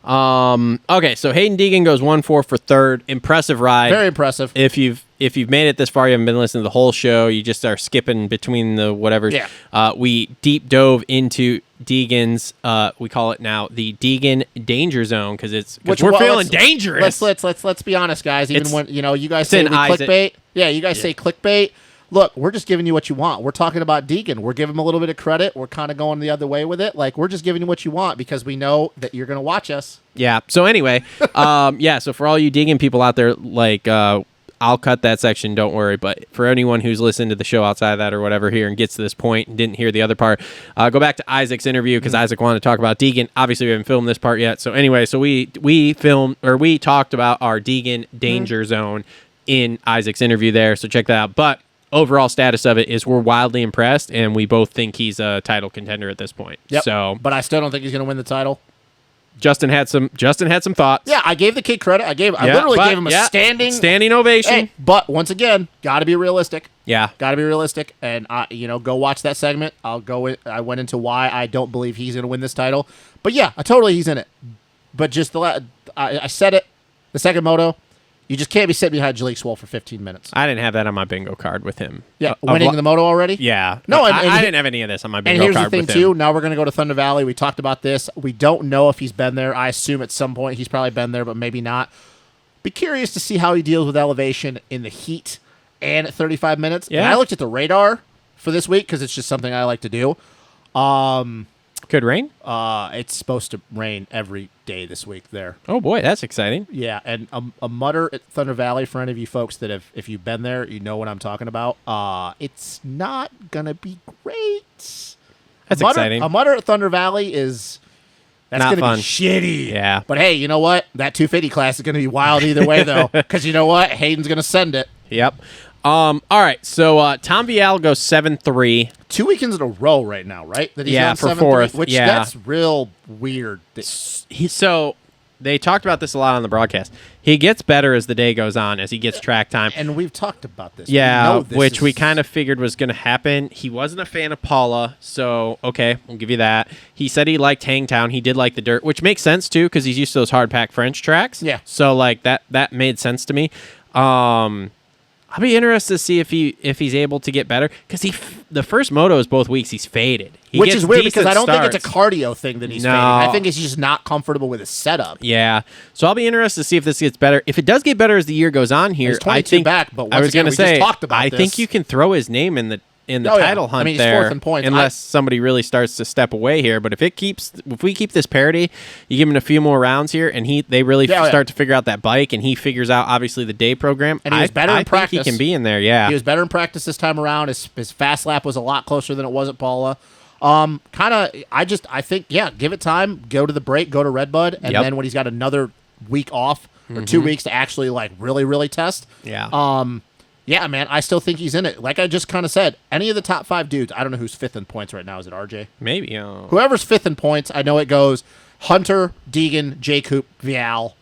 Okay, so Hayden Deegan goes 1-4 for third. Impressive ride. Very impressive. If you've made it this far, you haven't been listening to the whole show, you just are skipping between the whatevers. Yeah. We deep dove into Deegan's, we call it now the Deegan Danger Zone because we're feeling dangerous. Let's be honest, guys. Even when you guys say Isaac. clickbait. Yeah, you guys say clickbait. Look, we're just giving you what you want. We're talking about Deegan. We're giving him a little bit of credit. We're kind of going the other way with it. Like, we're just giving you what you want because we know that you're going to watch us. Yeah. So anyway, so for all you Deegan people out there, like, I'll cut that section, don't worry. But for anyone who's listened to the show outside of that or whatever here and gets to this point and didn't hear the other part, go back to Isaac's interview because Isaac wanted to talk about Deegan. Obviously, we haven't filmed this part yet. So anyway, so we talked about our Deegan Danger Zone in Isaac's interview there. So check that out. But overall status of it is we're wildly impressed, and we both think he's a title contender at this point. Yep. So, but I still don't think he's going to win the title. Justin had some thoughts. Yeah, I gave the kid credit. I literally gave him a standing ovation. Hey, but once again, got to be realistic. Yeah, got to be realistic. And go watch that segment. I went into why I don't believe he's going to win this title. But yeah, totally he's in it. But just I said it. The second moto. You just can't be sitting behind Jalik Swole for 15 minutes. I didn't have that on my bingo card with him. Yeah, winning the moto already? Yeah. No, I didn't have any of this on my bingo card with him. And here's the thing, too. Now we're going to go to Thunder Valley. We talked about this. We don't know if he's been there. I assume at some point he's probably been there, but maybe not. Be curious to see how he deals with elevation in the heat and at 35 minutes. Yeah. And I looked at the radar for this week because it's just something I like to do. Could rain? It's supposed to rain every day this week there. Oh, boy, that's exciting. Yeah, and a mutter at Thunder Valley, for any of you folks that if you've been there, you know what I'm talking about. It's not going to be great. That's exciting. A mutter at Thunder Valley is... That's going to be shitty. Yeah. But hey, you know what? That 250 class is going to be wild either way, though. Because you know what? Hayden's going to send it. Yep. All right, so Tom Vial goes 7-3. 2 weekends in a row right now, right? That he's for 7-3, fourth. Which that's real weird. So they talked about this a lot on the broadcast. He gets better as the day goes on, as he gets track time. And we've talked about this. Yeah, which we kind of figured was going to happen. He wasn't a fan of Paula, so okay, we'll give you that. He said he liked Hangtown. He did like the dirt, which makes sense too because he's used to those hard pack French tracks. Yeah. So like that made sense to me. I'll be interested to see if he's able to get better because the first motos both weeks he's faded. Which is weird because I don't think it's a cardio thing that he's fading. I think he's just not comfortable with his setup. Yeah. So I'll be interested to see if this gets better. If it does get better as the year goes on here, he's 22 I think back, but I was going to say just talked about I this. think you can throw his name in the title hunt he's there, fourth in points. unless somebody really starts to step away here. But if we keep this parity, you give him a few more rounds here, and they really start to figure out that bike, and he figures out obviously the day program. And he was better in practice. Think he can be in there. Yeah, he was better in practice this time around. His fast lap was a lot closer than it was at Paula. I think give it time. Go to the break. Go to Redbud, and then when he's got another week off or 2 weeks to actually like really really test. Yeah. Yeah, man, I still think he's in it. Like I just kind of said, any of the top 5 dudes, I don't know who's 5th in points right now. Is it RJ? Maybe. Whoever's 5th in points, I know it goes Hunter, Deegan, J. Coop, Vial.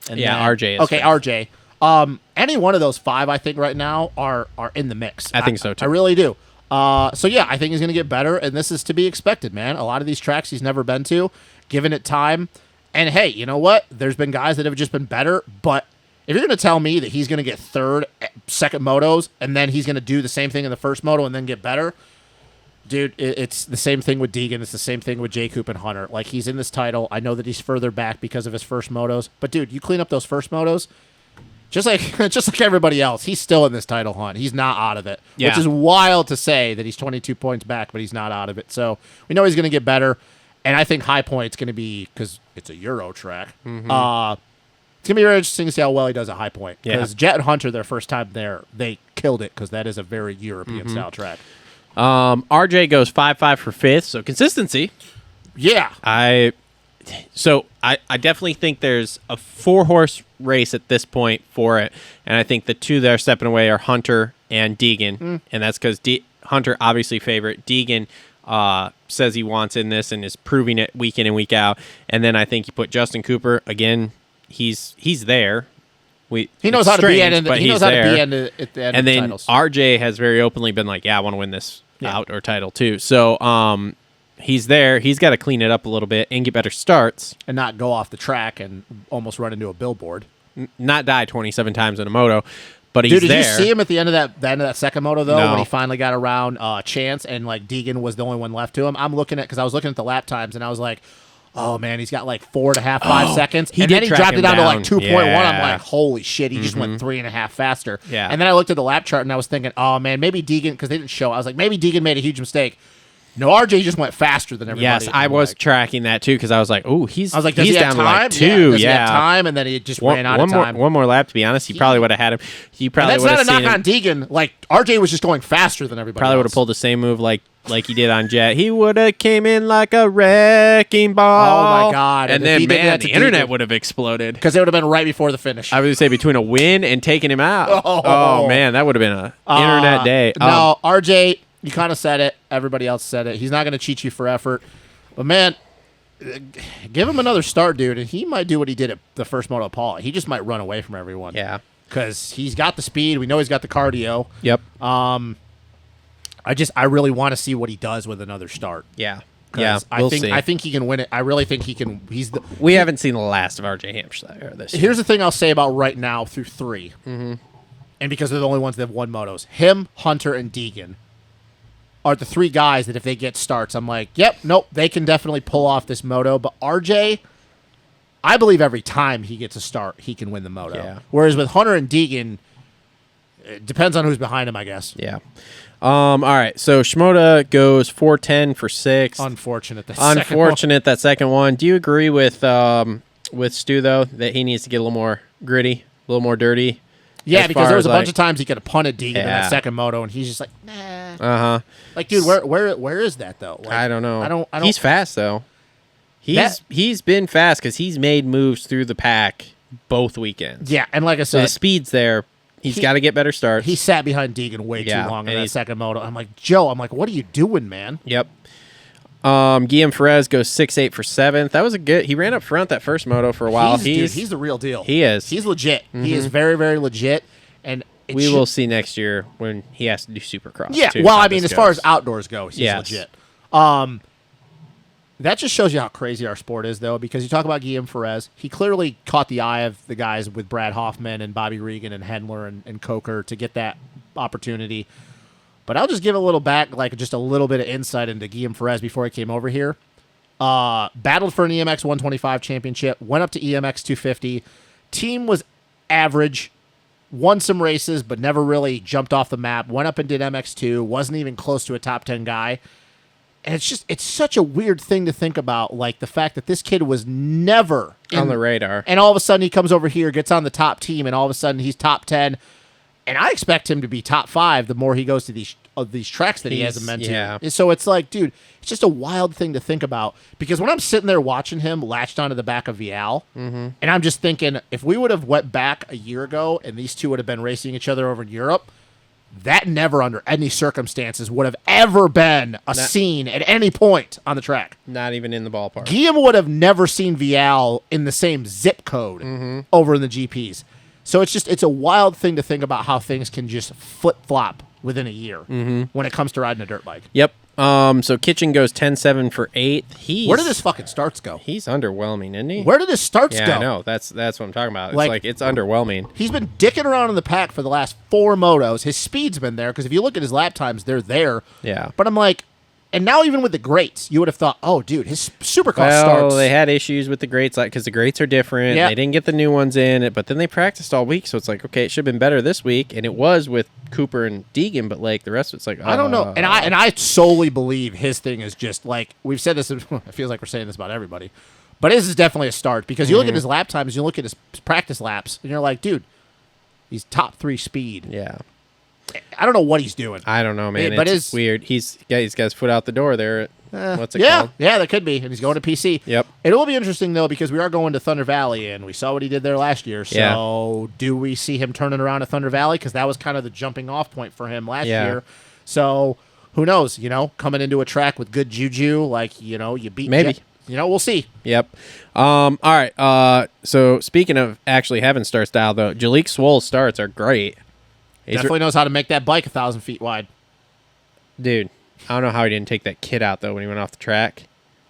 And RJ is okay, 5th. RJ. Any one of those 5, I think, right now are in the mix. I think so, too. I really do. So, yeah, I think he's going to get better, and this is to be expected, man. A lot of these tracks he's never been to, given it time. And, hey, you know what? There's been guys that have just been better, but if you're going to tell me that he's going to get third, second motos, and then he's going to do the same thing in the first moto and then get better, dude, it's the same thing with Deegan. It's the same thing with J. Coop and Hunter. Like, he's in this title. I know that he's further back because of his first motos. But, dude, you clean up those first motos, just like everybody else, he's still in this title hunt. He's not out of it, which is wild to say that he's 22 points back, but he's not out of it. So we know he's going to get better. And I think High Point's going to be, because it's a Euro track, it's going to be very interesting to see how well he does at High Point. Because Jett and Hunter, their first time there, they killed it because that is a very European-style track. RJ goes 5.5 for 5th, so consistency. Yeah. I definitely think there's a 4-horse race at this point for it, and I think the 2 that are stepping away are Hunter and Deegan, and that's because Hunter, obviously favorite. Deegan says he wants in this and is proving it week in and week out, and then I think you put Justin Cooper, again, he's there. He knows how to be at the end of the and then titles. RJ has very openly been like, I want to win this out or title too. So he's there. He's got to clean it up a little bit and get better starts. And not go off the track and almost run into a billboard. Not die 27 times in a moto. But he's there. Did you see him at the end of that second moto, though, No. when he finally got around Chance and like Deegan was the only one left to him? Because I was looking at the lap times and I was like, oh, man, he's got like 4.5, 5 seconds. And then he dropped it down to like 2.1. Yeah. I'm like, holy shit, he just went 3.5 faster. Yeah. And then I looked at the lap chart and I was thinking, oh, man, maybe Deegan, because they didn't show. I was like, maybe Deegan made a huge mistake. No, RJ just went faster than everybody. Yes, I was tracking that too because I was like, oh, he's does he's he down have to time? like 2. Does he have time? And then he just ran out of time. One more lap, to be honest. He probably would have had him. He probably and would that's have not a knock on Deegan. Like, RJ was just going faster than everybody Probably else. would have pulled the same move like he did on Jett. He would have came in like a wrecking ball. Oh, my God. And if then, he did man, that to the internet Deegan, would have exploded. because it would have been right before the finish. I would say between a win and taking him out. Oh man, that would have been an internet day. No, RJ, you kind of said it. Everybody else said it. He's not going to cheat you for effort. But, man, give him another start, dude, and he might do what he did at the first moto of Paul. He just might run away from everyone. Yeah. Because he's got the speed. We know he's got the cardio. Yep. I really want to see what he does with another start. Yeah. Yeah. I think he can win it. I really think he can. We haven't seen the last of RJ Hampshire this year. Here's the thing I'll say about right now through 3. Mm-hmm. And because they're the only ones that have won motos. Him, Hunter, and Deegan are the 3 guys that if they get starts, I'm like, yep, nope, they can definitely pull off this moto. But RJ, I believe every time he gets a start, he can win the moto. Yeah. Whereas with Hunter and Deegan, it depends on who's behind him, I guess. Yeah. All right. So Shimoda goes 4.10 for 6th. Unfortunate. That second one. Do you agree with Stu though that he needs to get a little more gritty, a little more dirty? Yeah, because there was a bunch of times he could have punted Deegan in that second moto, and he's just like, nah. Uh-huh. Like, dude, where is that though? Like, I don't know. I don't. He's fast though. He's been fast because he's made moves through the pack both weekends. Yeah, and like I So said, the speed's there. He's got to get better starts. he sat behind Deegan way too long in that second moto. I'm like, Joe, what are you doing, man? Yep. Guillaume Perez goes 6'8" for 7th. That was a good. He ran up front that first moto for a while. He's the real deal. He is. He's legit. He is very, very legit. And we will see next year when he has to do Supercross. Yeah. Too, Well, I mean, as far as outdoors go, he's legit. That just shows you how crazy our sport is, though, because you talk about Guillaume Perez. He clearly caught the eye of the guys with Brad Hoffman and Bobby Regan and Hendler and Coker to get that opportunity. But I'll just give a little back, like just a little bit of insight into Guillaume Perez before he came over here. Battled for an EMX 125 championship, went up to EMX 250. Team was average, won some races, but never really jumped off the map. Went up and did MX2, wasn't even close to a top 10 guy. And it's such a weird thing to think about, like the fact that this kid was never on the radar. And all of a sudden he comes over here, gets on the top team, and all of a sudden he's top 10. And I expect him to be top 5 the more he goes to these tracks that he hasn't meant to. So it's like, dude, it's just a wild thing to think about. Because when I'm sitting there watching him latched onto the back of Vial, and I'm just thinking, if we would have went back a year ago and these two would have been racing each other over in Europe, that never under any circumstances would have ever been a scene at any point on the track. Not even in the ballpark. Guillaume would have never seen Vial in the same zip code over in the GPs. So it's a wild thing to think about how things can just flip-flop within a year when it comes to riding a dirt bike. Yep. So Kitchen goes 10-7 for 8th. Where did his fucking starts go? He's underwhelming, isn't he? Where did his starts go? Yeah, I know. That's what I'm talking about. It's underwhelming. He's been dicking around in the pack for the last 4 motos. His speed's been there, because if you look at his lap times, they're there. Yeah. But I'm like, and now even with the greats, you would have thought, oh, dude, his Supercross starts. They had issues with the greats, because the greats are different. Yep. They didn't get the new ones in, but then they practiced all week, so it's like, okay, it should have been better this week, and it was with Cooper and Deegan, but like the rest of it's like, I don't know. And I solely believe his thing is just like, we've said this, it feels like we're saying this about everybody, but this is definitely a start, because you look at his lap times, you look at his practice laps, and you're like, dude, he's top 3 speed. Yeah. I don't know what he's doing. I don't know, man. It's weird. He's got his foot out the door there. What's it called? Yeah, that could be. And he's going to PC. Yep. It will be interesting, though, because we are going to Thunder Valley, and we saw what he did there last year. So do we see him turning around at Thunder Valley? Because that was kind of the jumping off point for him last year. So who knows? Coming into a track with good juju, like, you beat maybe. Jett, we'll see. Yep. All right. So speaking of actually having start style, though, Jalek Swole's starts are great. Definitely knows how to make that bike 1,000 feet wide. Dude, I don't know how he didn't take that kid out, though, when he went off the track.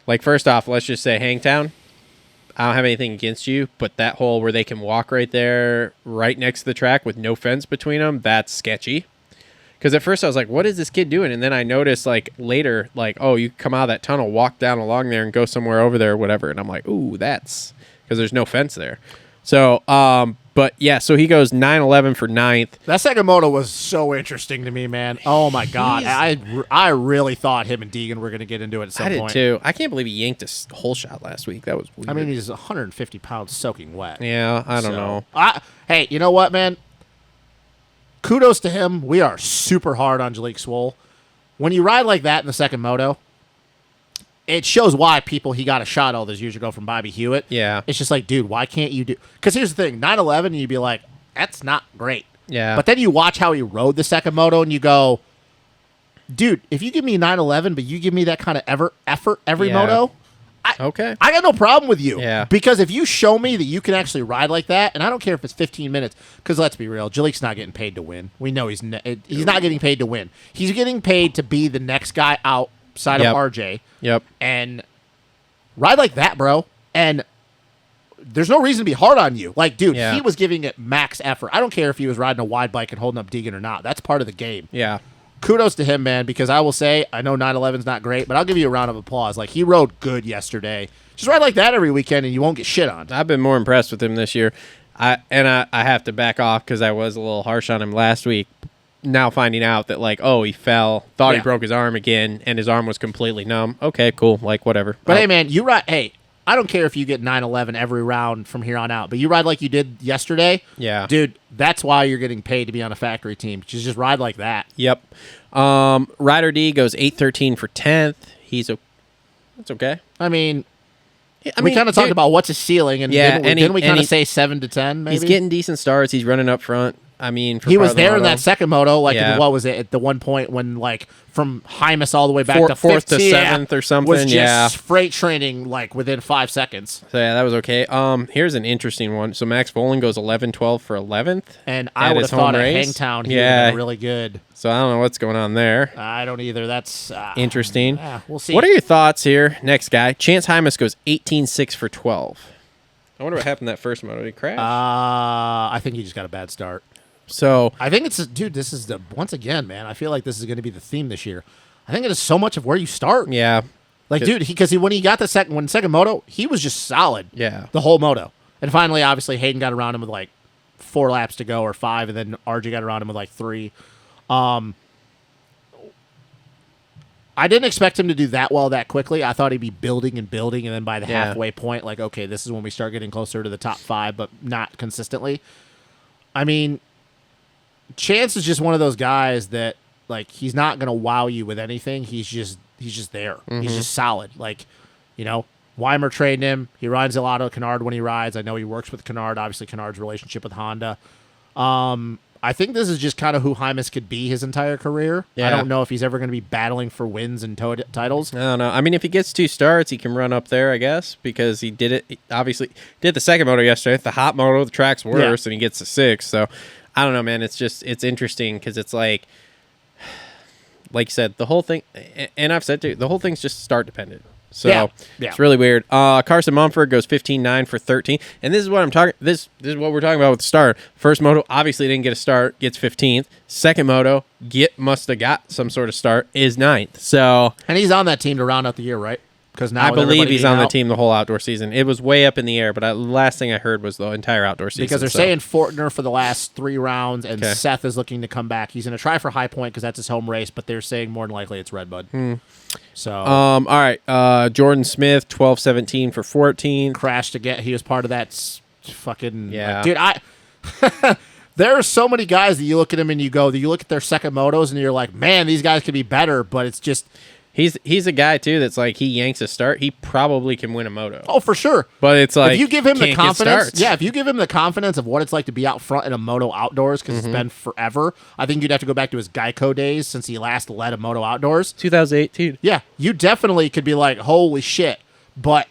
Like, first off, let's just say Hangtown. I don't have anything against you, but that hole where they can walk right there, right next to the track with no fence between them, that's sketchy. Because at first I was like, what is this kid doing? And then I noticed, like, later, like, oh, you come out of that tunnel, walk down along there, and go somewhere over there or whatever. And I'm like, ooh, that's... Because there's no fence there. So, but yeah, so he goes 9-11 for 9th. That second moto was so interesting to me, man. Oh my God. I really thought him and Deegan were going to get into it at some point. I did too. I can't believe he yanked a whole shot last week. That was weird. I mean, he's 150 pounds soaking wet. Yeah, I don't know. Hey, you know what, man? Kudos to him. We are super hard on Jalek Swole. When you ride like that in the second moto, it shows why he got a shot all those years ago from Bobby Hewitt. Yeah. It's just like, dude, why can't you do... Because here's the thing, 9-11, and you'd be like, that's not great. Yeah. But then you watch how he rode the second moto, and you go, dude, if you give me 9-11, but you give me that kind of effort every moto, I got no problem with you. Yeah. Because if you show me that you can actually ride like that, and I don't care if it's 15 minutes, because let's be real, Jalek's not getting paid to win. We know he's not getting paid to win. He's getting paid to be the next guy outside of RJ. Yep. And ride like that, bro. And there's no reason to be hard on you. Like, dude, he was giving it max effort. I don't care if he was riding a wide bike and holding up Deegan or not. That's part of the game. Yeah. Kudos to him, man, because I will say, I know 911's not great, but I'll give you a round of applause. Like, he rode good yesterday. Just ride like that every weekend and you won't get shit on. I've been more impressed with him this year. I have to back off because I was a little harsh on him last week. Now finding out that, like, oh, he fell, thought he broke his arm again, and his arm was completely numb. Okay, cool, like, whatever. But hey, man, you ride. Hey, I don't care if you get 911 every round from here on out, but you ride like you did yesterday. Yeah, dude, that's why you're getting paid to be on a factory team. Just ride like that. Yep. Ryder D goes 8-13 for 10th. That's okay. I mean, we kind of talked about what's his ceiling, and didn't we kind of say 7 to 10? Maybe he's getting decent starts. He's running up front. I mean, he was there in that second moto. Like, Yeah. what was it at the one point when like from Hymas all the way back to fourth to 15th, seventh or something? was just Yeah. freight training like within 5 seconds. So yeah, that was okay. Here's an interesting one. So Max Volan goes 11-12 for 11th. And I at would his have thought home at race. Hangtown he Yeah. would have been really good. So I don't know what's going on there. I don't either. That's Interesting. we'll see. What are your thoughts here? Next guy, Chance Hymas goes 18-6 for 12. I wonder what happened that first moto. Did he crash? I think he just got a bad start. So I think dude, this is once again, man, I feel like this is going to be the theme this year. I think it is so much of where you start. yeah, Like, dude, because when he got the second moto, he was just solid. Yeah. The whole moto. And finally, obviously, Hayden got around him with like 4 laps to go or 5, and then RJ got around him with like 3. I didn't expect him to do that well that quickly. I thought he'd be building, and then by the halfway point, like, okay, this is when we start getting closer to the top 5, but not consistently. I mean, Chance is just one of those guys that, like, he's not going to wow you with anything. He's just there. He's just solid. Like, you know, Weimer trained him. He rides a lot of Kennard when he rides. I know he works with Kennard. Obviously, Kennard's relationship with Honda. I think this is just kind of who Hymas could be his entire career. Yeah. I don't know if he's ever going to be battling for wins and titles. I don't know. I mean, if he gets 2 starts, he can run up there, I guess, because he did it. He obviously did the second moto yesterday. The hot moto, the track's worse, and he gets a 6. So I don't know, man. It's interesting because it's like you said, the whole thing, and I've said too, the whole thing's just start dependent. So Yeah. it's really weird. Carson Mumford goes 15-9 for 13, and this is what I'm talking. This is what we're talking about with the start. First moto obviously didn't get a start, gets 15th. Second moto must have got some sort of start, is 9th. So And he's on that team to round out the year, right? Because now I with believe everybody he's being on the out- team the whole outdoor season. It was way up in the air, but last thing I heard was the entire outdoor season. Because they're so. saying Fortner for the last 3 rounds, and Okay. Seth is looking to come back. He's going to try for High Point because that's his home race, but they're saying more than likely it's Redbud. So All right. Jordan Smith 12-17 for 14. crashed again. He was part of that fucking Yeah. dude. There are so many guys that you look at them and you look at their second motos and you're like, man, these guys could be better, but it's just He's a guy too that's like he yanks a start. He probably can win a moto. oh for sure. But it's like If you give him the can't get confidence, starts. if you give him the confidence of what it's like to be out front in a moto outdoors, because it's been forever. I think you'd have to go back to his Geico days since he last led a moto outdoors. 2018. Yeah, you definitely could be like, holy shit. But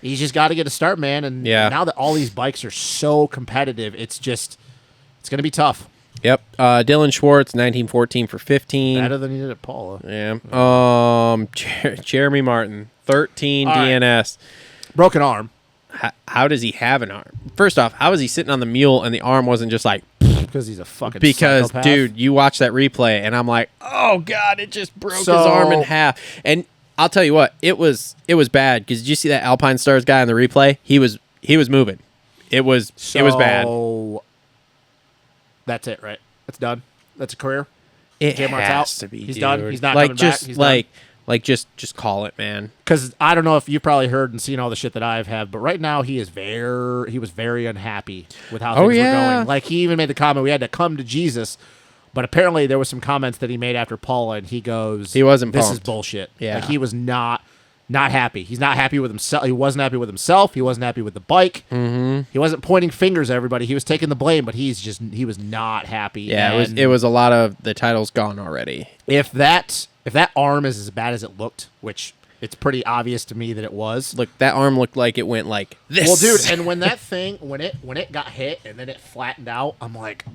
he's just got to get a start, man. And now that all these bikes are so competitive, it's going to be tough. Yep. Dylan Schwartz 19-14 for 15. Better than he did at Paula. Yeah. Jeremy Martin 13 All right. DNS. Broken arm. How does he have an arm? First off, how is he sitting on the mule and the arm wasn't just like Because he's a fucking psychopath. dude, you watch that replay and I'm like, oh god, it just broke his So- arm in half. And I'll tell you what, it was bad because did you see that Alpine Stars guy in the replay? He was moving. It was bad. So that's it, right? That's done. That's a career. It J-Mart's has out. to be. He's dude. done. He's not like coming just back. He's just call it, man. Because I don't know if you've probably heard and seen all the shit that I've had, but right now he was very unhappy with how things were going. Like he even made the comment, we had to come to Jesus. But apparently there was some comments that he made after Paula, and he goes, He wasn't This is pumped. bullshit. Yeah. Like he was not happy. He's not happy with himself. He wasn't happy with himself. He wasn't happy with the bike. Mm-hmm. He wasn't pointing fingers at everybody. He was taking the blame, but he was not happy. Yeah, And it was a lot of the titles gone already. If that arm is as bad as it looked, which it's pretty obvious to me that it was. Look, that arm looked like it went like this. Well, dude, and when that thing when it got hit and then it flattened out, I'm like,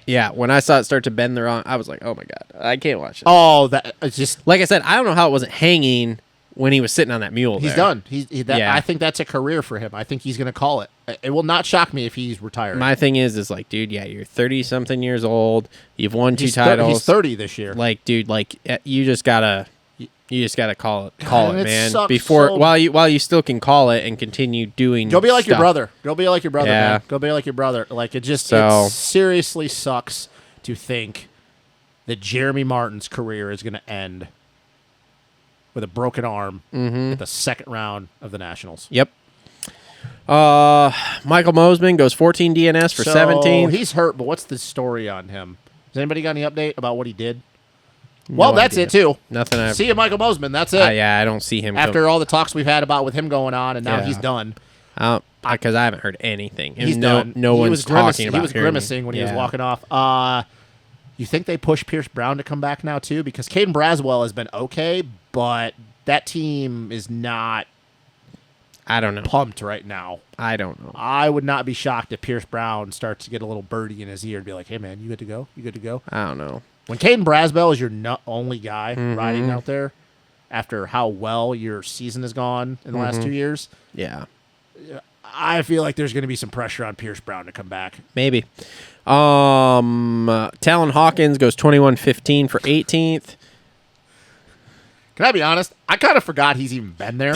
yeah, when I saw it start to bend the wrong, I was like, oh my god, I can't watch this. oh, that it's just Like I said, I don't know how it wasn't hanging when he was sitting on that mule. he's there. done. Yeah. I think that's a career for him. I think he's going to call it. It will not shock me if he's retired. My thing is like, dude, yeah, you're 30-something years old. You've won 2 he's titles. He's 30 this year. Like, dude, like you just gotta call it, and it man. sucks Before so- while you still can call it and continue doing. Go be like your stuff. brother. Go be like your brother, Yeah. man. Go be like your brother. Like it So- seriously sucks to think that Jeremy Martin's career is going to end with a broken arm at the second round of the Nationals. Yep. Michael Mosman goes 14 DNS for 17. He's hurt, but what's the story on him? Has anybody got any update about what he did? Well, that's idea. it too. Nothing. See you, Michael Mosman. That's it. Yeah, I don't see him. After all the talks we've had about with him going on, and now Yeah. he's done. Because I haven't heard anything. And He's done. No He one's was talking about He was hearing grimacing when he was walking off. You think they push Pierce Brown to come back now, too? Because Caden Braswell has been okay, but that team is not I don't know. pumped right now. I don't know. I would not be shocked if Pierce Brown starts to get a little birdie in his ear and be like, hey, man, you good to go? You good to go? I don't know. When Caden Braswell is your only guy riding out there after how well your season has gone in the last 2 years, Yeah. I feel like there's going to be some pressure on Pierce Brown to come back. Maybe. Talon Hawkins goes 21-15 for 18th. Can I be honest? I kind of forgot he's even been there.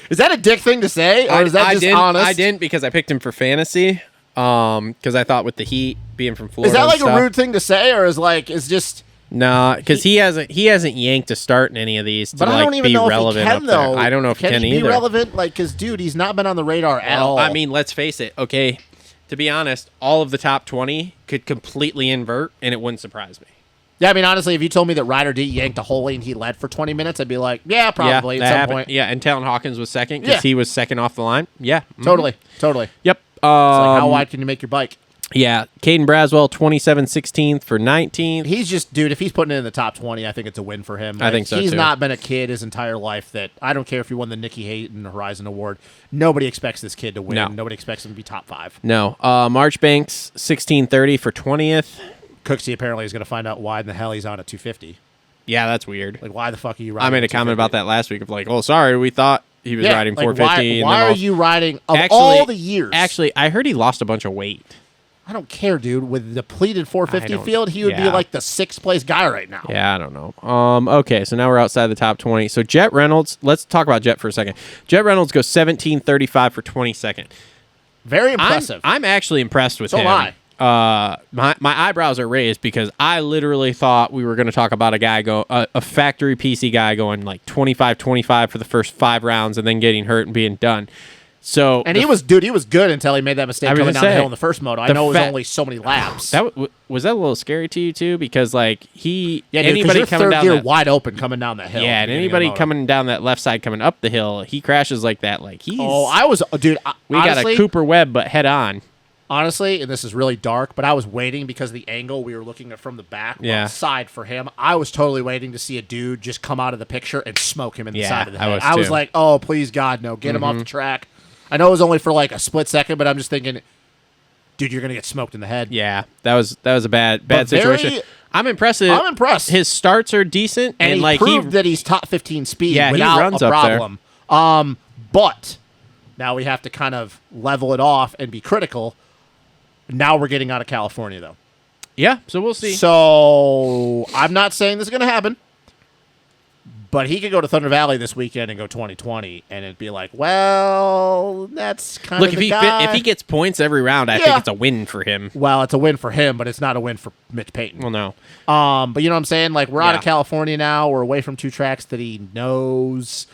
Is that a dick thing to say, or is that just honest? I didn't because I picked him for fantasy. Because I thought with the Heat being from Florida, Is that like and a rude thing to say, or is just? Nah, because he hasn't yanked a start in any of these to But I don't even be know relevant if he can, up there. though. I don't know if he can he either. be relevant? Like, because dude, he's not been on the radar at all. I mean, let's face it. Okay, to be honest, all of the top 20 could completely invert, and it wouldn't surprise me. Yeah, I mean, honestly, if you told me that Ryder D yanked a hole and he led for 20 minutes, I'd be like, yeah, probably that at some happened. point. Yeah, and Talon Hawkins was second because he was second off the line. Yeah, Totally. Yep. It's like, how wide can you make your bike? Yeah, Caden Braswell 27-16th for 19th. He's just, dude, if he's putting it in the top 20, I think it's a win for him. I think so, He's too. not been a kid his entire life that, I don't care if he won the Nikki Hayton Horizon Award. Nobody expects this kid to win. No. Nobody expects him to be top 5. No, Marchbanks 16-30 for 20th. Cooksey apparently is going to find out why in the hell he's on at 250. Yeah, that's weird. Like, why the fuck are you riding I made a at comment 250? about that last week of like, oh, sorry, we thought he was riding like, 450. Why are you riding of Actually- all the years? Actually, I heard he lost a bunch of weight. I don't care, dude. With the depleted 450 I don't- field, he would be yeah. like the 6th place guy right now. Yeah, I don't know. Okay, so now we're outside the top 20. So Jett Reynolds, let's talk about Jett for a second. Jett Reynolds goes 17-35 for 22nd. Very impressive. I'm actually impressed with So him. am My eyebrows are raised because I literally thought we were going to talk about a guy a factory PC guy going like 25-25 for the first 5 rounds and then getting hurt and being done. So And he was good until he made that mistake coming down the hill in the first moto. I know it was only so many laps. Was that a little scary to you too? Because like anybody anybody coming third down gear that, wide open coming down that hill. yeah, and anybody coming down that left side coming up the hill, he crashes like that. Like he's we honestly, got a Cooper Webb, but head on. Honestly, and this is really dark, but I was waiting because the angle we were looking at from the back, side for him. I was totally waiting to see a dude just come out of the picture and smoke him in the side of the head. I was like, oh please God, no, get him off the track. I know it was only for like a split second, but I'm just thinking, dude, you're gonna get smoked in the head. Yeah, that was a bad situation. I'm impressed. His starts are decent, and like proved that he's top 15 speed without he runs a up problem. But now we have to kind of level it off and be critical. Now we're getting out of California, though. Yeah, so we'll see. So I'm not saying this is going to happen, but he could go to Thunder Valley this weekend and go 2020, and it'd be like, well, that's kind of the guy. If he gets points every round, I think it's a win for him. Well, it's a win for him, but it's not a win for Mitch Payton. Well, no. But you know what I'm saying? Like, we're out of California now. We're away from 2 tracks that he knows.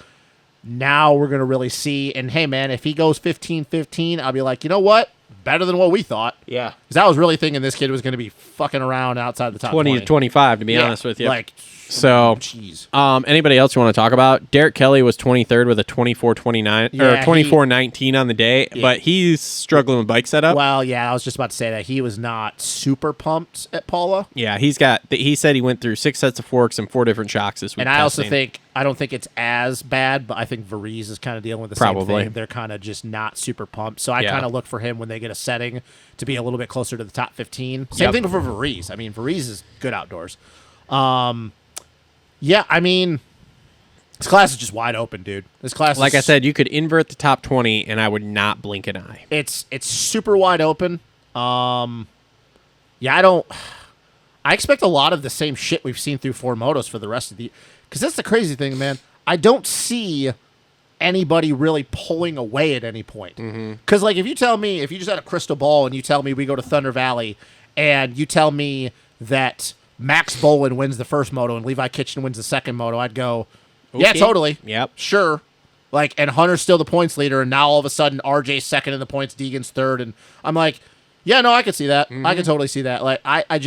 Now we're going to really see. And, hey, man, if he goes 15-15, I'll be like, you know what? Better than what we thought. Yeah. Because I was really thinking this kid was going to be fucking around outside the top 20 to 25, to be honest with you. Like, so, jeez. Anybody else you want to talk about? Derek Kelly was 23rd with a 24-29 or 24-19 on the day, but he's struggling with bike setup. Well, yeah, I was just about to say that he was not super pumped at Paula. Yeah, he said he went through 6 sets of forks and 4 different shocks this week. And I also think, I don't think it's as bad, but I think Varese is kind of dealing with the same thing. They're kind of just not super pumped. So I kind of look for him when they get a setting to be a little bit closer to the top 15. Same thing for Varese. I mean, Varese is good outdoors. Yeah, I mean, this class is just wide open, dude. This class, like I said, you could invert the top 20, and I would not blink an eye. It's super wide open. I expect a lot of the same shit we've seen through 4 motos for the rest of the. Because that's the crazy thing, man. I don't see anybody really pulling away at any point. Because, like, if you just had a crystal ball and you tell me we go to Thunder Valley, and you tell me that Max Bolin wins the first moto and Levi Kitchen wins the second moto, I'd go, yeah, totally. Yep. Sure. Like, and Hunter's still the points leader, and now all of a sudden RJ's second in the points, Deegan's third, and I'm like, yeah, no, I could see that. I could totally see that. Like, I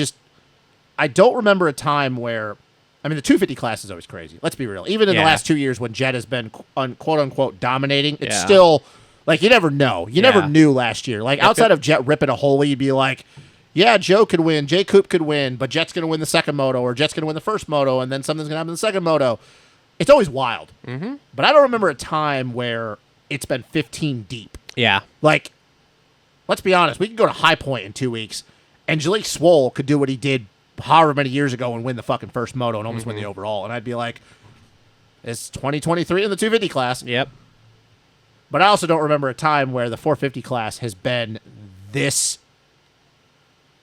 don't remember a time where, I mean, the 250 class is always crazy. Let's be real. Even in the last 2 years when Jett has been quote unquote dominating, it's still Like, you never know. You never knew last year. Like, outside of Jett ripping a hole, you'd be like, yeah, Joe could win, J. Coop could win, but Jett's going to win the second moto, or Jett's going to win the first moto, and then something's going to happen in the second moto. It's always wild. Mm-hmm. But I don't remember a time where it's been 15 deep. Yeah. Like, let's be honest. We could go to High Point in 2 weeks, and Jalek Swoll could do what he did however many years ago and win the fucking first moto and almost win the overall. And I'd be like, it's 2023 in the 250 class. Yep. But I also don't remember a time where the 450 class has been this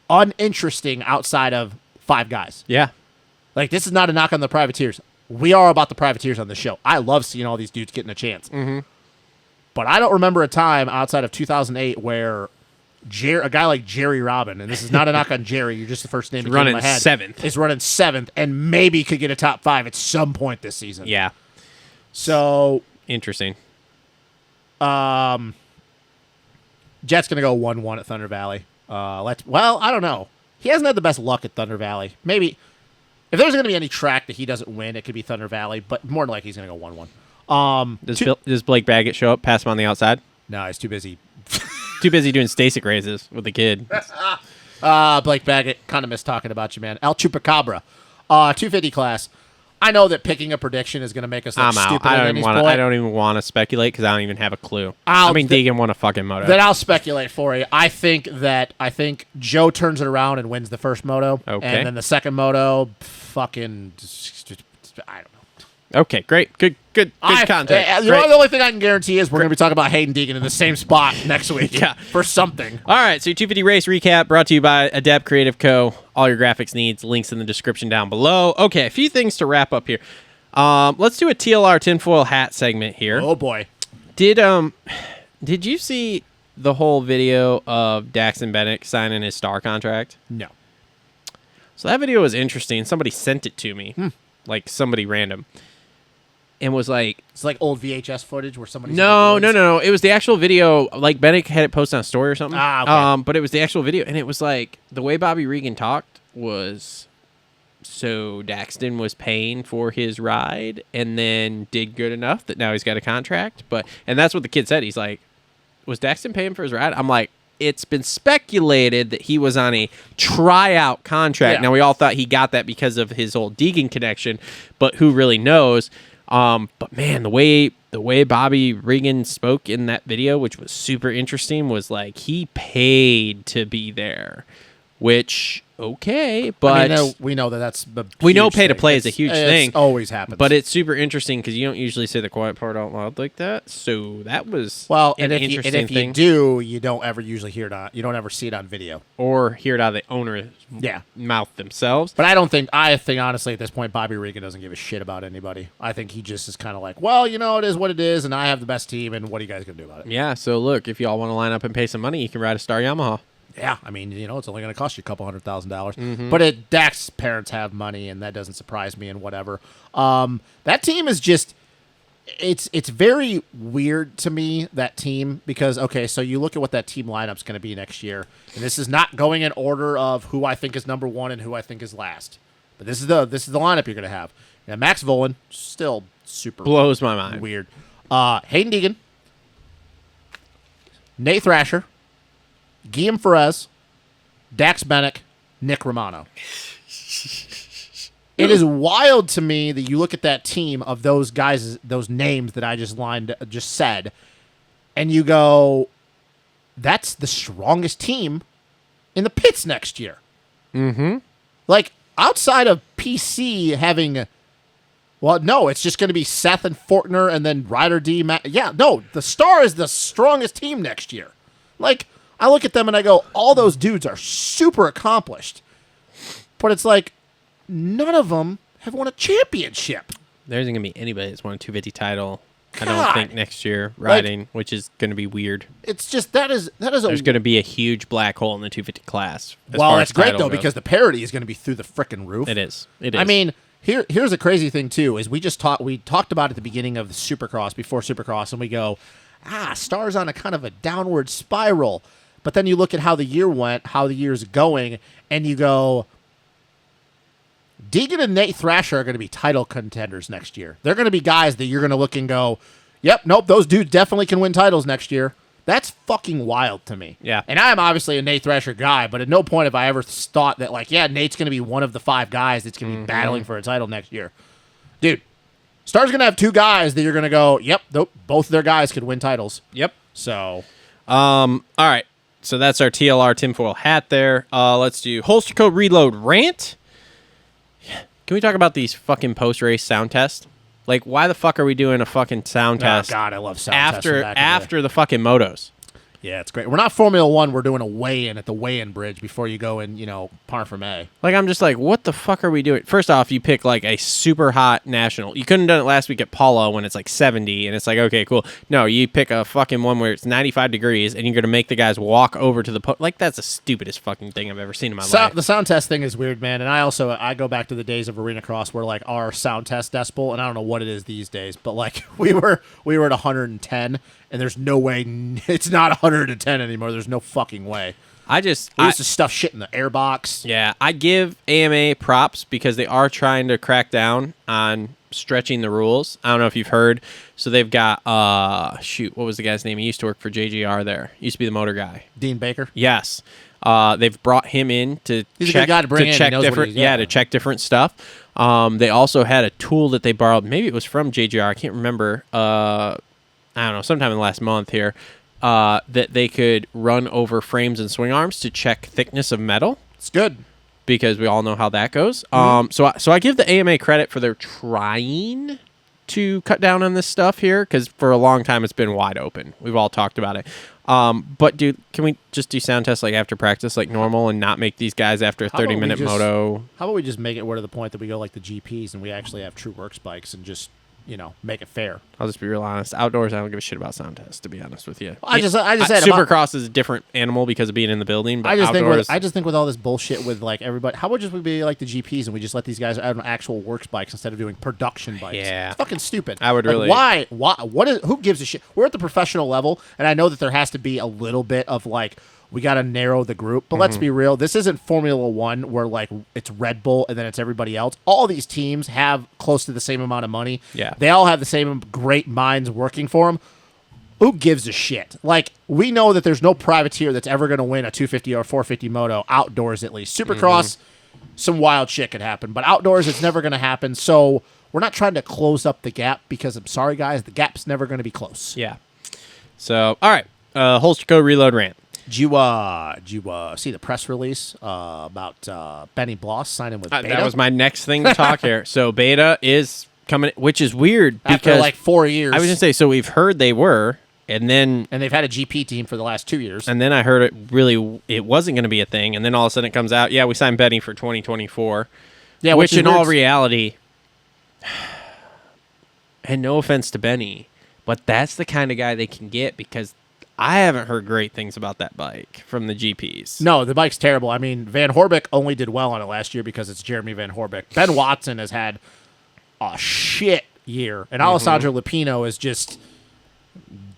uninteresting outside of 5 guys. Yeah. Like, this is not a knock on the privateers. We are about the privateers on the show. I love seeing all these dudes getting a chance. Mm-hmm. But I don't remember a time outside of 2008 where a guy like Jerry Robin, and this is not a knock on Jerry, you're just the first name that came to my head. Is running 7th and maybe could get a top 5 at some point this season. Yeah. So interesting. Jett's gonna go 1-1 at Thunder Valley. I don't know. He hasn't had the best luck at Thunder Valley. Maybe if there's gonna be any track that he doesn't win, it could be Thunder Valley, but more than likely he's gonna go 1-1. Does Blake Baggett show up, pass him on the outside? No, he's too busy. Too busy doing Stasic raises with the kid. Blake Baggett, kind of miss talking about you, man. El Chupacabra, 250 class. I know that picking a prediction is going to make us look stupid. I don't even want to speculate because I don't even have a clue. Deegan won a fucking moto. Then I'll speculate for you. I think Joe turns it around and wins the first moto. Okay. And then the second moto, fucking, I don't know. Okay, great. Good content. The only thing I can guarantee is we're going to be talking about Hayden Deegan in the same spot next week for something. All right, so your 250 race recap brought to you by Adept Creative Co. All your graphics needs, links in the description down below. Okay, a few things to wrap up here. Let's do a TLR tinfoil hat segment here. Oh, boy. Did you see the whole video of Daxton Bennett signing his star contract? No. So that video was interesting. Somebody sent it to me, like somebody random. And was like... It's like old VHS footage where somebody's... No. It was the actual video. Like, Bennett had it posted on a story or something. Okay. But it was the actual video. And it was like... The way Bobby Regan talked was... So, Daxton was paying for his ride and then did good enough that now he's got a contract. And that's what the kid said. He's like, was Daxton paying for his ride? I'm like, it's been speculated that he was on a tryout contract. Yeah. Now, we all thought he got that because of his old Deegan connection. But who really knows... but man, the way Bobby Regan spoke in that video, which was super interesting, was like he paid to be there, which okay, but we know that's pay to play is a huge thing. It always happens, but it's super interesting because you don't usually say the quiet part out loud like that. So that was if you do, you don't ever usually hear it. You don't ever see it on video or hear it out of the owner's mouth themselves. But I think honestly at this point, Bobby Regan doesn't give a shit about anybody. I think he just is kind of like, well, it is what it is, and I have the best team, and what are you guys gonna do about it? Yeah. So look, if y'all want to line up and pay some money, you can ride a Star Yamaha. Yeah, I mean, it's only going to cost you a couple $100,000. Mm-hmm. But Dak's parents have money, and that doesn't surprise me and whatever. That team is just, it's very weird to me, that team, because, okay, so you look at what that team lineup's going to be next year, and this is not going in order of who I think is number one and who I think is last. But this is the lineup you're going to have. Now, Max Volan, still super blows my mind. Weird. Hayden Deegan, Nate Thrasher, Guillaume Ferez, Dax Bennick, Nick Romano. It is wild to me that you look at that team of those guys, those names that I just said, and you go, that's the strongest team in the pits next year. Mm-hmm. Like, outside of PC having... Well, no, it's just going to be Seth and Fortner and then Ryder D. The Star is the strongest team next year. Like... I look at them and I go, all those dudes are super accomplished. But it's like, none of them have won a championship. There isn't going to be anybody that's won a 250 title, I don't think, next year riding, which is going to be weird. It's just, there's going to be a huge black hole in the 250 class. Well, that's great, though, because the parity is going to be through the frickin' roof. It is. I mean, here's a crazy thing, too, is we talked about at the beginning of the Supercross, before Supercross, and we go, Star's on a kind of a downward spiral. But then you look at how the year went, how the year's going, and you go, Deegan and Nate Thrasher are going to be title contenders next year. They're going to be guys that you're going to look and go, Yep, nope, those dudes definitely can win titles next year. That's fucking wild to me. Yeah. And I'm obviously a Nate Thrasher guy, but at no point have I ever thought that, like, yeah, Nate's going to be one of the 5 guys that's going to be battling for a title next year. Dude, Star's going to have 2 guys that you're going to go, yep, both of their guys could win titles. Yep. So. All right. So that's our TLR tinfoil hat there. Let's do Holster Co. Reload Rant. Can we talk about these fucking post-race sound tests? Like, why the fuck are we doing a fucking sound test? God, I love sound tests. After the fucking motos. Yeah, it's great. We're not Formula One. We're doing a weigh-in at the weigh-in bridge before you go in, Parfumé. Like, I'm just like, what the fuck are we doing? First off, you pick, like, a super hot national. You couldn't have done it last week at Paula when it's, like, 70, and it's like, okay, cool. No, you pick a fucking one where it's 95 degrees, and you're going to make the guys walk over to the... Like, that's the stupidest fucking thing I've ever seen in my life. The sound test thing is weird, man, and I go back to the days of Arena Cross where, like, our sound test decibel, and I don't know what it is these days, but, like, we were at 110, and there's no way it's not 110 anymore. There's no fucking way. We used to stuff shit in the airbox. Yeah, I give AMA props because they are trying to crack down on stretching the rules. I don't know if you've heard. So they've got, what was the guy's name? He used to work for JGR there. He used to be the motor guy. Dean Baker? Yes. They've brought him in to He's check, a good guy to bring in. check He knows different, what he's, to check different stuff. They also had a tool that they borrowed. Maybe it was from JGR. I can't remember. I don't know, sometime in the last month here, that they could run over frames and swing arms to check thickness of metal. It's good. Because we all know how that goes. So I give the AMA credit for their trying to cut down on this stuff here, because for a long time it's been wide open. We've all talked about it. But, dude, can we just do sound tests like after practice like normal and not make these guys after a 30-minute moto? How about we just make it to the point that we go like the GPs and we actually have true Worx bikes and just... make it fair. I'll just be real honest. Outdoors, I don't give a shit about sound tests, to be honest with you. I just said Supercross is a different animal because of being in the building, but outdoors... I just think with all this bullshit with, like, everybody... How about just we be like the GPs and we just let these guys have actual Worx bikes instead of doing production bikes? Yeah. It's fucking stupid. I would really... Why? Who gives a shit? We're at the professional level, and I know that there has to be a little bit of, like... We got to narrow the group, but let's be real. This isn't Formula One where, like, it's Red Bull and then it's everybody else. All these teams have close to the same amount of money. Yeah. They all have the same great minds working for them. Who gives a shit? Like, we know that there's no privateer that's ever going to win a 250 or 450 moto, outdoors at least. Supercross, some wild shit could happen, but outdoors it's never going to happen. So we're not trying to close up the gap because, I'm sorry, guys, the gap's never going to be close. Yeah. So, all right. Holster Co. Reload Rant. Did you see the press release about Benny Bloss signing with Beta? That was my next thing to talk here. So Beta is coming, which is weird because after like 4 years. I was gonna say, so we've heard they were, and they've had a GP team for the last 2 years, and then I heard it wasn't going to be a thing, and then all of a sudden it comes out, yeah, we signed Benny for 2024. Yeah, which in all reality, and no offense to Benny, but that's the kind of guy they can get because I haven't heard great things about that bike from the GPs. No, the bike's terrible. I mean, Van Horbeck only did well on it last year because it's Jeremy Van Horbeck. Ben Watson has had a shit year, and Alessandro Lupino is just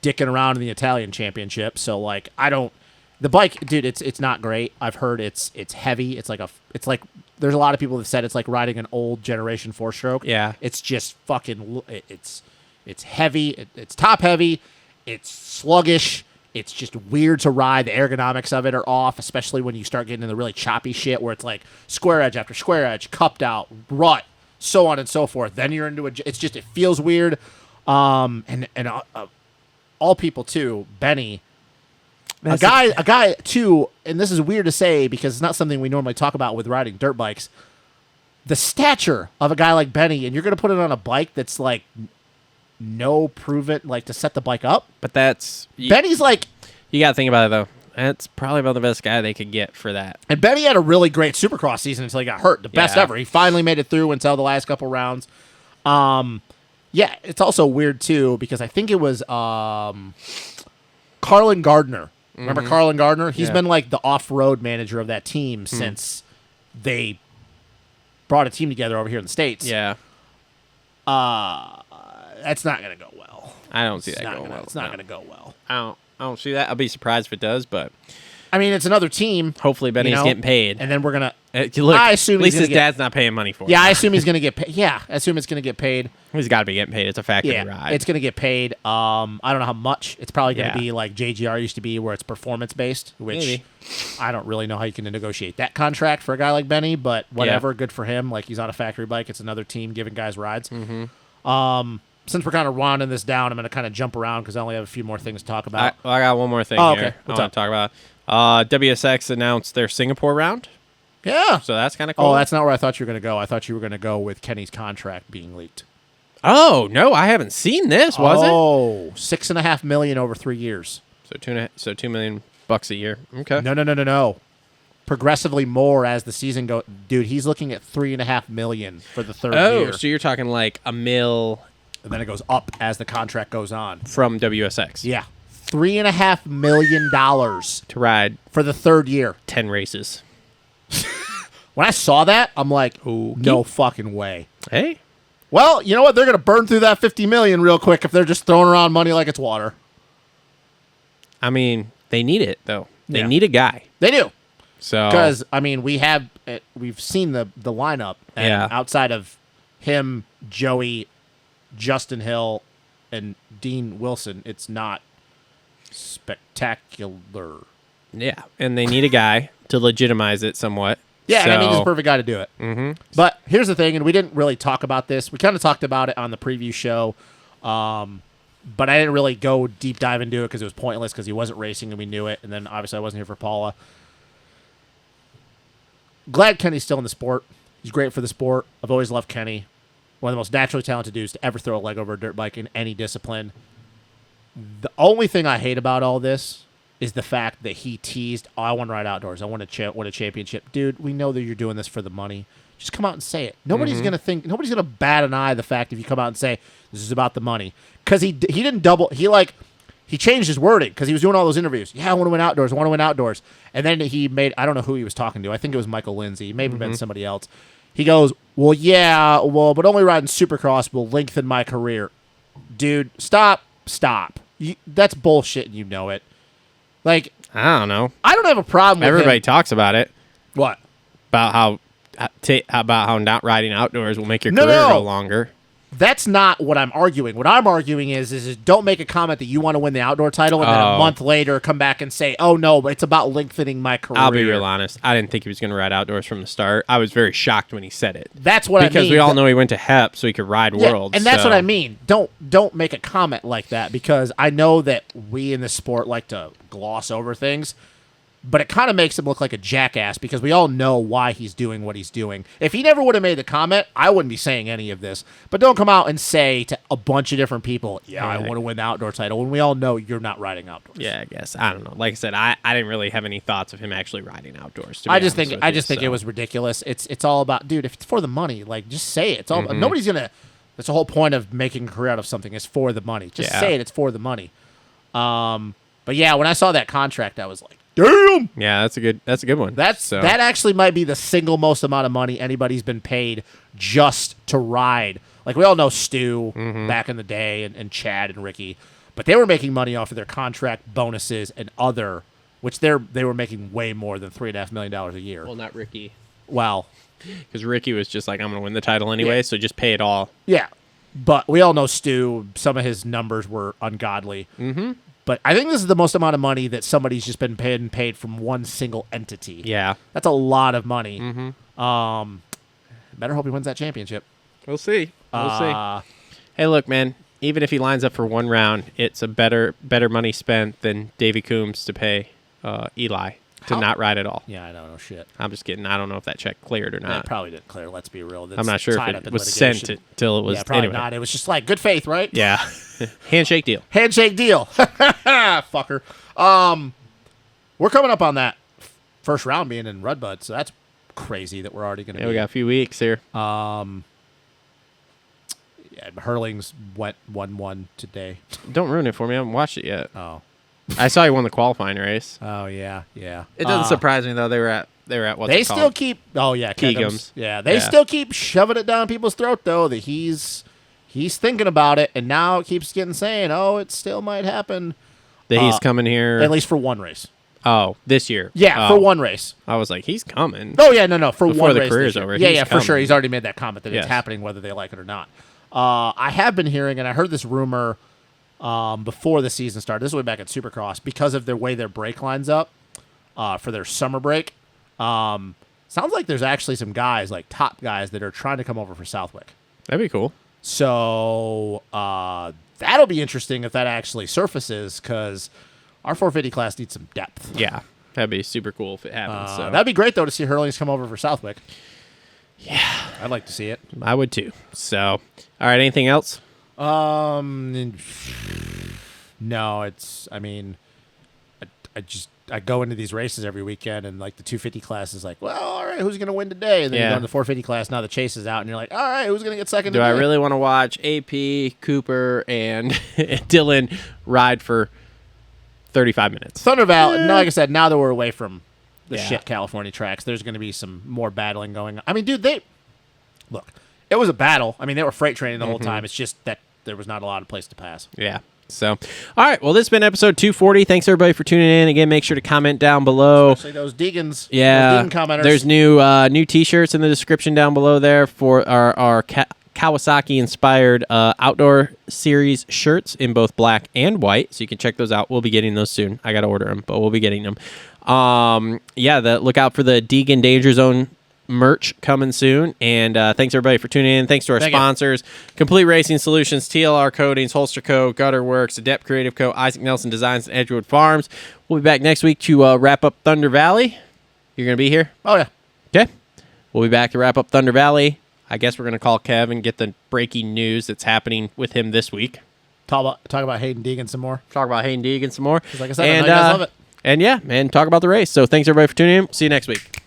dicking around in the Italian championship. So, like, the bike, dude, it's not great. I've heard it's heavy. It's like there's a lot of people that said it's like riding an old generation 4-stroke. Yeah, it's just fucking. It's heavy. It's top heavy. It's sluggish. It's just weird to ride. The ergonomics of it are off, especially when you start getting into the really choppy shit where it's like square edge after square edge, cupped out, rut, so on and so forth. Then you're into it feels weird. All people too, Benny, a guy too, and this is weird to say because it's not something we normally talk about with riding dirt bikes. The stature of a guy like Benny, and you're going to put it on a bike that's like like to set the bike up. But that's Benny's like, you got to think about it though. That's probably about the best guy they could get for that. And Benny had a really great Supercross season until he got hurt. The best ever. He finally made it through until the last couple rounds. Yeah, it's also weird too because I think it was Carlin Gardner. Remember Carlin Gardner? He's been like the off-road manager of that team since they brought a team together over here in the States. Yeah. That's not going to go well. I don't see that going well. It's not going to go well. I don't see that. I'll be surprised if it does, but I mean, it's another team. Hopefully Benny's getting paid. And then we're going to look, I assume at least his dad's not paying money for it. Yeah, I assume he's going to get paid. Yeah, I assume it's going to get paid. He's got to be getting paid. It's a factory ride. It's going to get paid. I don't know how much. It's probably going to be like JGR used to be, where it's performance-based, which Maybe. I don't really know how you can negotiate that contract for a guy like Benny, but whatever. Good for him. Like, he's on a factory bike. It's another team giving guys rides. Mm-hmm. Since we're kind of rounding this down, I'm going to kind of jump around because I only have a few more things to talk about. I got one more thing here. Okay. What's I want to talk about. WSX announced their Singapore round. Yeah. So that's kind of cool. Oh, that's not where I thought you were going to go. I thought you were going to go with Kenny's contract being leaked. Oh, no, I haven't seen this, was it? Oh, $6.5 million over 3 years. So $2 million a year. Okay. No. Progressively more as the season goes. Dude, he's looking at $3.5 million for the third year. Oh, so you're talking like $1 million. And then it goes up as the contract goes on. From WSX. Yeah. $3.5 million to ride for the third year. 10 races. When I saw that, I'm like, no fucking way. Hey. Well, you know what? They're going to burn through that $50 million real quick if they're just throwing around money like it's water. I mean, they need it, though. They need a guy. They do. So because, I mean, we've seen the lineup. And outside of him, Joey, Justin Hill, and Dean Wilson, it's not spectacular. Yeah, and they need a guy to legitimize it somewhat. Yeah, and I mean, he's the perfect guy to do it. Mm-hmm. But here's the thing, and we didn't really talk about this. We kind of talked about it on the preview show, but I didn't really go deep dive into it because it was pointless because he wasn't racing and we knew it. And then obviously I wasn't here for Paula. Glad Kenny's still in the sport. He's great for the sport. I've always loved Kenny. One of the most naturally talented dudes to ever throw a leg over a dirt bike in any discipline. The only thing I hate about all this is the fact that he teased, I want to ride outdoors. I want to win a championship. Dude, we know that you're doing this for the money. Just come out and say it. Nobody's going to bat an eye the fact if you come out and say, this is about the money. Because he didn't he changed his wording because he was doing all those interviews. Yeah, I want to win outdoors. And then he made, I don't know who he was talking to. I think it was Michael Lindsay. Maybe been somebody else. He goes, but only riding Supercross will lengthen my career. Dude, stop. That's bullshit and you know it. Like, I don't know. I don't have a problem with Everybody him. talks about it. What? About how not riding outdoors will make your career go longer. That's not what I'm arguing. What I'm arguing is don't make a comment that you want to win the outdoor title and then a month later come back and say, oh, no, but it's about lengthening my career. I'll be real honest. I didn't think he was going to ride outdoors from the start. I was very shocked when he said it. That's what I mean. Because we all know he went to Hemp so he could ride Worlds. And that's what I mean. Don't make a comment like that because I know that we in this sport like to gloss over things. But it kind of makes him look like a jackass because we all know why he's doing what he's doing. If he never would have made the comment, I wouldn't be saying any of this. But don't come out and say to a bunch of different people, I want to win the outdoor title, when we all know you're not riding outdoors. Yeah, I guess. I don't know. Like I said, I didn't really have any thoughts of him actually riding outdoors. I just think it was ridiculous. It's all about, dude, if it's for the money, like, just say it. It's all nobody's going to, that's the whole point of making a career out of something is for the money. Just say it. It's for the money. But yeah, when I saw that contract, I was like, damn. Yeah, that's a good one. That actually might be the single most amount of money anybody's been paid just to ride. Like we all know Stu back in the day and Chad and Ricky, but they were making money off of their contract bonuses and other, which they were making way more than $3.5 million a year. Well, not Ricky. Well, because Ricky was just like, I'm going to win the title anyway, so just pay it all. Yeah, but we all know Stu. Some of his numbers were ungodly. Mm-hmm. But I think this is the most amount of money that somebody's just been paid from one single entity. Yeah. That's a lot of money. Mm-hmm. Better hope he wins that championship. We'll see. Hey, look, man. Even if he lines up for one round, it's a better money spent than Davey Coombs to pay Eli to not ride at all. Yeah, I don't know shit. I'm just kidding. I don't know if that check cleared or not. It probably didn't clear. Let's be real. I'm not sure if it was sent until it was. Yeah, probably anyway. not. It was just like good faith, right? Yeah. Handshake deal. Fucker. We're coming up on that first round being in Redbud, so that's crazy that we're already going to be. We got a few weeks here. Hurlings went 1-1 today. Don't ruin it for me. I haven't watched it yet. Oh. I saw he won the qualifying race. Oh, yeah. It doesn't surprise me, though. They were at what's they it called? still keep... Oh, yeah. Kegums. Yeah, they still keep shoving it down people's throat, though, that he's thinking about it, and now it keeps getting saying, it still might happen. That he's coming here. At least for one race. Oh, this year. Yeah, Oh. for one race. I was like, he's coming. Oh yeah, no, for Before one the race. career's this year. over, Yeah, he's yeah, for sure. coming. He's already made that comment that Yes. it's happening whether they like it or not. I have been hearing, and I heard this rumor before the season started. This was way back at Supercross because of the way their break lines up for their summer break. Sounds like there's actually some guys, like top guys, that are trying to come over for Southwick. That'd be cool. So that'll be interesting if that actually surfaces, because our 450 class needs some depth. Yeah, that'd be super cool if it happens. So That'd be great, though, to see Hurlings come over for Southwick. yeah, I'd like to see it. I would too. So, all right, anything else? No, it's, I mean, I go into these races every weekend, and like the 250 class is like, well, all right, who's going to win today? And then you Yeah. go into the 450 class, now the chase is out, and you're like, all right, who's going to get second Do today? I really want to watch AP, Cooper, and Dylan ride for 35 minutes? Thunder Valley, no, like I said, now that we're away from the Yeah. shit California tracks, there's going to be some more battling going on. I mean, dude, look, it was a battle. I mean, they were freight training the whole time. It's just that there was not a lot of place to pass. Yeah. So, all right. Well, this has been episode 240. Thanks, everybody, for tuning in. Again, make sure to comment down below. Especially those Deegans. Yeah. Those Deegan commenters. There's new T-shirts in the description down below there for our Kawasaki-inspired outdoor series shirts in both black and white. So you can check those out. We'll be getting those soon. I got to order them, but we'll be getting them. Look out for the Deegan Danger Zone merch coming soon. And thanks everybody for tuning in. Thanks to our sponsors: Complete Racing Solutions, TLR Coatings, Holster Co, Gutter Worx, Adept Creative Co, Isaac Nelson Designs, and Edgewood Farms. We'll be back next week to wrap up Thunder Valley. You're gonna be here? Oh, yeah. Okay. We'll be back to wrap up Thunder Valley. I guess we're gonna call Kevin, get the breaking news that's happening with him this week. Talk about Hayden Deegan some more. Talk about Hayden Deegan some more. Like I said, I know you guys love it. And talk about the race. So thanks everybody for tuning in. See you next week.